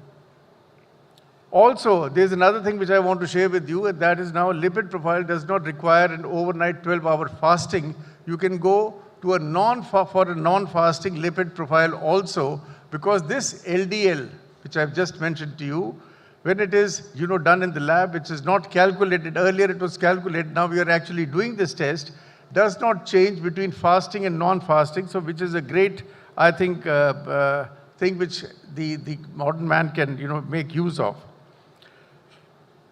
Also, there's another thing which I want to share with you, and that is now lipid profile does not require an overnight 12-hour fasting. You can go to a non-fasting lipid profile also, because this LDL, which I've just mentioned to you, when it is done in the lab, which is not calculated. Earlier it was calculated, now we are actually doing this test, does not change between fasting and non-fasting, so which is a great, I think, thing which the modern man can make use of.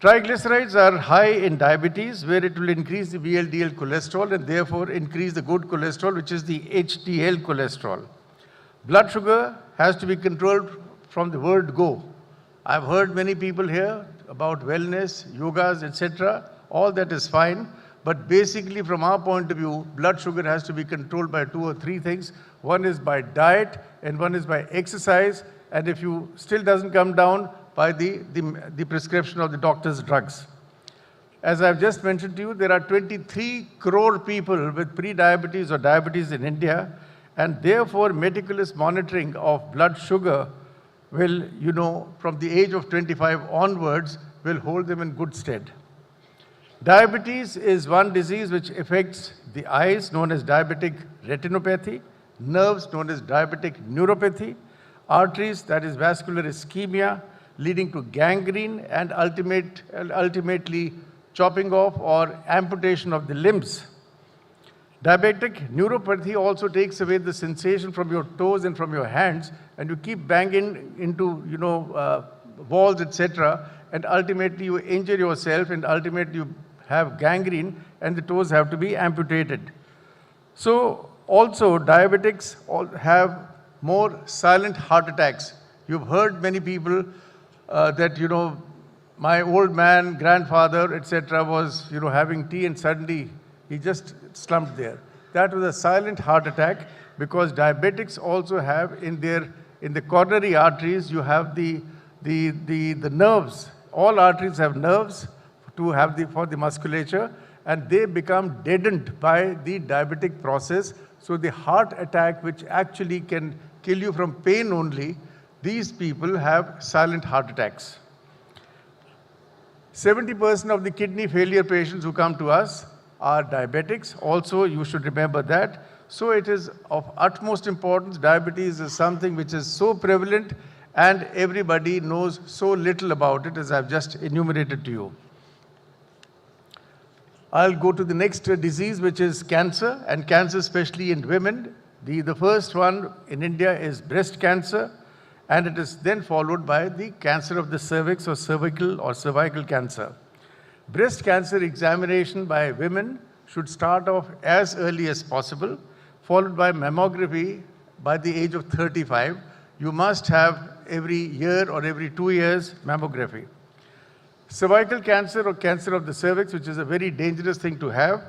Triglycerides are high in diabetes, where it will increase the VLDL cholesterol and therefore increase the good cholesterol, which is the HDL cholesterol. Blood sugar has to be controlled from the word go. I've heard many people here about wellness, yogas, etc. All that is fine. But basically, from our point of view, blood sugar has to be controlled by 2 or 3 things. One is by diet, and one is by exercise. And if you still doesn't come down, by the prescription of the doctor's drugs. As I've just mentioned to you, there are 23 crore people with pre-diabetes or diabetes in India, and therefore meticulous monitoring of blood sugar will, from the age of 25 onwards, will hold them in good stead. Diabetes is one disease which affects the eyes, known as diabetic retinopathy, nerves, known as diabetic neuropathy, arteries, that is vascular ischemia, leading to gangrene and ultimately chopping off or amputation of the limbs. Diabetic neuropathy also takes away the sensation from your toes and from your hands, and you keep banging into, walls, etc., and ultimately you injure yourself, and ultimately you have gangrene, and the toes have to be amputated. So also diabetics have more silent heart attacks. You've heard many people that, my old man, grandfather, etc., was, having tea and suddenly he just slumped there. That was a silent heart attack, because diabetics also have in the coronary arteries, you have the nerves. All arteries have nerves for the musculature, and they become deadened by the diabetic process. So the heart attack, which actually can kill you from pain only, these people have silent heart attacks. 70% of the kidney failure patients who come to us are diabetics. Also, you should remember that. So it is of utmost importance. Diabetes is something which is so prevalent and everybody knows so little about it, as I've just enumerated to you. I'll go to the next disease, which is cancer, and cancer especially in women. The first one in India is breast cancer, and it is then followed by the cancer of the cervix or cervical cancer. Breast cancer examination by women should start off as early as possible, followed by mammography by the age of 35. You must have every year or every 2 years mammography. Cervical cancer or cancer of the cervix, which is a very dangerous thing to have,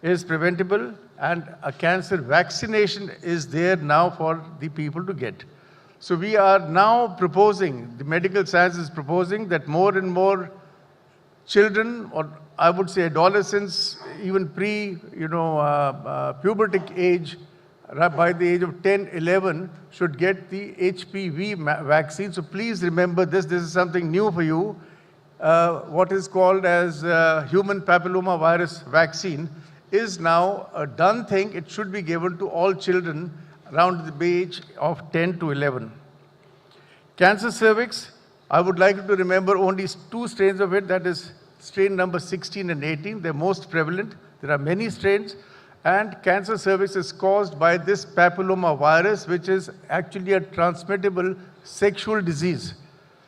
is preventable, and a cancer vaccination is there now for the people to get. So we are now proposing, the medical science is proposing, that more and more children, or I would say adolescents, even pubertic age, by the age of 10, 11, should get the HPV vaccine. So please remember this. This is something new for you. What is called as human papilloma virus vaccine is now a done thing. It should be given to all children around the age of 10 to 11. Cancer cervix, I would like you to remember only 2 strains of it, that is strain number 16 and 18. They're most prevalent. There are many strains. And cancer cervix is caused by this papilloma virus, which is actually a transmittable sexual disease.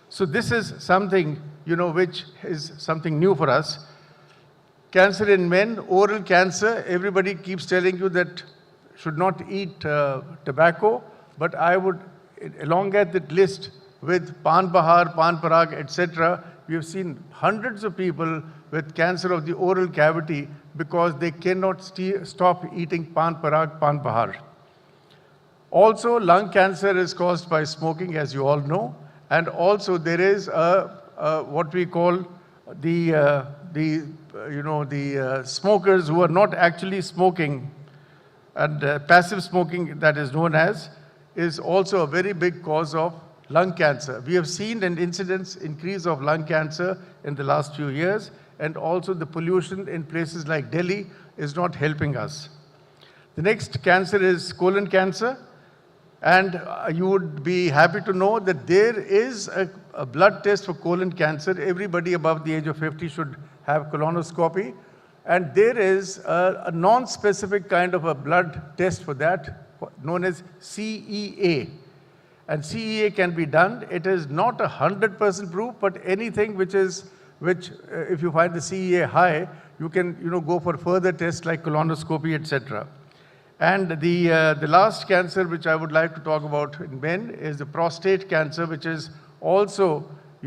So this is something, which is something new for us. Cancer in men, oral cancer, everybody keeps telling you that should not eat tobacco, but I would elongate that list with pan bahar, pan parag, etc. We have seen hundreds of people with cancer of the oral cavity because they cannot stop eating pan parag, pan bahar. Also, lung cancer is caused by smoking, as you all know, and also there is what we call the smokers who are not actually smoking, and passive smoking, that is known as, is also a very big cause of lung cancer. We have seen an incidence increase of lung cancer in the last few years, and also the pollution in places like Delhi is not helping us. The next cancer is colon cancer, and you would be happy to know that there is a blood test for colon cancer. Everybody above the age of 50 should have colonoscopy, and there is a non-specific kind of a blood test for that, known as CEA. And CEA can be done. It is not 100% proof, but anything which which if you find the CEA high, you can go for further tests like colonoscopy, etc. And the last cancer which I would like to talk about in men is the prostate cancer, which is also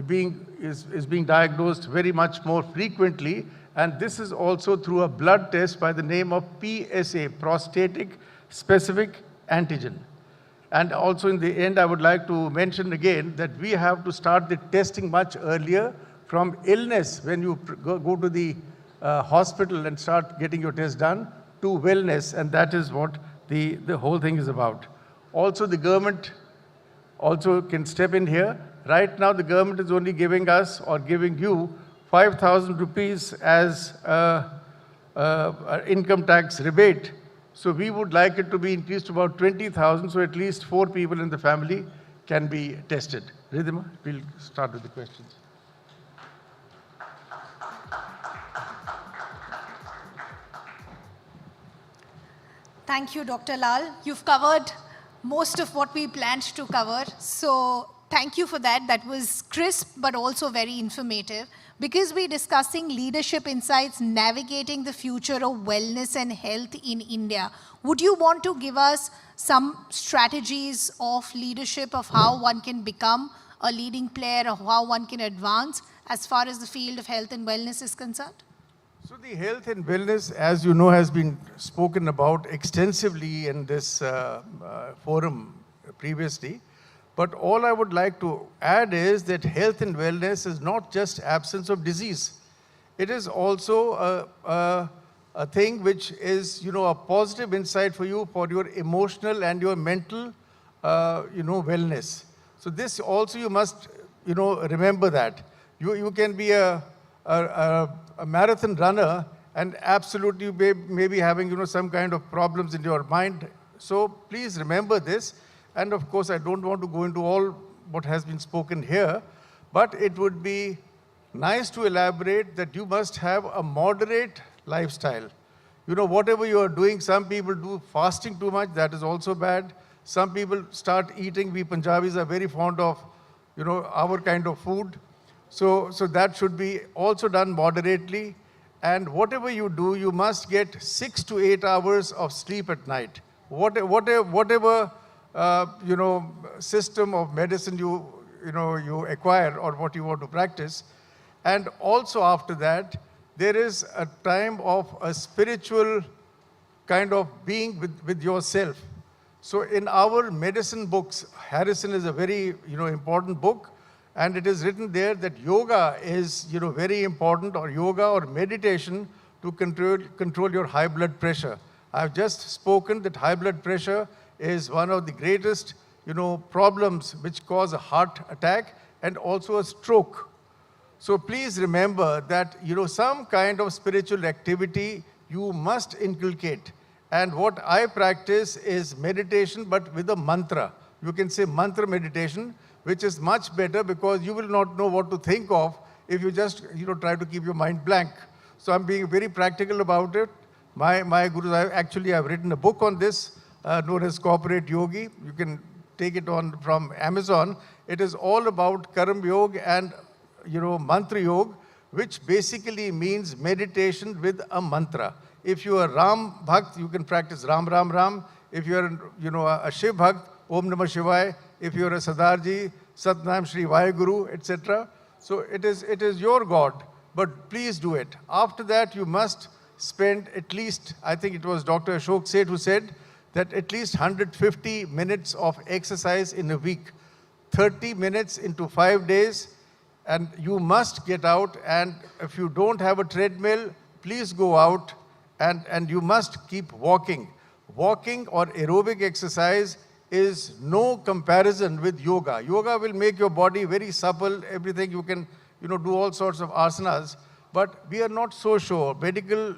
being diagnosed very much more frequently, and this is also through a blood test by the name of PSA, prostatic specific antigen. And also in the end, I would like to mention again that we have to start the testing much earlier from illness, when you go to the hospital and start getting your test done, to wellness, and that is what the whole thing is about. Also, the government also can step in here. Right now, the government is only giving us or giving you 5,000 rupees as an income tax rebate. So we would like it to be increased to about 20,000, so at least 4 people in the family can be tested. Ridhima, we'll start with the questions. Thank you, Dr. Lal. You've covered most of what we planned to cover. So thank you for that. That was crisp, but also very informative. Because we're discussing leadership insights, navigating the future of wellness and health in India, would you want to give us some strategies of leadership, of how one can become a leading player, or how one can advance as far as the field of health and wellness is concerned? So the health and wellness, as you know, has been spoken about extensively in this forum previously. But all I would like to add is that health and wellness is not just absence of disease. It is also a thing which is, a positive insight for you for your emotional and your mental, wellness. So this also you must, remember that. You can be a marathon runner and absolutely may be having, some kind of problems in your mind. So please remember this. And of course, I don't want to go into all what has been spoken here, but it would be nice to elaborate that you must have a moderate lifestyle. Whatever you are doing, some people do fasting too much, that is also bad. Some people start eating, we Punjabis are very fond of, our kind of food. So that should be also done moderately. And whatever you do, you must get 6 to 8 hours of sleep at night. Whatever system of medicine you acquire or what you want to practice. And also after that, there is a time of a spiritual kind of being with yourself. So in our medicine books, Harrison is a very important book, and it is written there that yoga is very important, or yoga or meditation to control your high blood pressure. I've just spoken that high blood pressure is one of the greatest problems which cause a heart attack and also a stroke. So please remember that some kind of spiritual activity you must inculcate. And what I practice is meditation, but with a mantra. You can say mantra meditation, which is much better because you will not know what to think of if you just try to keep your mind blank. So I'm being very practical about it. My gurus, I've written a book on this known as Corporate Yogi. You can take it on from Amazon. It is all about Karam Yoga and Mantra Yoga, which basically means meditation with a mantra. If you are Ram Bhakt, you can practice Ram Ram Ram. If you are a Shiv Bhakt, Om Namah Shivaya. If you are a Sadarji, Satnam Shri Vaheguru, etc. So it is your God, but please do it. After that, you must spend at least, I think it was Dr. Ashok Seth who said, that at least 150 minutes of exercise in a week, 30 minutes into 5 days, and you must get out. And if you don't have a treadmill, please go out and you must keep walking. Walking or aerobic exercise is no comparison with yoga. Yoga will make your body very supple, everything. You can do all sorts of asanas, but we are not so sure. Medical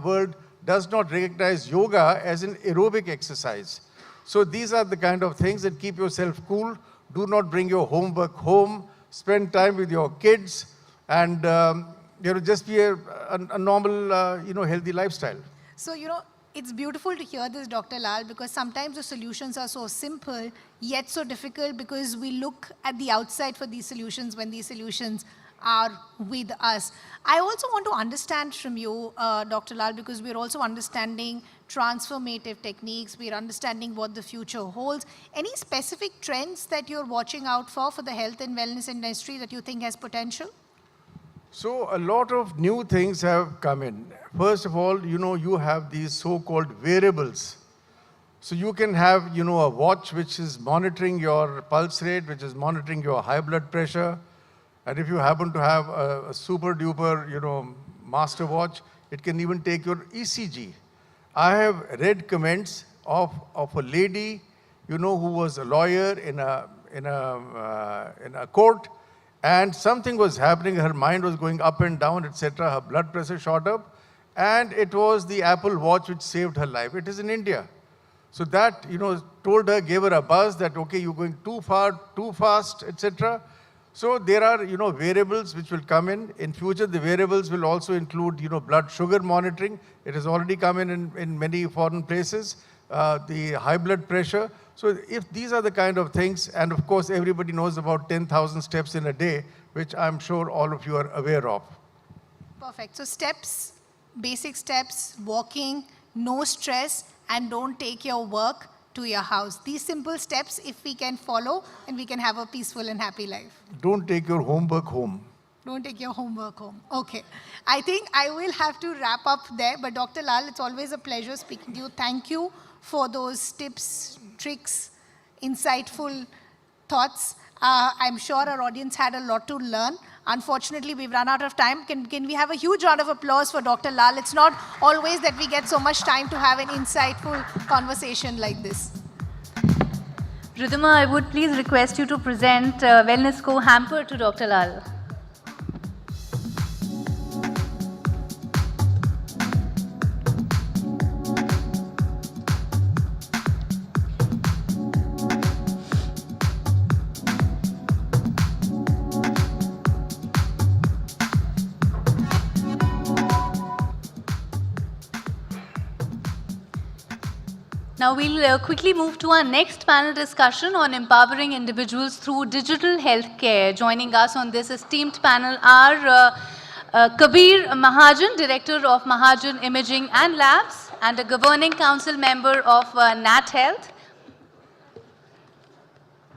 world does not recognize yoga as an aerobic exercise. So these are the kind of things that keep yourself cool. Do not bring your homework home. Spend time with your kids, and just be a normal, healthy lifestyle. So, it's beautiful to hear this, Dr. Lal, because sometimes the solutions are so simple, yet so difficult, because we look at the outside for these solutions when these solutions are with us. I also want to understand from you, Dr. Lal, because we're also understanding transformative techniques, we're understanding what the future holds. Any specific trends that you're watching out for the health and wellness industry that you think has potential? So a lot of new things have come in. First of all, you have these so-called wearables. So you can have, a watch which is monitoring your pulse rate, which is monitoring your high blood pressure. And if you happen to have a super duper, master watch, it can even take your ECG. I have read comments of a lady, who was a lawyer in a court, and something was happening. Her mind was going up and down, etc. Her blood pressure shot up, and it was the Apple Watch which saved her life. It is in India. So that, told her, gave her a buzz that, okay, you're going too far, too fast, etc. So there are, variables which will come in. In future, the variables will also include, blood sugar monitoring. It has already come in many foreign places. The high blood pressure. So if these are the kind of things, and of course, everybody knows about 10,000 steps in a day, which I'm sure all of you are aware of. Perfect. So steps, basic steps, walking, no stress, and don't take your work to your house. These simple steps, if we can follow, and we can have a peaceful and happy life. Don't take your homework home. Don't take your homework home. Okay. I think I will have to wrap up there. But Dr. Lal, it's always a pleasure speaking to you. Thank you for those tips, tricks, insightful thoughts. I'm sure our audience had a lot to learn. Unfortunately, we've run out of time. Can we have a huge round of applause for Dr. Lal? It's not always that we get so much time to have an insightful conversation like this. Ridhima, I would please request you to present Wellness Co hamper to Dr. Lal. Now we'll quickly move to our next panel discussion on empowering individuals through digital healthcare. Joining us on this esteemed panel are Kabir Mahajan, Director of Mahajan Imaging and Labs, and a Governing Council member of Nat Health.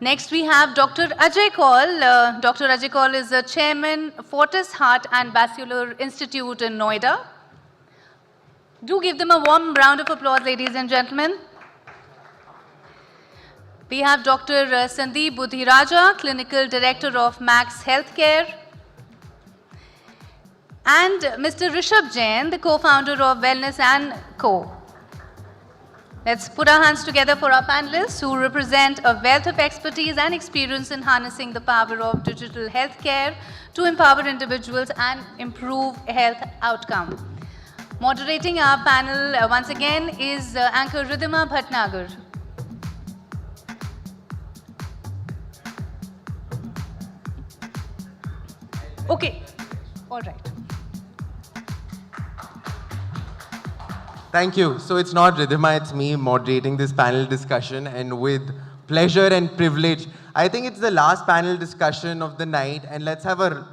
Next we have Dr. Ajay Kaul. Dr. Ajay Kaul is the Chairman, Fortis Heart and Vascular Institute in Noida. Do give them a warm round of applause, ladies and gentlemen. We have Dr. Sandeep Budhiraja, Clinical Director of Max Healthcare. And Mr. Rishabh Jain, the co-founder of Wellness & Co. Let's put our hands together for our panelists who represent a wealth of expertise and experience in harnessing the power of digital healthcare to empower individuals and improve health outcome. Moderating our panel once again is anchor Ridhima Bhatnagar. Okay, all right. Thank you. So it's not Ridhima, it's me moderating this panel discussion, and with pleasure and privilege. I think it's the last panel discussion of the night, and let's have a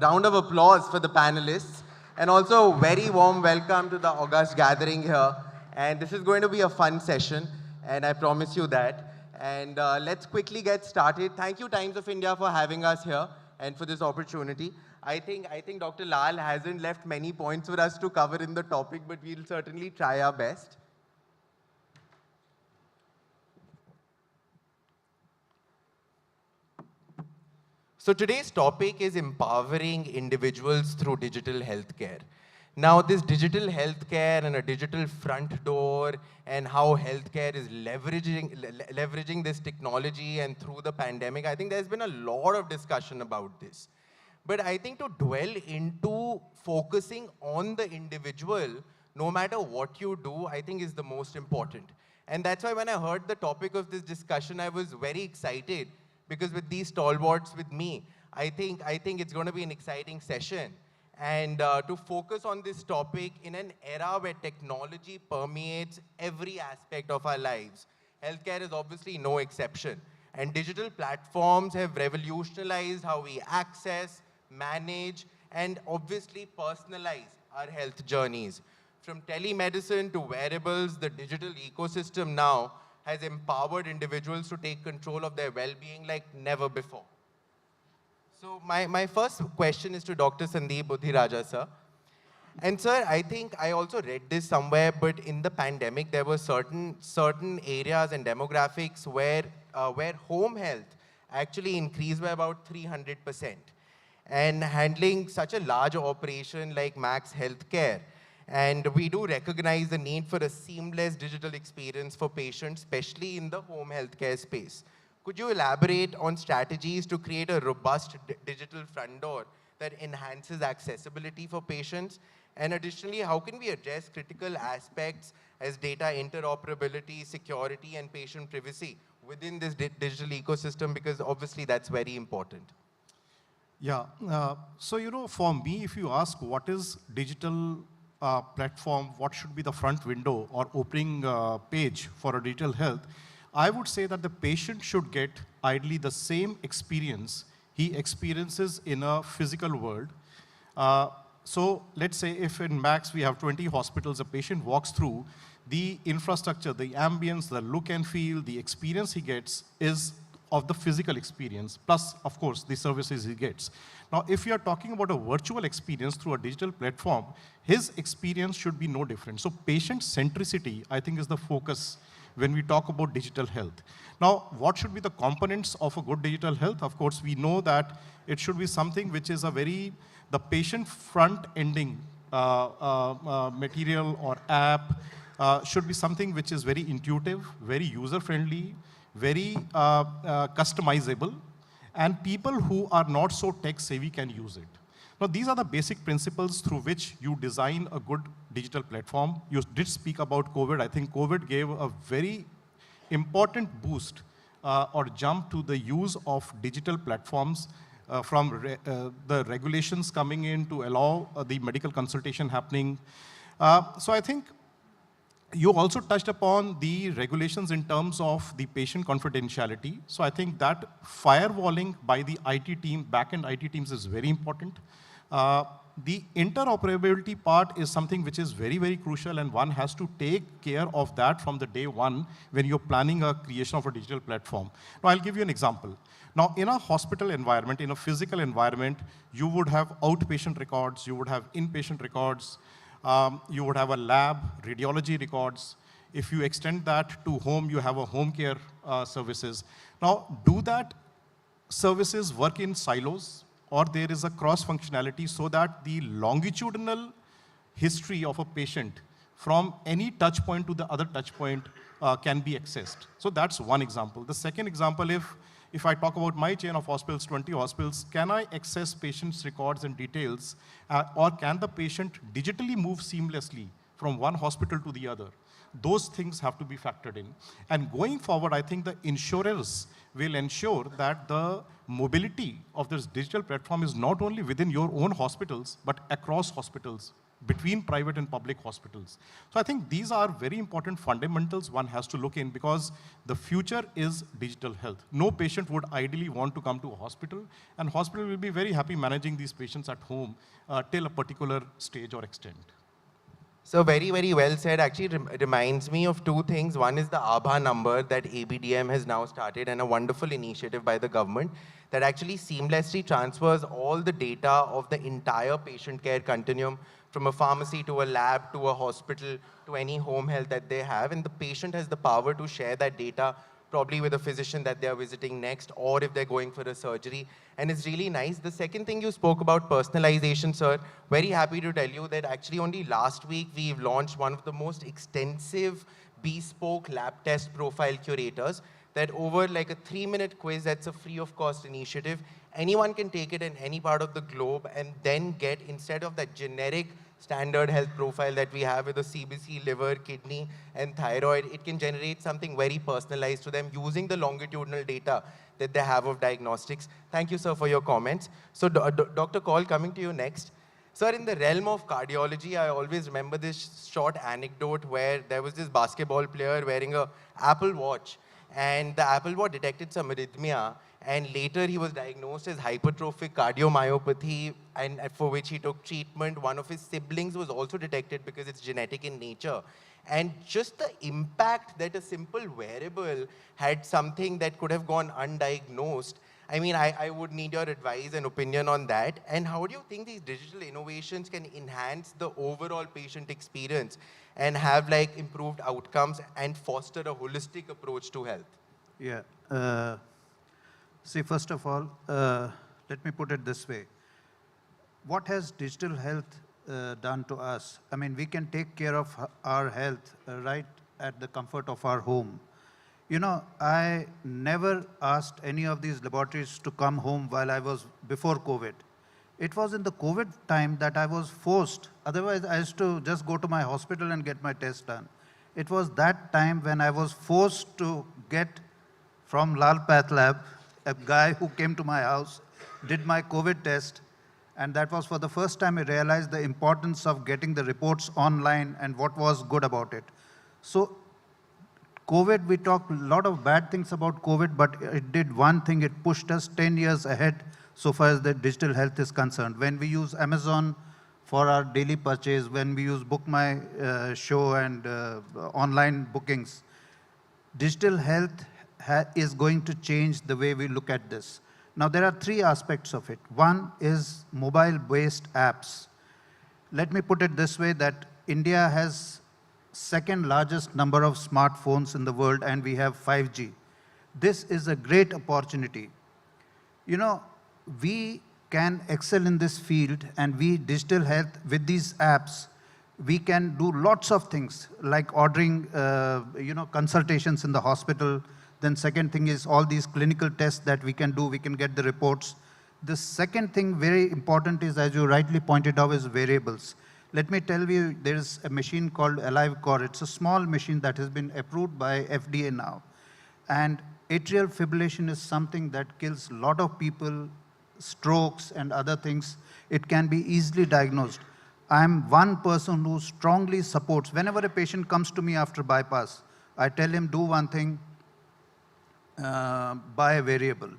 round of applause for the panelists. And also a very warm welcome to the August gathering here. And this is going to be a fun session, and I promise you that. And let's quickly get started. Thank you, Times of India, for having us here and for this opportunity. I think Dr. Lal hasn't left many points for us to cover in the topic, but we'll certainly try our best. So today's topic is empowering individuals through digital healthcare. Now this digital healthcare and a digital front door and how healthcare is leveraging this technology and through the pandemic, I think there's been a lot of discussion about this. But I think to dwell into focusing on the individual, no matter what you do, I think is the most important. And that's why when I heard the topic of this discussion, I was very excited, because with these stalwarts with me, I think it's going to be an exciting session. And to focus on this topic in an era where technology permeates every aspect of our lives. Healthcare is obviously no exception. And digital platforms have revolutionized how we access, manage, and obviously personalize our health journeys. From telemedicine to wearables, the digital ecosystem now has empowered individuals to take control of their well-being like never before. So my first question is to Dr. Sandeep Buddhiraja, sir. And sir, I think I also read this somewhere, but in the pandemic, there were certain areas and demographics where home health actually increased by about 300%. And handling such a large operation like Max Healthcare, and we do recognize the need for a seamless digital experience for patients, especially in the home healthcare space. Could you elaborate on strategies to create a robust digital front door that enhances accessibility for patients? And additionally, how can we address critical aspects as data interoperability, security, and patient privacy within this digital ecosystem? Because obviously that's very important. Yeah, so for me, if you ask what is digital platform, what should be the front window or opening page for a digital health, I would say that the patient should get ideally the same experience he experiences in a physical world. So let's say if in Max we have 20 hospitals, a patient walks through, the infrastructure, the ambience, the look and feel, the experience he gets is of the physical experience, plus, of course, the services he gets. Now, if you are talking about a virtual experience through a digital platform, his experience should be no different. So patient centricity, I think, is the focus when we talk about digital health. Now, what should be the components of a good digital health? Of course, we know that it should be something which is the patient front-ending material or app should be something which is very intuitive, very user-friendly, very customizable, and people who are not so tech-savvy can use it. Now, these are the basic principles through which you design a good digital platform. You did speak about COVID. I think COVID gave a very important boost or jump to the use of digital platforms from the regulations coming in to allow the medical consultation happening. So I think you also touched upon the regulations in terms of the patient confidentiality. So I think that firewalling by the IT team, back-end IT teams is very important. The interoperability part is something which is very, very crucial, and one has to take care of that from the day one when you're planning a creation of a digital platform. Now, I'll give you an example. Now, in a hospital environment, in a physical environment, you would have outpatient records, you would have inpatient records, you would have a lab, radiology records. If you extend that to home, you have a home care services. Now, do that services work in silos, or there is a cross-functionality so that the longitudinal history of a patient from any touch point to the other touch point can be accessed? So that's one example. The second example, if I talk about my chain of hospitals, 20 hospitals, can I access patients' records and details, or can the patient digitally move seamlessly from one hospital to the other? Those things have to be factored in. And going forward, I think the insurers will ensure that the mobility of this digital platform is not only within your own hospitals, but across hospitals, between private and public hospitals. So I think these are very important fundamentals one has to look in, because the future is digital health. No patient would ideally want to come to a hospital, and hospital will be very happy managing these patients at home till a particular stage or extent. So very, very well said. Actually, reminds me of two things. One is the ABHA number that ABDM has now started, and a wonderful initiative by the government that actually seamlessly transfers all the data of the entire patient care continuum from a pharmacy to a lab to a hospital to any home health that they have. And the patient has the power to share that data probably with a physician that they're visiting next, or if they're going for a surgery. And it's really nice. The second thing you spoke about, personalization, sir, very happy to tell you that actually only last week we've launched one of the most extensive bespoke lab test profile curators that over like a 3-minute quiz, that's a free of cost initiative. Anyone can take it in any part of the globe and then get, instead of that generic standard health profile that we have with the CBC, liver, kidney, and thyroid, it can generate something very personalized to them using the longitudinal data that they have of diagnostics. Thank you, sir, for your comments. So, Dr. Kaul, coming to you next. Sir, in the realm of cardiology, I always remember this short anecdote where there was this basketball player wearing an Apple Watch, and the Apple Watch detected some arrhythmia, And later he was diagnosed as hypertrophic cardiomyopathy, and for which he took treatment. One of his siblings was also detected because it's genetic in nature. And just the impact that a simple wearable had something that could have gone undiagnosed. I mean, I would need your advice and opinion on that. And how do you think these digital innovations can enhance the overall patient experience and have like improved outcomes and foster a holistic approach to health? Yeah. See, first of all, let me put it this way. What has digital health done to us? I mean, we can take care of our health right at the comfort of our home. You know, I never asked any of these laboratories to come home while I was before COVID. It was in the COVID time that I was forced. Otherwise, I used to just go to my hospital and get my test done. It was that time when I was forced to get from Lal Path Lab, a guy who came to my house, did my COVID test, and that was for the first time I realized the importance of getting the reports online and what was good about it. So COVID, we talk a lot of bad things about COVID, but it did one thing, it pushed us 10 years ahead so far as the digital health is concerned. When we use Amazon for our daily purchase, when we use Book My Show and online bookings, digital health is going to change the way we look at this. Now, there are three aspects of it. One is mobile-based apps. Let me put it this way, that India has second largest number of smartphones in the world, and we have 5G. This is a great opportunity. You know, we can excel in this field, and we, digital health, with these apps, we can do lots of things, like ordering, consultations in the hospital. Then second thing is all these clinical tests that we can do, we can get the reports. The second thing, very important, is, as you rightly pointed out, is variables. Let me tell you, there is a machine called AliveCore. It's a small machine that has been approved by FDA now. And atrial fibrillation is something that kills a lot of people, strokes and other things. It can be easily diagnosed. I'm one person who strongly supports, whenever a patient comes to me after bypass, I tell him, do one thing, buy a variable.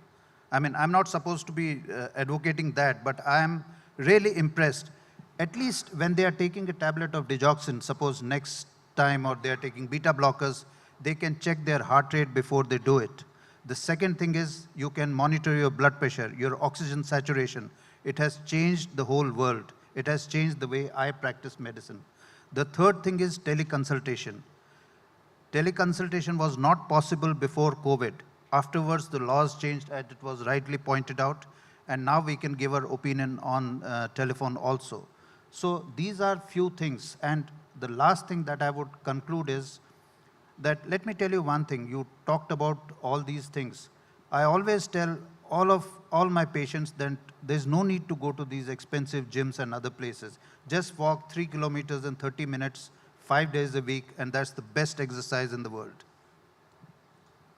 I mean, I'm not supposed to be advocating that, but I'm really impressed. At least when they are taking a tablet of digoxin, suppose next time, or they are taking beta blockers, they can check their heart rate before they do it. The second thing is you can monitor your blood pressure, your oxygen saturation. It has changed the whole world. It has changed the way I practice medicine. The third thing is teleconsultation. Teleconsultation was not possible before COVID. Afterwards, the laws changed, as it was rightly pointed out, and now we can give our opinion on telephone also. So these are few things. And the last thing that I would conclude is that, let me tell you one thing. You talked about all these things. I always tell all my patients that there's no need to go to these expensive gyms and other places. Just walk 3 kilometers in 30 minutes, 5 days a week, and that's the best exercise in the world.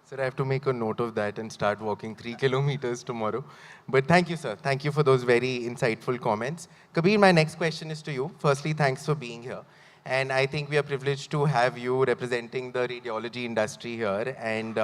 Sir, I have to make a note of that and start walking 3 kilometers tomorrow. But thank you, sir. Thank you for those very insightful comments. Kabir, my next question is to you. Firstly, thanks for being here. And I think we are privileged to have you representing the radiology industry here. And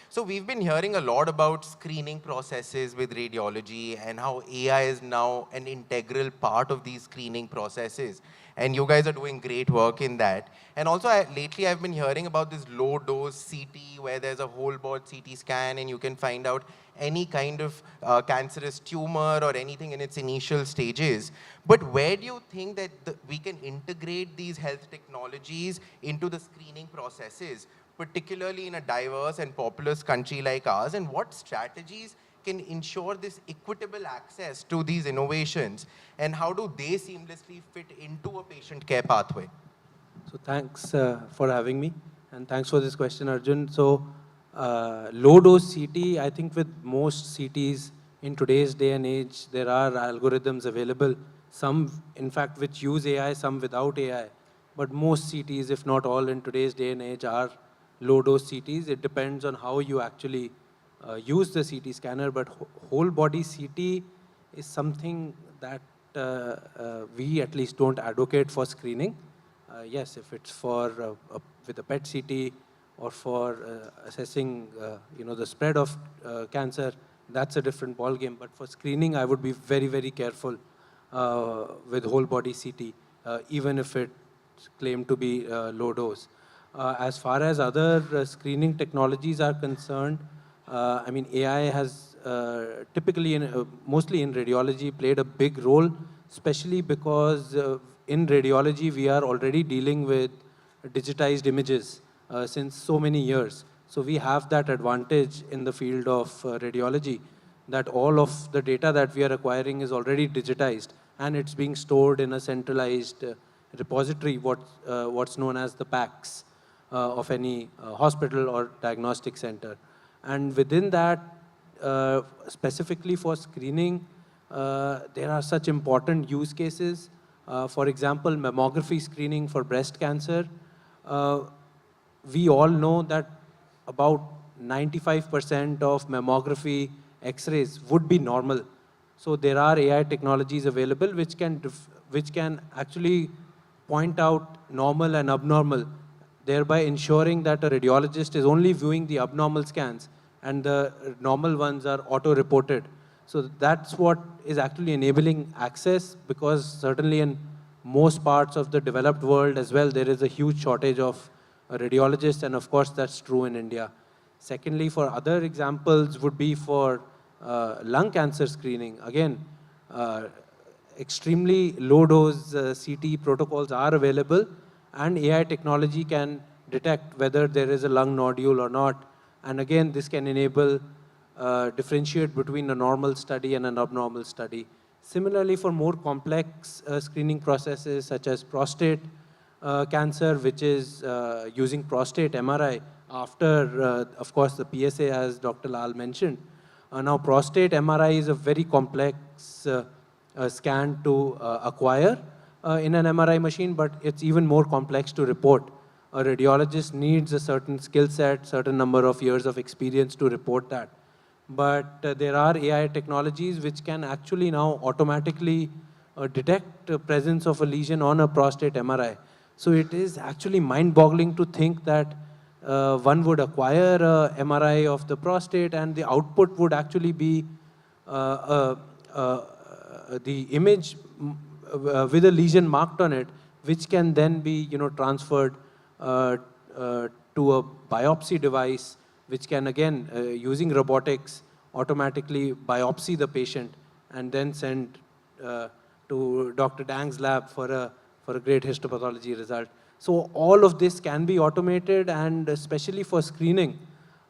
so we've been hearing a lot about screening processes with radiology and how AI is now an integral part of these screening processes. And you guys are doing great work in that. And also, lately I've been hearing about this low-dose CT, where there's a whole-body CT scan and you can find out any kind of cancerous tumor or anything in its initial stages. But where do you think that we can integrate these health technologies into the screening processes, particularly in a diverse and populous country like ours? And what strategies can ensure this equitable access to these innovations, and how do they seamlessly fit into a patient care pathway? So thanks for having me, and thanks for this question, Arjun. So low-dose CT, I think with most CTs in today's day and age, there are algorithms available, some in fact which use AI, some without AI. But most CTs, if not all in today's day and age, are low-dose CTs. It depends on how you actually use the CT scanner, but whole body CT is something that we at least don't advocate for screening. Yes, if it's for with a PET CT or for assessing the spread of cancer, that's a different ball game. But for screening, I would be very, very careful with whole body CT, even if it claimed to be low dose. As far as other screening technologies are concerned, I mean, AI has typically, mostly in radiology, played a big role, especially because in radiology, we are already dealing with digitized images since so many years. So we have that advantage in the field of radiology, that all of the data that we are acquiring is already digitized, and it's being stored in a centralized repository, what's known as the PACS of any hospital or diagnostic center. And within that, specifically for screening, there are such important use cases. For example, mammography screening for breast cancer. We all know that about 95% of mammography X-rays would be normal. So there are AI technologies available which can actually point out normal and abnormal, thereby ensuring that a radiologist is only viewing the abnormal scans and the normal ones are auto-reported. So that's what is actually enabling access, because certainly in most parts of the developed world as well, there is a huge shortage of radiologists, and of course that's true in India. Secondly, for other examples would be for lung cancer screening. Again, extremely low dose CT protocols are available, and AI technology can detect whether there is a lung nodule or not. And again, this can enable differentiate between a normal study and an abnormal study. Similarly, for more complex screening processes such as prostate cancer, which is using prostate MRI after, of course, the PSA, as Dr. Lal mentioned. Now, prostate MRI is a very complex scan to acquire in an MRI machine, but it's even more complex to report. A radiologist needs a certain skill set, certain number of years of experience to report that. But there are AI technologies which can actually now automatically detect the presence of a lesion on a prostate MRI. So it is actually mind-boggling to think that one would acquire a MRI of the prostate and the output would actually be the image with a lesion marked on it, which can then be transferred to a biopsy device, which can again, using robotics, automatically biopsy the patient and then send to Dr. Dang's lab for a great histopathology result. So all of this can be automated, and especially for screening,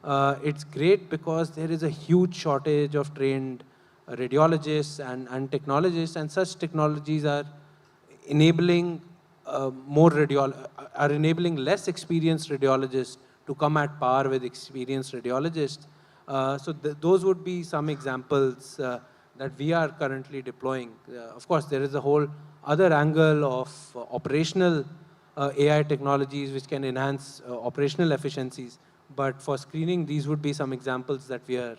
it's great because there is a huge shortage of trained radiologists and technologists, and such technologies are enabling enabling less experienced radiologists to come at par with experienced radiologists. So those would be some examples that we are currently deploying. Of course, there is a whole other angle of operational AI technologies which can enhance operational efficiencies. But for screening, these would be some examples that we are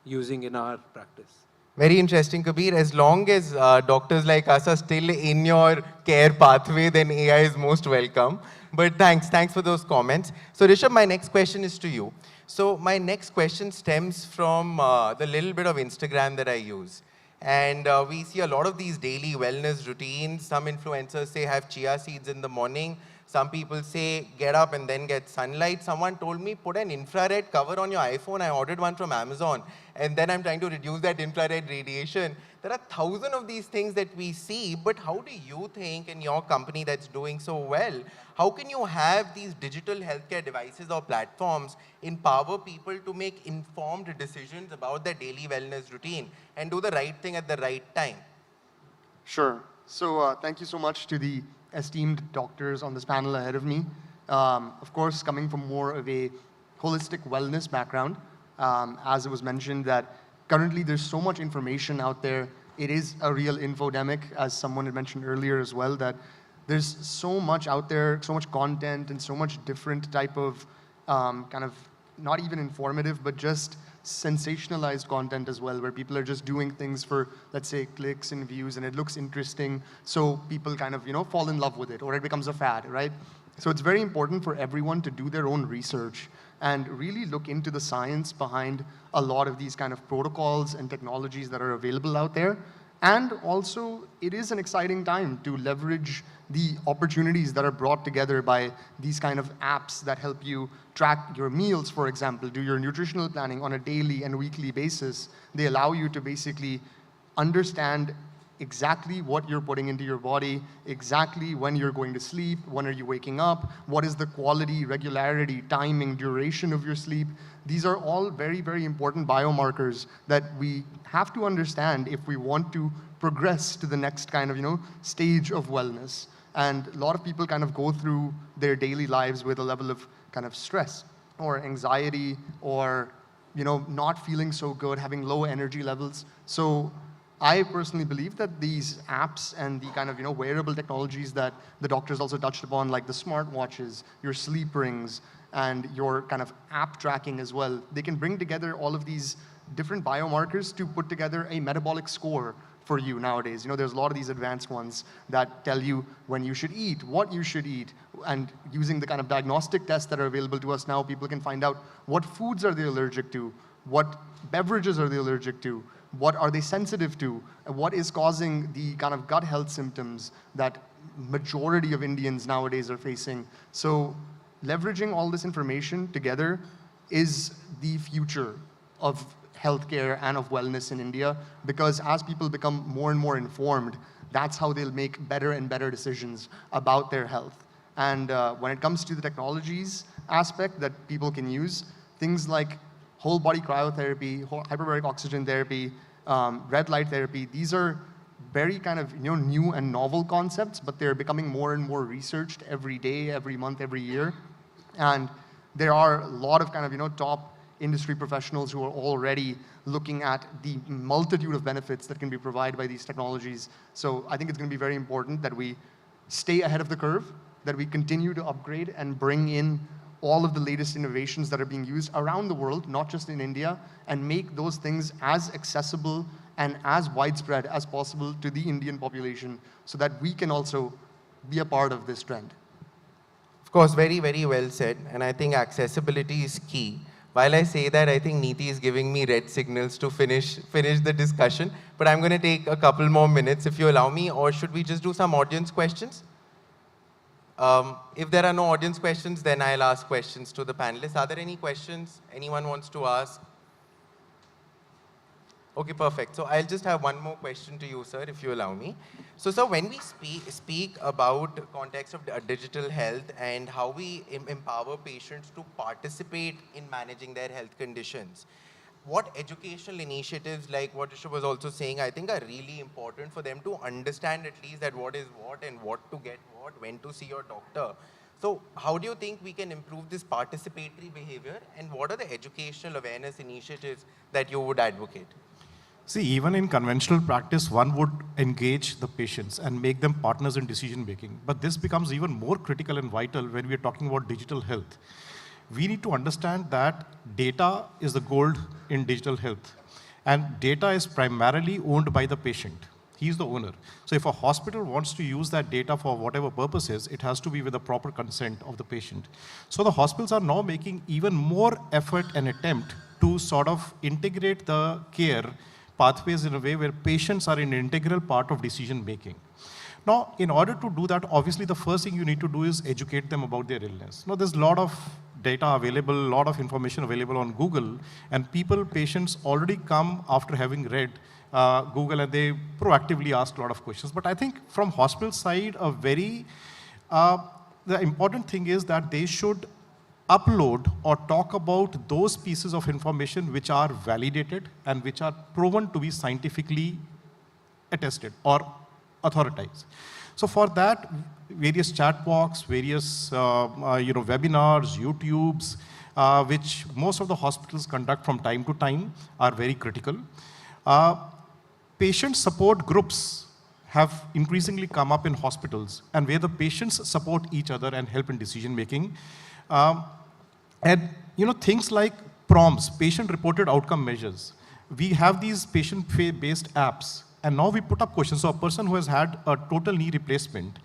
using in our practice. Very interesting, Kabir. As long as doctors like us are still in your care pathway, then AI is most welcome. But thanks for those comments. So Rishabh, my next question is to you. So my next question stems from the little bit of Instagram that I use. And we see a lot of these daily wellness routines. Some influencers say have chia seeds in the morning. Some people say get up and then get sunlight. Someone told me put an infrared cover on your iPhone. I ordered one from Amazon. And then I'm trying to reduce that infrared radiation. There are thousands of these things that we see, but how do you think in your company that's doing so well, how can you have these digital healthcare devices or platforms empower people to make informed decisions about their daily wellness routine and do the right thing at the right time? Sure. So thank you so much to the esteemed doctors on this panel ahead of me. Of course, coming from more of a holistic wellness background, as it was mentioned that currently there's so much information out there. It is a real infodemic, as someone had mentioned earlier as well, that there's so much out there, so much content and so much different type of kind of not even informative, but just sensationalized content as well, where people are just doing things for, let's say, clicks and views, and it looks interesting. So people kind of, fall in love with it, or it becomes a fad, right? So it's very important for everyone to do their own research and really look into the science behind a lot of these kind of protocols and technologies that are available out there. And also, it is an exciting time to leverage the opportunities that are brought together by these kind of apps that help you track your meals, for example, do your nutritional planning on a daily and weekly basis. They allow you to basically understand exactly what you're putting into your body, exactly when you're going to sleep, when are you waking up, what is the quality, regularity, timing, duration of your sleep. These are all very, very important biomarkers that we have to understand if we want to progress to the next kind of, stage of wellness. And a lot of people kind of go through their daily lives with a level of kind of stress or anxiety or, not feeling so good, having low energy levels. So I personally believe that these apps and the kind of, wearable technologies that the doctors also touched upon, like the smartwatches, your sleep rings, and your kind of app tracking as well, they can bring together all of these different biomarkers to put together a metabolic score for you nowadays. There's a lot of these advanced ones that tell you when you should eat, what you should eat, and using the kind of diagnostic tests that are available to us now, people can find out what foods are they allergic to, what beverages are they allergic to, what are they sensitive to, and what is causing the kind of gut health symptoms that majority of Indians nowadays are facing. So leveraging all this information together is the future of healthcare and of wellness in India, because as people become more and more informed, that's how they'll make better and better decisions about their health. And when it comes to the technologies aspect that people can use, things like whole body cryotherapy, hyperbaric oxygen therapy, red light therapy, these are very kind of new and novel concepts, but they're becoming more and more researched every day, every month, every year. And there are a lot of kind of top industry professionals who are already looking at the multitude of benefits that can be provided by these technologies. So I think it's going to be very important that we stay ahead of the curve, that we continue to upgrade and bring in all of the latest innovations that are being used around the world, not just in India, and make those things as accessible and as widespread as possible to the Indian population so that we can also be a part of this trend. Of course, very, very well said. And I think accessibility is key. While I say that, I think Neeti is giving me red signals to finish the discussion. But I'm going to take a couple more minutes, if you allow me, or should we just do some audience questions? If there are no audience questions, then I'll ask questions to the panelists. Are there any questions anyone wants to ask? Okay, perfect. So I'll just have one more question to you, sir, if you allow me. So, sir, when we speak about the context of digital health and how we empower patients to participate in managing their health conditions, what educational initiatives, like what Rishabh was also saying, I think are really important for them to understand at least that what is what and what to get what, when to see your doctor. So how do you think we can improve this participatory behavior, and what are the educational awareness initiatives that you would advocate? See, even in conventional practice, one would engage the patients and make them partners in decision making. But this becomes even more critical and vital when we are talking about digital health. We need to understand that data is the gold in digital health. And data is primarily owned by the patient. He's the owner. So if a hospital wants to use that data for whatever purposes, it has to be with the proper consent of the patient. So the hospitals are now making even more effort and attempt to sort of integrate the care pathways in a way where patients are an integral part of decision making. Now, in order to do that, obviously the first thing you need to do is educate them about their illness. Now, there's a lot of data available, a lot of information available on Google, and patients already come after having read Google, and they proactively ask a lot of questions. But I think from hospital side, the important thing is that they should upload or talk about those pieces of information which are validated and which are proven to be scientifically attested or authorized. So for that, various chat box, various webinars, YouTubes, which most of the hospitals conduct from time to time, are very critical. Patient support groups have increasingly come up in hospitals, and where the patients support each other and help in decision making. And things like PROMs, patient-reported outcome measures. We have these patient-based apps, and now we put up questions. So a person who has had a total knee replacement,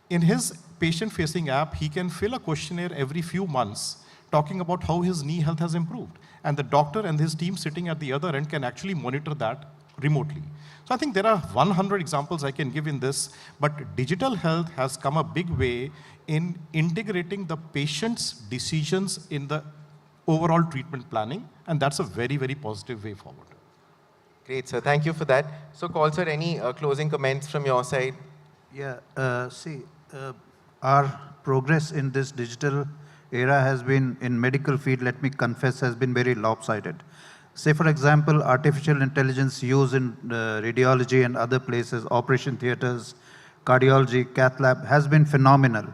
in his patient-facing app, he can fill a questionnaire every few months talking about how his knee health has improved. And the doctor and his team sitting at the other end can actually monitor that remotely. So I think there are 100 examples I can give in this, but digital health has come a big way in integrating the patient's decisions in the overall treatment planning, and that's a very, very positive way forward. Great, sir. Thank you for that. So, Kaul sir, any closing comments from your side? Yeah, our progress in this digital era has been, in medical field, let me confess, has been very lopsided. Say, for example, artificial intelligence used in radiology and other places, operation theaters, cardiology, cath lab, has been phenomenal.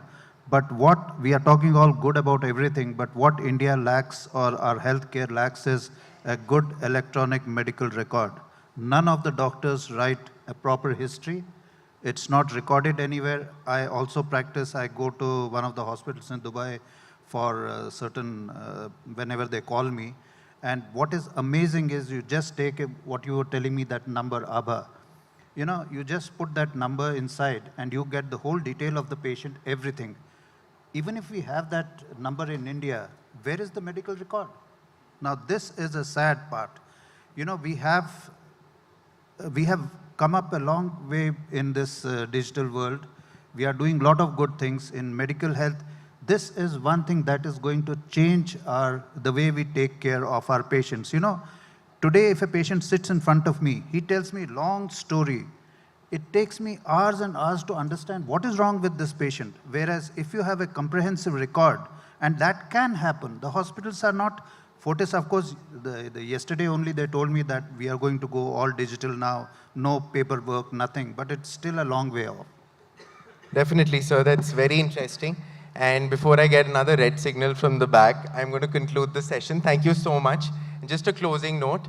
But what we are talking all good about everything, but what India lacks or our healthcare lacks is a good electronic medical record. None of the doctors write a proper history. It's not recorded anywhere. I also practice, I go to one of the hospitals in Dubai for whenever they call me. And what is amazing is you just take what you were telling me, that number, ABHA. You know, you just put that number inside and you get the whole detail of the patient, everything. Even if we have that number in India, where is the medical record? Now, this is a sad part. You know, we have come up a long way in this digital world. We are doing a lot of good things in medical health. This is one thing that is going to change the way we take care of our patients. You know, today if a patient sits in front of me, he tells me a long story. It takes me hours and hours to understand what is wrong with this patient. Whereas if you have a comprehensive record, and that can happen, the hospitals are not, Fortis, of course, yesterday only they told me that we are going to go all digital now, no paperwork, nothing, but it's still a long way off. Definitely, sir. That's very interesting. And before I get another red signal from the back, I'm going to conclude the session. Thank you so much. And just a closing note.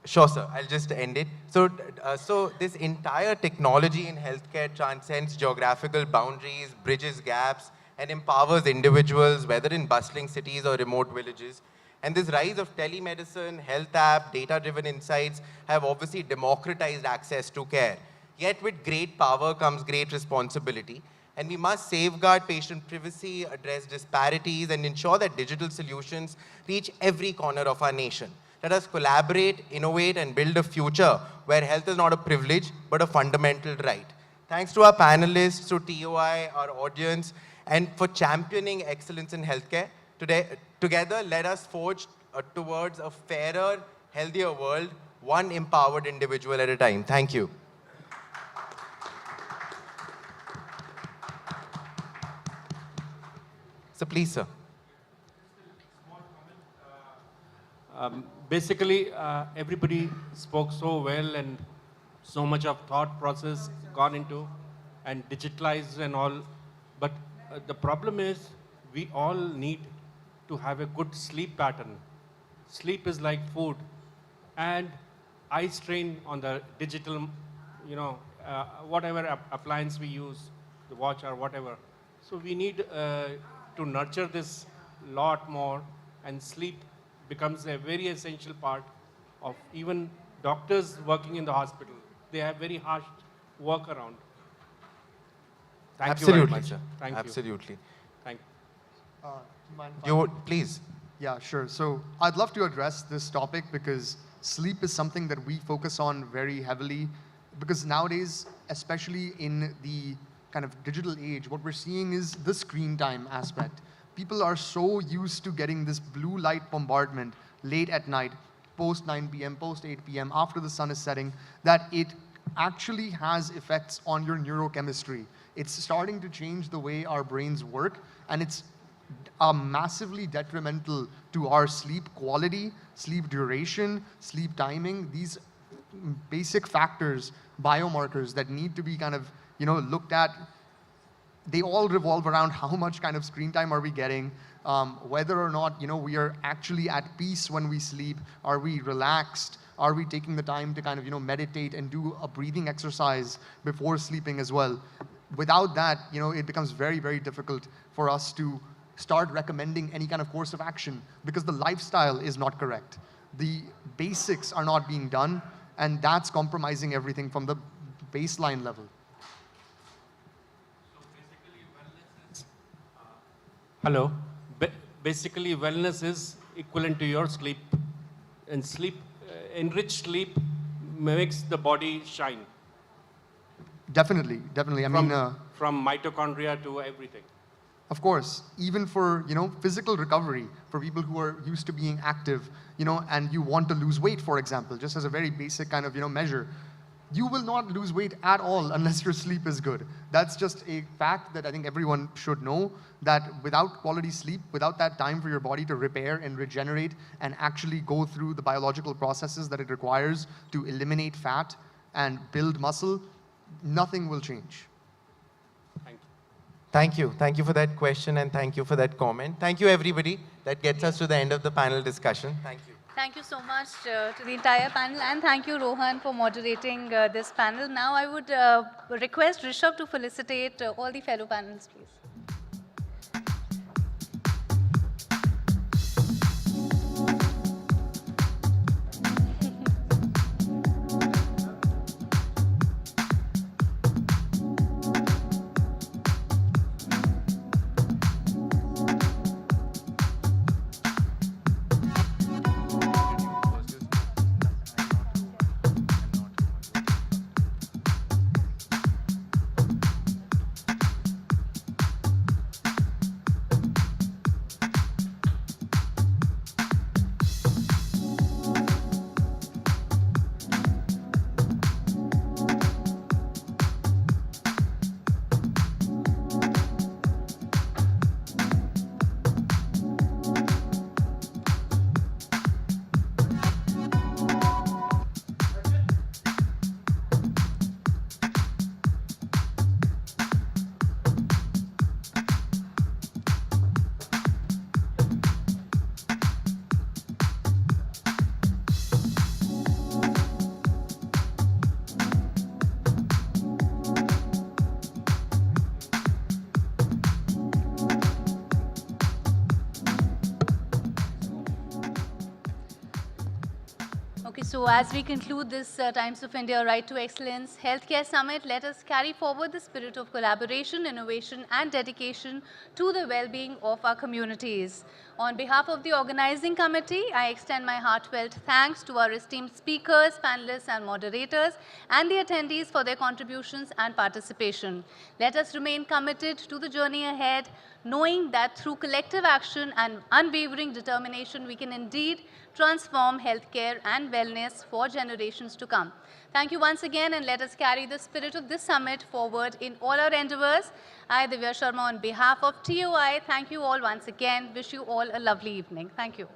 Sure, sir. I'll just end it. So this entire technology in healthcare transcends geographical boundaries, bridges gaps, and empowers individuals, whether in bustling cities or remote villages. And this rise of telemedicine, health app, data-driven insights have obviously democratized access to care. Yet with great power comes great responsibility. And we must safeguard patient privacy, address disparities, and ensure that digital solutions reach every corner of our nation. Let us collaborate, innovate, and build a future where health is not a privilege, but a fundamental right. Thanks to our panelists, to TOI, our audience, and for championing excellence in healthcare. Together, let us forge towards a fairer, healthier world, one empowered individual at a time. Thank you. So please, sir. Basically, everybody spoke so well and so much of thought process gone into and digitalized and all. But the problem is we all need to have a good sleep pattern. Sleep is like food. And eye strain on the digital, whatever appliance we use, the watch or whatever. So we need to nurture this lot more, and sleep becomes a very essential part of even doctors working in the hospital. They have very harsh work around. Thank you very much. Sir. Thank Absolutely. You. Thank you. You would, please. Yeah, sure. So I'd love to address this topic because sleep is something that we focus on very heavily, because nowadays, especially in the kind of digital age, what we're seeing is the screen time aspect. People are so used to getting this blue light bombardment late at night, post 9 p.m., post 8 p.m., after the sun is setting, that it actually has effects on your neurochemistry. It's starting to change the way our brains work, and it's massively detrimental to our sleep quality, sleep duration, sleep timing, these basic factors, biomarkers that need to be kind of, looked at. They all revolve around how much kind of screen time are we getting, whether or not, we are actually at peace when we sleep, are we relaxed, are we taking the time to kind of, meditate and do a breathing exercise before sleeping as well. Without that, it becomes very, very difficult for us to start recommending any kind of course of action because the lifestyle is not correct. The basics are not being done, and that's compromising everything from the baseline level. Hello. basically wellness is equivalent to your sleep. And enriched sleep makes the body shine. Definitely, definitely. I mean, from mitochondria to everything. of course, even for, physical recovery, for people who are used to being active, and you want to lose weight, for example, just as a very basic kind of, measure, you will not lose weight at all unless your sleep is good. That's just a fact that I think everyone should know, that without quality sleep, without that time for your body to repair and regenerate and actually go through the biological processes that it requires to eliminate fat and build muscle, nothing will change. Thank you. Thank you for that question and thank you for that comment. Thank you, everybody. That gets us to the end of the panel discussion. Thank you. Thank you so much to the entire panel, and thank you, Rohan, for moderating this panel. Now I would request Rishabh to felicitate all the fellow panelists, please. So as we conclude this Times of India Right to Excellence Healthcare Summit, let us carry forward the spirit of collaboration, innovation and dedication to the well-being of our communities. On behalf of the organizing committee, I extend my heartfelt thanks to our esteemed speakers, panelists and moderators and the attendees for their contributions and participation. Let us remain committed to the journey ahead, knowing that through collective action and unwavering determination, we can indeed transform healthcare and wellness for generations to come. Thank you once again, and let us carry the spirit of this summit forward in all our endeavors. I, Divya Sharma, on behalf of TOI, thank you all once again. Wish you all a lovely evening. Thank you.